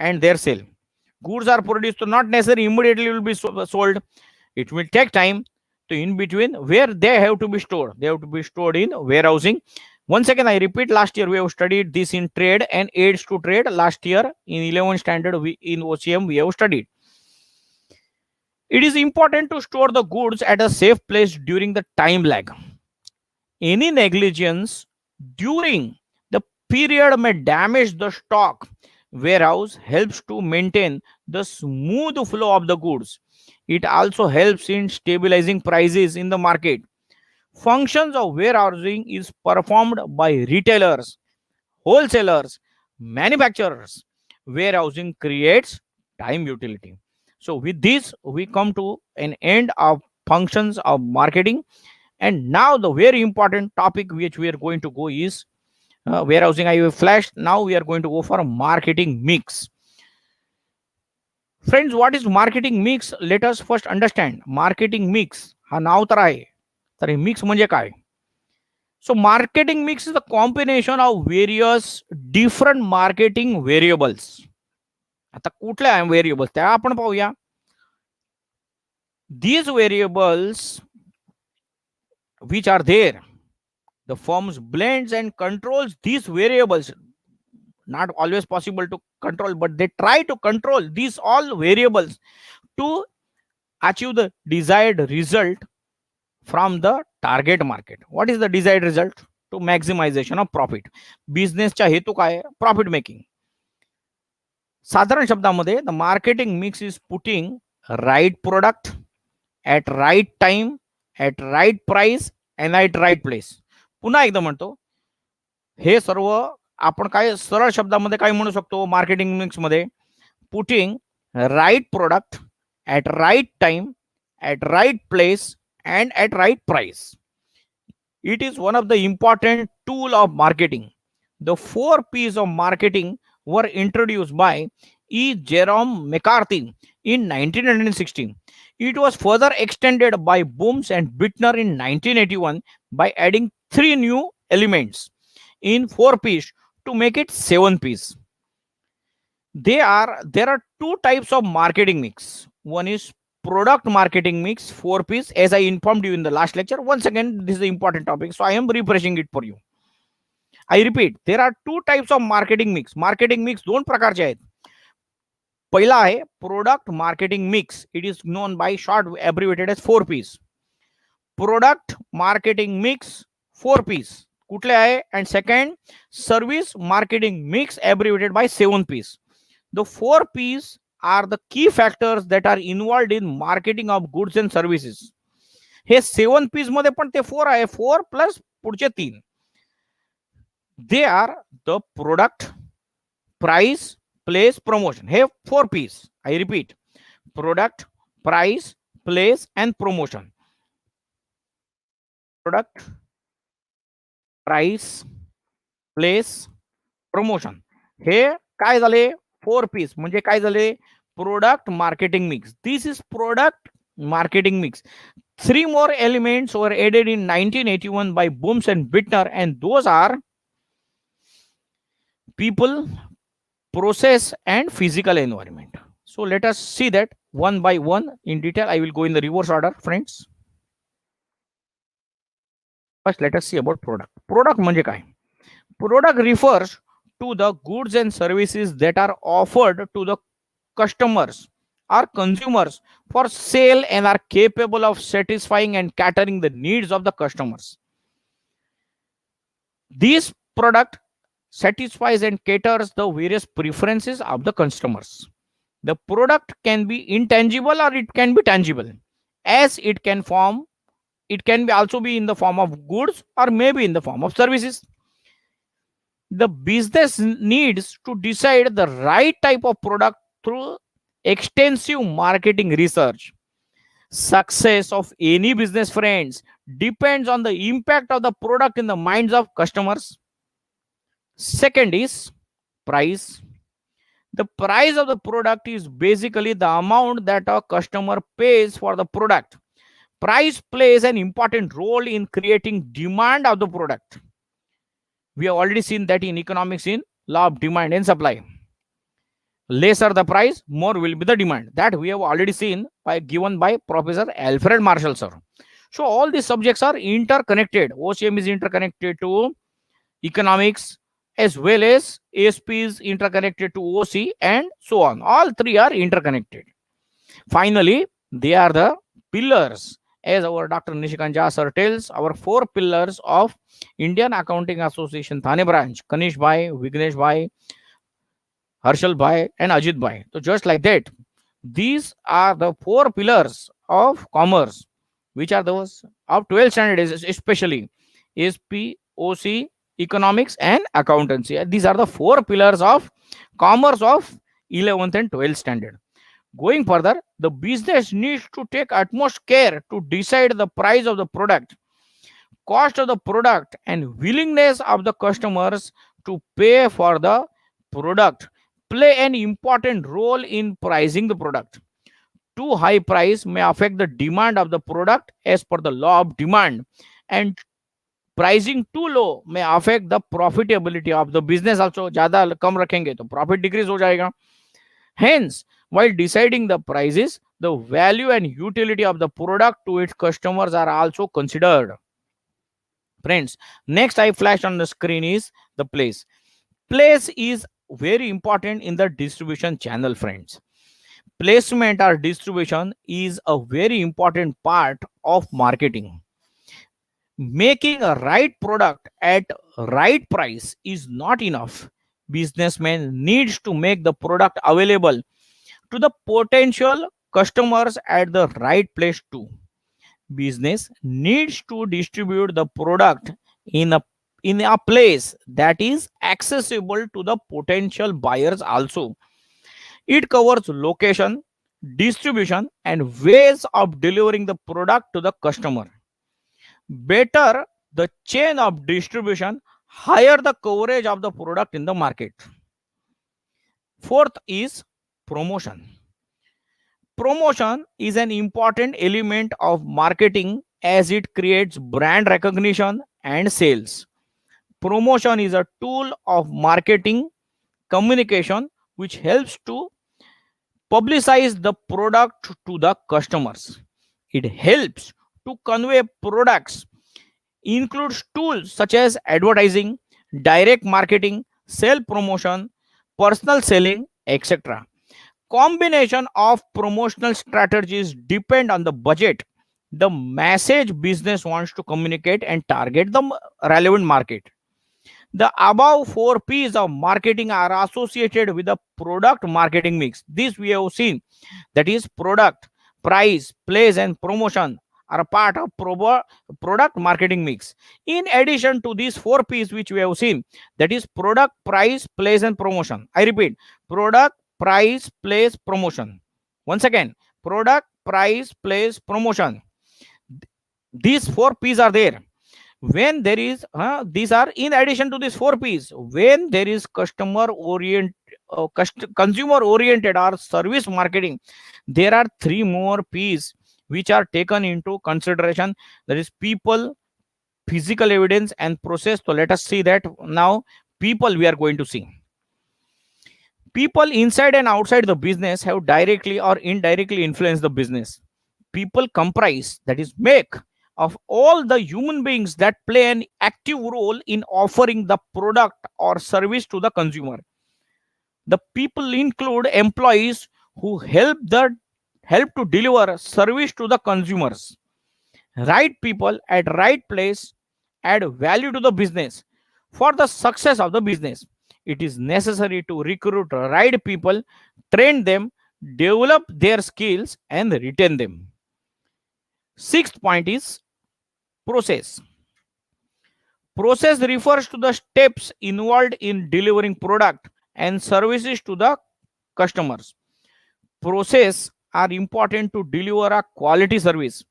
and their sale. Goods are produced, so not necessarily immediately will be sold. It will take time. So in between, where they have to be stored, they have to be stored in warehousing. Once again, I repeat, last year we have studied this in trade and aids to trade. Last year in 11th standard, in OCM we have studied. It is important to store the goods at a safe place during the time lag. Any negligence during the period may damage the stock. Warehouse helps to maintain the smooth flow of the goods. It also helps in stabilizing prices in the market. Functions of warehousing is performed by retailers, wholesalers, manufacturers. Warehousing creates time utility. So with this, we come to an end of functions of marketing. And now the very important topic which we are going to go is warehousing I have flashed. Now we are going to go for a marketing mix. Friends, what is marketing mix? Let us first understand. Marketing mix हा नाव तर आहे, तर हे mix म्हणजे काय? So marketing mix is the combination of various different marketing variables. आता कुठल्या आहे variables त्या आपण पाहूया. These variables which are there, the firms blends and controls these variables. Not always possible to control, but they try to control these all variables to achieve the desired result from the target market. What is the desired result? To maximization of profit. बिझनेसचा हेतू काय? Profit making. साधारण शब्दामध्ये the marketing mix is putting right product at right time at right price and at right place. पुन्हा एकदा म्हणतो, हे सर्व आपण काय सरळ शब्दामध्ये काय म्हणू शकतो मार्केटिंग मिक्स मध्ये? Putting right product at right time at right place and at right price. It is one of the important tool of marketing. The 4 P's of marketing were introduced by E. Jerome McCarthy in 1916. It was further extended by Booms and Bittner in 1981 by adding 3 new elements in 4 P's to make it 7 P's. There are 2 types of marketing mix. One is product marketing mix, 4 P's, as I informed you in the last lecture. Once again, this is the important topic, so I am refreshing it for you. I repeat, there are 2 types of marketing mix. Marketing mix दोन प्रकारचे आहेत. पहिला आहे product marketing mix. It is known by short abbreviated as 4 P's. Product marketing mix 4 P's कुठले आहे? And second, service marketing mix abbreviated by 7 P's. The 4 P's are the key factors that are involved in marketing of goods and services. Hey 7 P's मध्ये पण ते 4 आहे, 4 plus पुढचे 3. They are the product, price, place, promotion. Hey 4 P's. I repeat, product, price, place and promotion. Product, price, place, promotion. हे काय झाले? 4 P's म्हणजे काय झाले? Product marketing mix. This is product marketing mix. 3 more elements were added in 1981 by Booms and Bittner, and those are people, process and physical environment. So let us see that one by one in detail. I will go in the reverse order, friends. First, let us see about product. Product म्हणजे काय? Product refers to the goods and services that are offered to the customers or consumers for sale and are capable of satisfying and catering the needs of the customers. This product satisfies and caters the various preferences of the customers. The product can be intangible or it can be tangible, as it can be also be in the form of goods or maybe in the form of services. The business needs to decide the right type of product through extensive marketing research. Success of any business, friends, depends on the impact of the product in the minds of customers. Second is price. The price of the product is basically the amount that a customer pays for the product. Price plays an important role in creating demand of the product. We have already seen that in economics in law of demand and supply. Lesser the price, more will be the demand. That we have already seen given by Professor Alfred Marshall, sir. So all these subjects are interconnected. OCM is interconnected to economics as well as ASP is interconnected to OC and so on. All three are interconnected. Finally, they are the pillars. As our Dr. Nishikant Jha sir tells, our 4 pillars of Indian Accounting Association Thane branch, Kanish Bhai, Vignesh Bhai, Harshal Bhai and Ajit Bhai. So just like that, these are the 4 pillars of commerce, which are those of 12th standard, especially SP, OC, economics and accountancy. These are the 4 pillars of commerce of 11th and 12th standard. Going further, the business needs to take utmost care to decide the price of the product. cost of the product and willingness of the customers to pay for the product play an important role in pricing the product. Too high price may affect the demand of the product as per the law of demand, and pricing too low may affect the profitability of the business also. ज्यादा कम रखेंगे तो profit decrease हो जाएगा. Hence, while deciding the prices, the value and utility of the product to its customers are also considered. Friends, next I flash on the screen is the place. Place is very important in the distribution channel, friends. Placement or distribution is a very important part of marketing. Making a right product at right price is not enough. Businessman needs to make the product available to the potential customers at the right place too. Business needs to distribute the product in a place that is accessible to the potential buyers also. It covers location, distribution, and ways of delivering the product to the customer. Better the chain of distribution, higher the coverage of the product in the market. Fourth is promotion. Promotion is an important element of marketing as it creates brand recognition and sales. Promotion is a tool of marketing communication which helps to publicize the product to the customers. It helps to convey products, includes tools such as advertising, direct marketing, self promotion, personal selling, etc. Combination of promotional strategies depend on the budget, the message business wants to communicate, and target the relevant market. The above four P's of marketing are associated with the product marketing mix. This we have seen, that is product, price, place, and promotion are a part of product marketing mix. In addition to these four P's which we have seen, that is product, price, place, and promotion. I repeat, product, price, place, promotion. Once again, product, price, place, promotion. These four P's are there. When there is these are in addition to these four P's. When there is consumer oriented or service marketing, there are three more P's which are taken into consideration, that is people, physical evidence, and process. So let us see that now. People we are going to see. People inside and outside the business have directly or indirectly influenced the business. People comprise, that is make, of all the human beings that play an active role in offering the product or service to the consumer. The people include employees who help to deliver service to the consumers. Right people at right place add value to the business. For the success of the business, it is necessary to recruit right people, train them, develop their skills, and retain them. Sixth point is process. Process refers to the steps involved in delivering product and services to the customers. Process are important to deliver a quality service.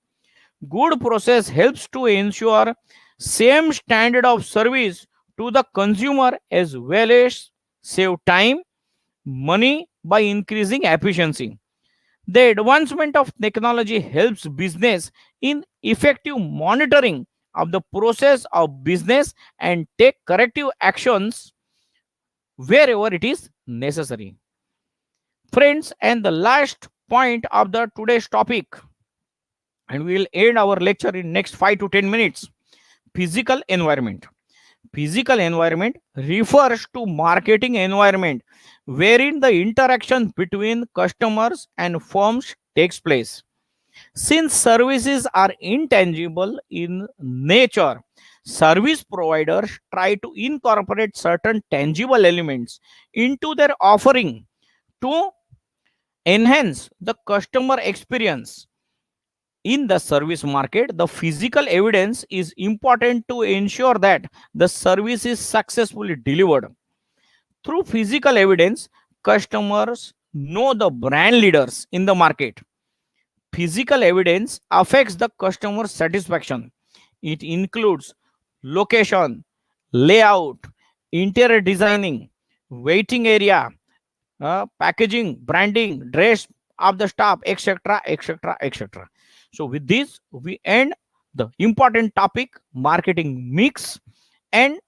Good process helps to ensure same standard of service to the consumer as well as save time, money by increasing efficiency. The advancement of technology helps business in effective monitoring of the process of business and take corrective actions wherever it is necessary. Friends, and the last point of the today's topic, and we will end our lecture in next 5 to 10 minutes. Physical environment. Physical environment refers to marketing environment wherein the interaction between customers and firms takes place. Since services are intangible in nature, service providers try to incorporate certain tangible elements into their offering to enhance the customer experience. In the service market, the physical evidence is important to ensure that the service is successfully delivered. Through physical evidence, customers know the brand leaders in the market. Physical evidence affects the customer satisfaction. It includes location, layout, interior designing, waiting area, packaging, branding, dress of the staff, etc., etc., etc. So, with this, we end the important topic marketing mix, and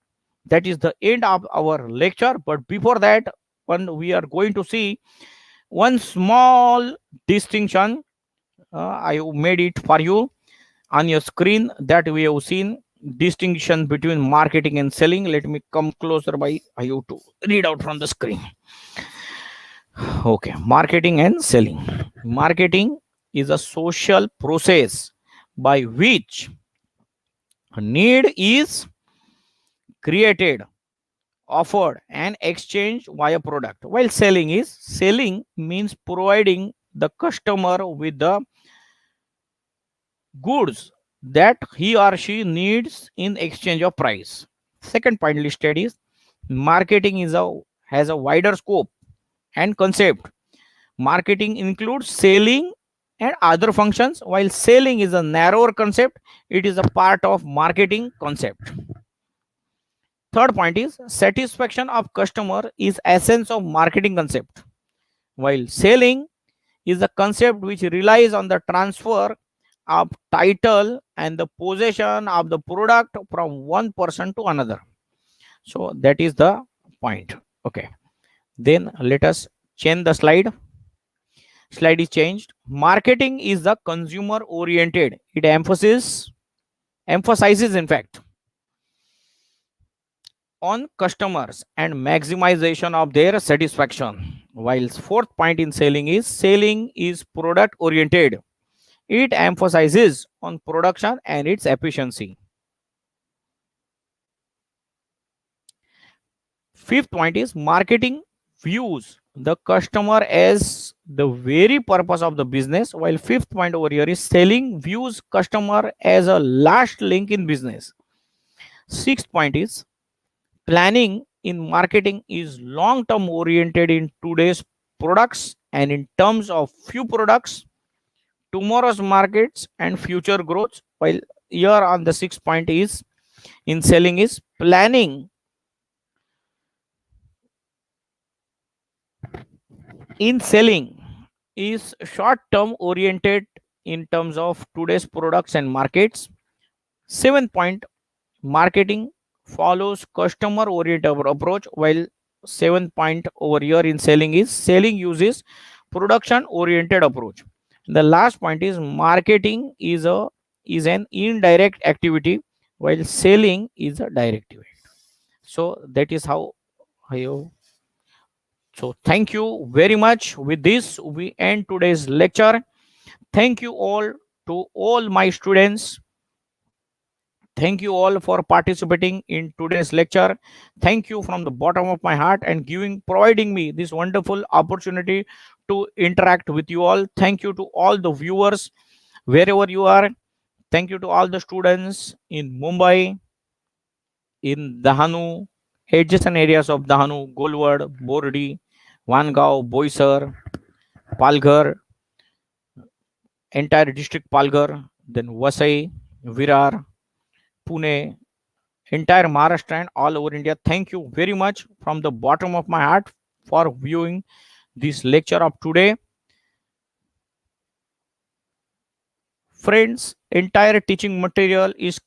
that is the end of our lecture. But before that, when we are going to see one small distinction, I made it for you on your screen that we have seen distinction between marketing and selling. Let me come closer by you to read out from the screen. Okay, marketing and selling. Marketing is a social process by which a need is created, offered, and exchanged via product. While selling means providing the customer with the goods that he or she needs in exchange of price. Second point listed is marketing is a has a wider scope and concept. Marketing includes selling and other functions, while selling is a narrower concept. It is a part of marketing concept. Third point is satisfaction of customer is essence of marketing concept, while selling is a concept which relies on the transfer of title and the possession of the product from one person to another. So that is the point. Okay, then let us change the slide. Slide is changed. Marketing is the consumer oriented. It emphasizes in fact on customers and maximization of their satisfaction. While fourth point in selling is product oriented. It emphasizes on production and its efficiency. Fifth point is marketing views the customer as the very purpose of the business, while fifth point over here is selling views customer as a last link in business. Sixth point is planning in marketing is long term oriented in today's products and in terms of few products, tomorrow's markets and future growth. While here on the sixth point is in selling is planning in selling is short term oriented in terms of today's products and markets. Seventh point, marketing follows customer oriented approach, while seventh point over here in selling uses production oriented approach. The last point is marketing is an indirect activity, while selling is a direct activity. So that is how I. So thank you very much. With this, we end today's lecture. Thank you all to all my students. Thank you all for participating in today's lecture. Thank you from the bottom of my heart and providing me this wonderful opportunity to interact with you all. Thank you to all the viewers wherever you are. Thank you to all the students in Mumbai, in Dahanu, adjacent areas of Dahanu, Golwad, Bordi, Vangaon, Boisar, Palghar, entire district Palghar, then Vasai, Virar, Pune, entire Maharashtra and all over India. Thank you very much from the bottom of my heart for viewing this lecture of today. Friends, entire teaching material is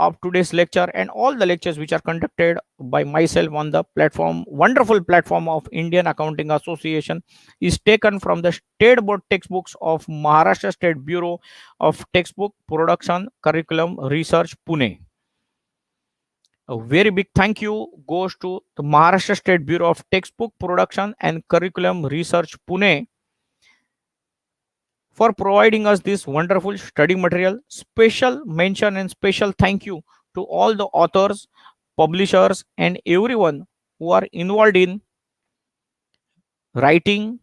of today's lecture and all the lectures which are conducted by myself on the platform, wonderful platform of Indian Accounting Association, is taken from the state board textbooks of Maharashtra State Bureau of Textbook Production Curriculum Research, Pune. A very big thank you goes to the Maharashtra State Bureau of Textbook Production and Curriculum Research, Pune, for providing us this wonderful study material. Special mention and special thank you to all the authors, publishers, and everyone who are involved in writing,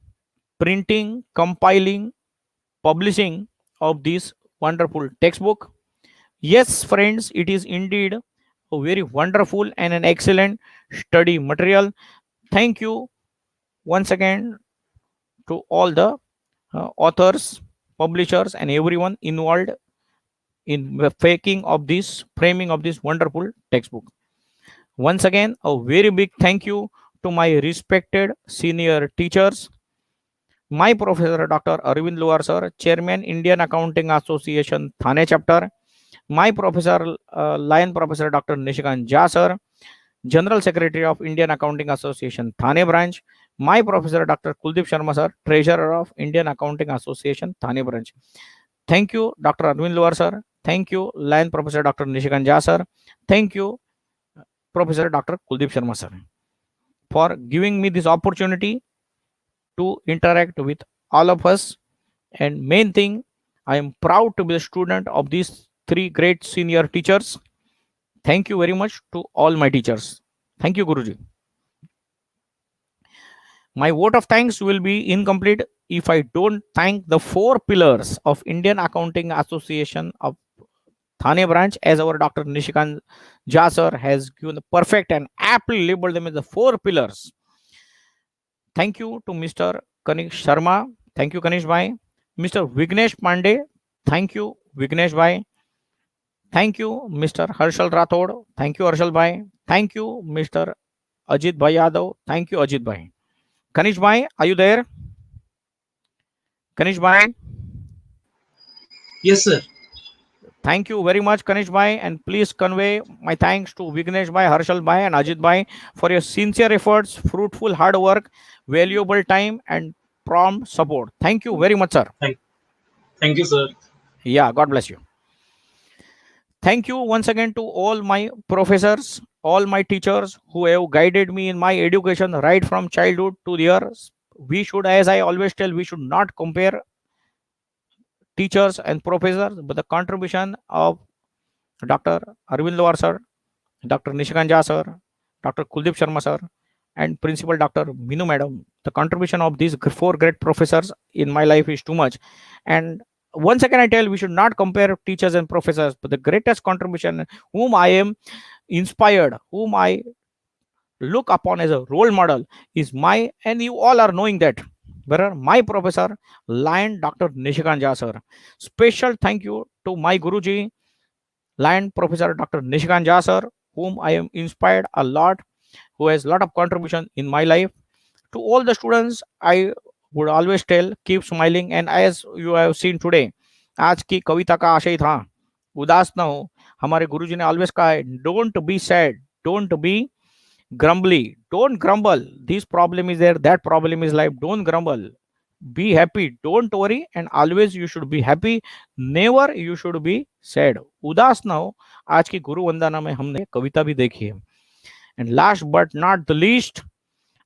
printing, compiling, publishing of this wonderful textbook. Yes, friends, it is indeed a very wonderful and an excellent study material. Thank you once again to all the authors, publishers, and everyone involved in the faking of this framing of this wonderful textbook. Once again, a very big thank you to my respected senior teachers, my professor Dr. Arvind Luar sir, Chairman Indian Accounting Association Thane chapter, my professor Lion Professor Dr. Nishikant Jha sir, General Secretary of Indian Accounting Association Thane branch, my professor Dr. Kuldeep Sharma sir, Treasurer of Indian Accounting Association Thane branch. Thank you, Dr. Arvind Luar sir. Thank you, Lion Professor Dr. Nishikant Jha sir. Thank you, Professor Dr. Kuldeep Sharma sir, for giving me this opportunity to interact with all of us. And main thing, I am proud to be a student of these three great senior teachers. Thank you very much to all my teachers. Thank you, Guruji. My vote of thanks will be incomplete if I don't thank the four pillars of Indian Accounting Association of Thane branch, as our Dr. Nishikant Jha sir has given the perfect and aptly labeled them as the four pillars. Thank you to Mr. Kanish Sharma. Thank you, Kanish Bhai. Mr. Vignesh Pandey. Thank you, Vignesh Bhai. Thank you, Mr. Harshal Rathod. Thank you, Harshal Bhai. Thank you, Mr. Ajit Bhai Yadav. Thank you, Ajit Bhai. Kanish Bhai, are you there? Kanish Bhai,
Yes, sir.
thank you very much, Kanish Bhai, and please convey my thanks to Vignesh Bhai, Harshal Bhai, and Ajit Bhai for your sincere efforts, fruitful hard work, valuable time, and prompt support. Thank you very much, sir.
Thank, thank you, sir.
Yeah, God bless you. Thank you once again to all my professors, all my teachers who have guided me in my education right from childhood to the years. We should, as I always tell, we should not compare teachers and professors, but the contribution of Dr. Arvind Loar sir, Dr. Nishikant Jha sir, Dr. Kuldeep Sharma sir, and Principal Dr. Minu madam. The contribution of these four great professors in my life is too much. And once again, I tell we should not compare teachers and professors, but the greatest contribution, whom I am inspired, whom I look upon as a role model, is my, and you all are knowing that, brother, my professor, Lion Dr. Nishikant Jha sir. Special thank you to my Guruji, Lion Professor Dr. Nishikant Jha sir, whom I am inspired a lot, who has a lot of contribution in my life. To all the students, I would always tell, keep smiling. And as you have seen today, आज की कविता का आशय था, उदास ना हो. हमारे गुरुजी ने ऑलवेज कहा है, don't be sad, don't be grumbly, don't grumble. This problem is there, that problem is life. Don't grumble. Be happy, don't worry, and always you should be happy. Never you should be sad. उदास ना हो. आज की गुरु वंदना में हमने कविता भी देखी है. And last but not the least,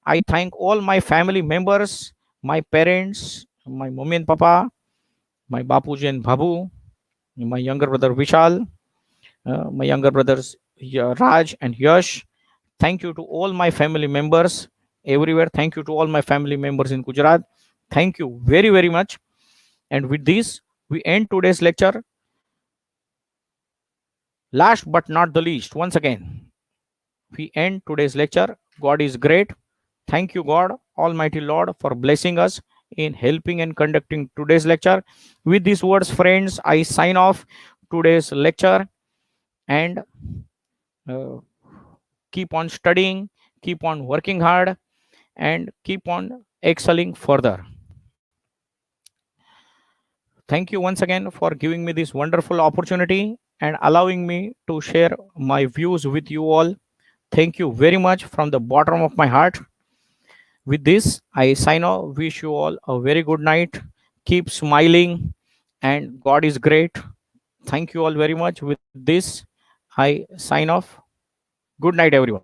I thank all my family members, my parents, my mommy and papa, my bapuji and babu, my younger brother Vishal, my younger brothers Raj and Yash. Thank you to all my family members everywhere. Thank you to all my family members in Gujarat. Thank you very, very much. And with this, we end today's lecture. Last but not the least, once again, we end today's lecture. God is great. Thank you, God, Almighty Lord, for blessing us in helping and conducting today's lecture. With these words, friends, I sign off today's lecture and uh, keep on studying, keep on working hard, and keep on excelling further. Thank you once again for giving me this wonderful opportunity and allowing me to share my views with you all. Thank you very much from the bottom of my heart. With this, I sign off. Wish you all a very good night. Keep smiling, and God is great. Thank you all very much. With this, I sign off. Good night, everyone.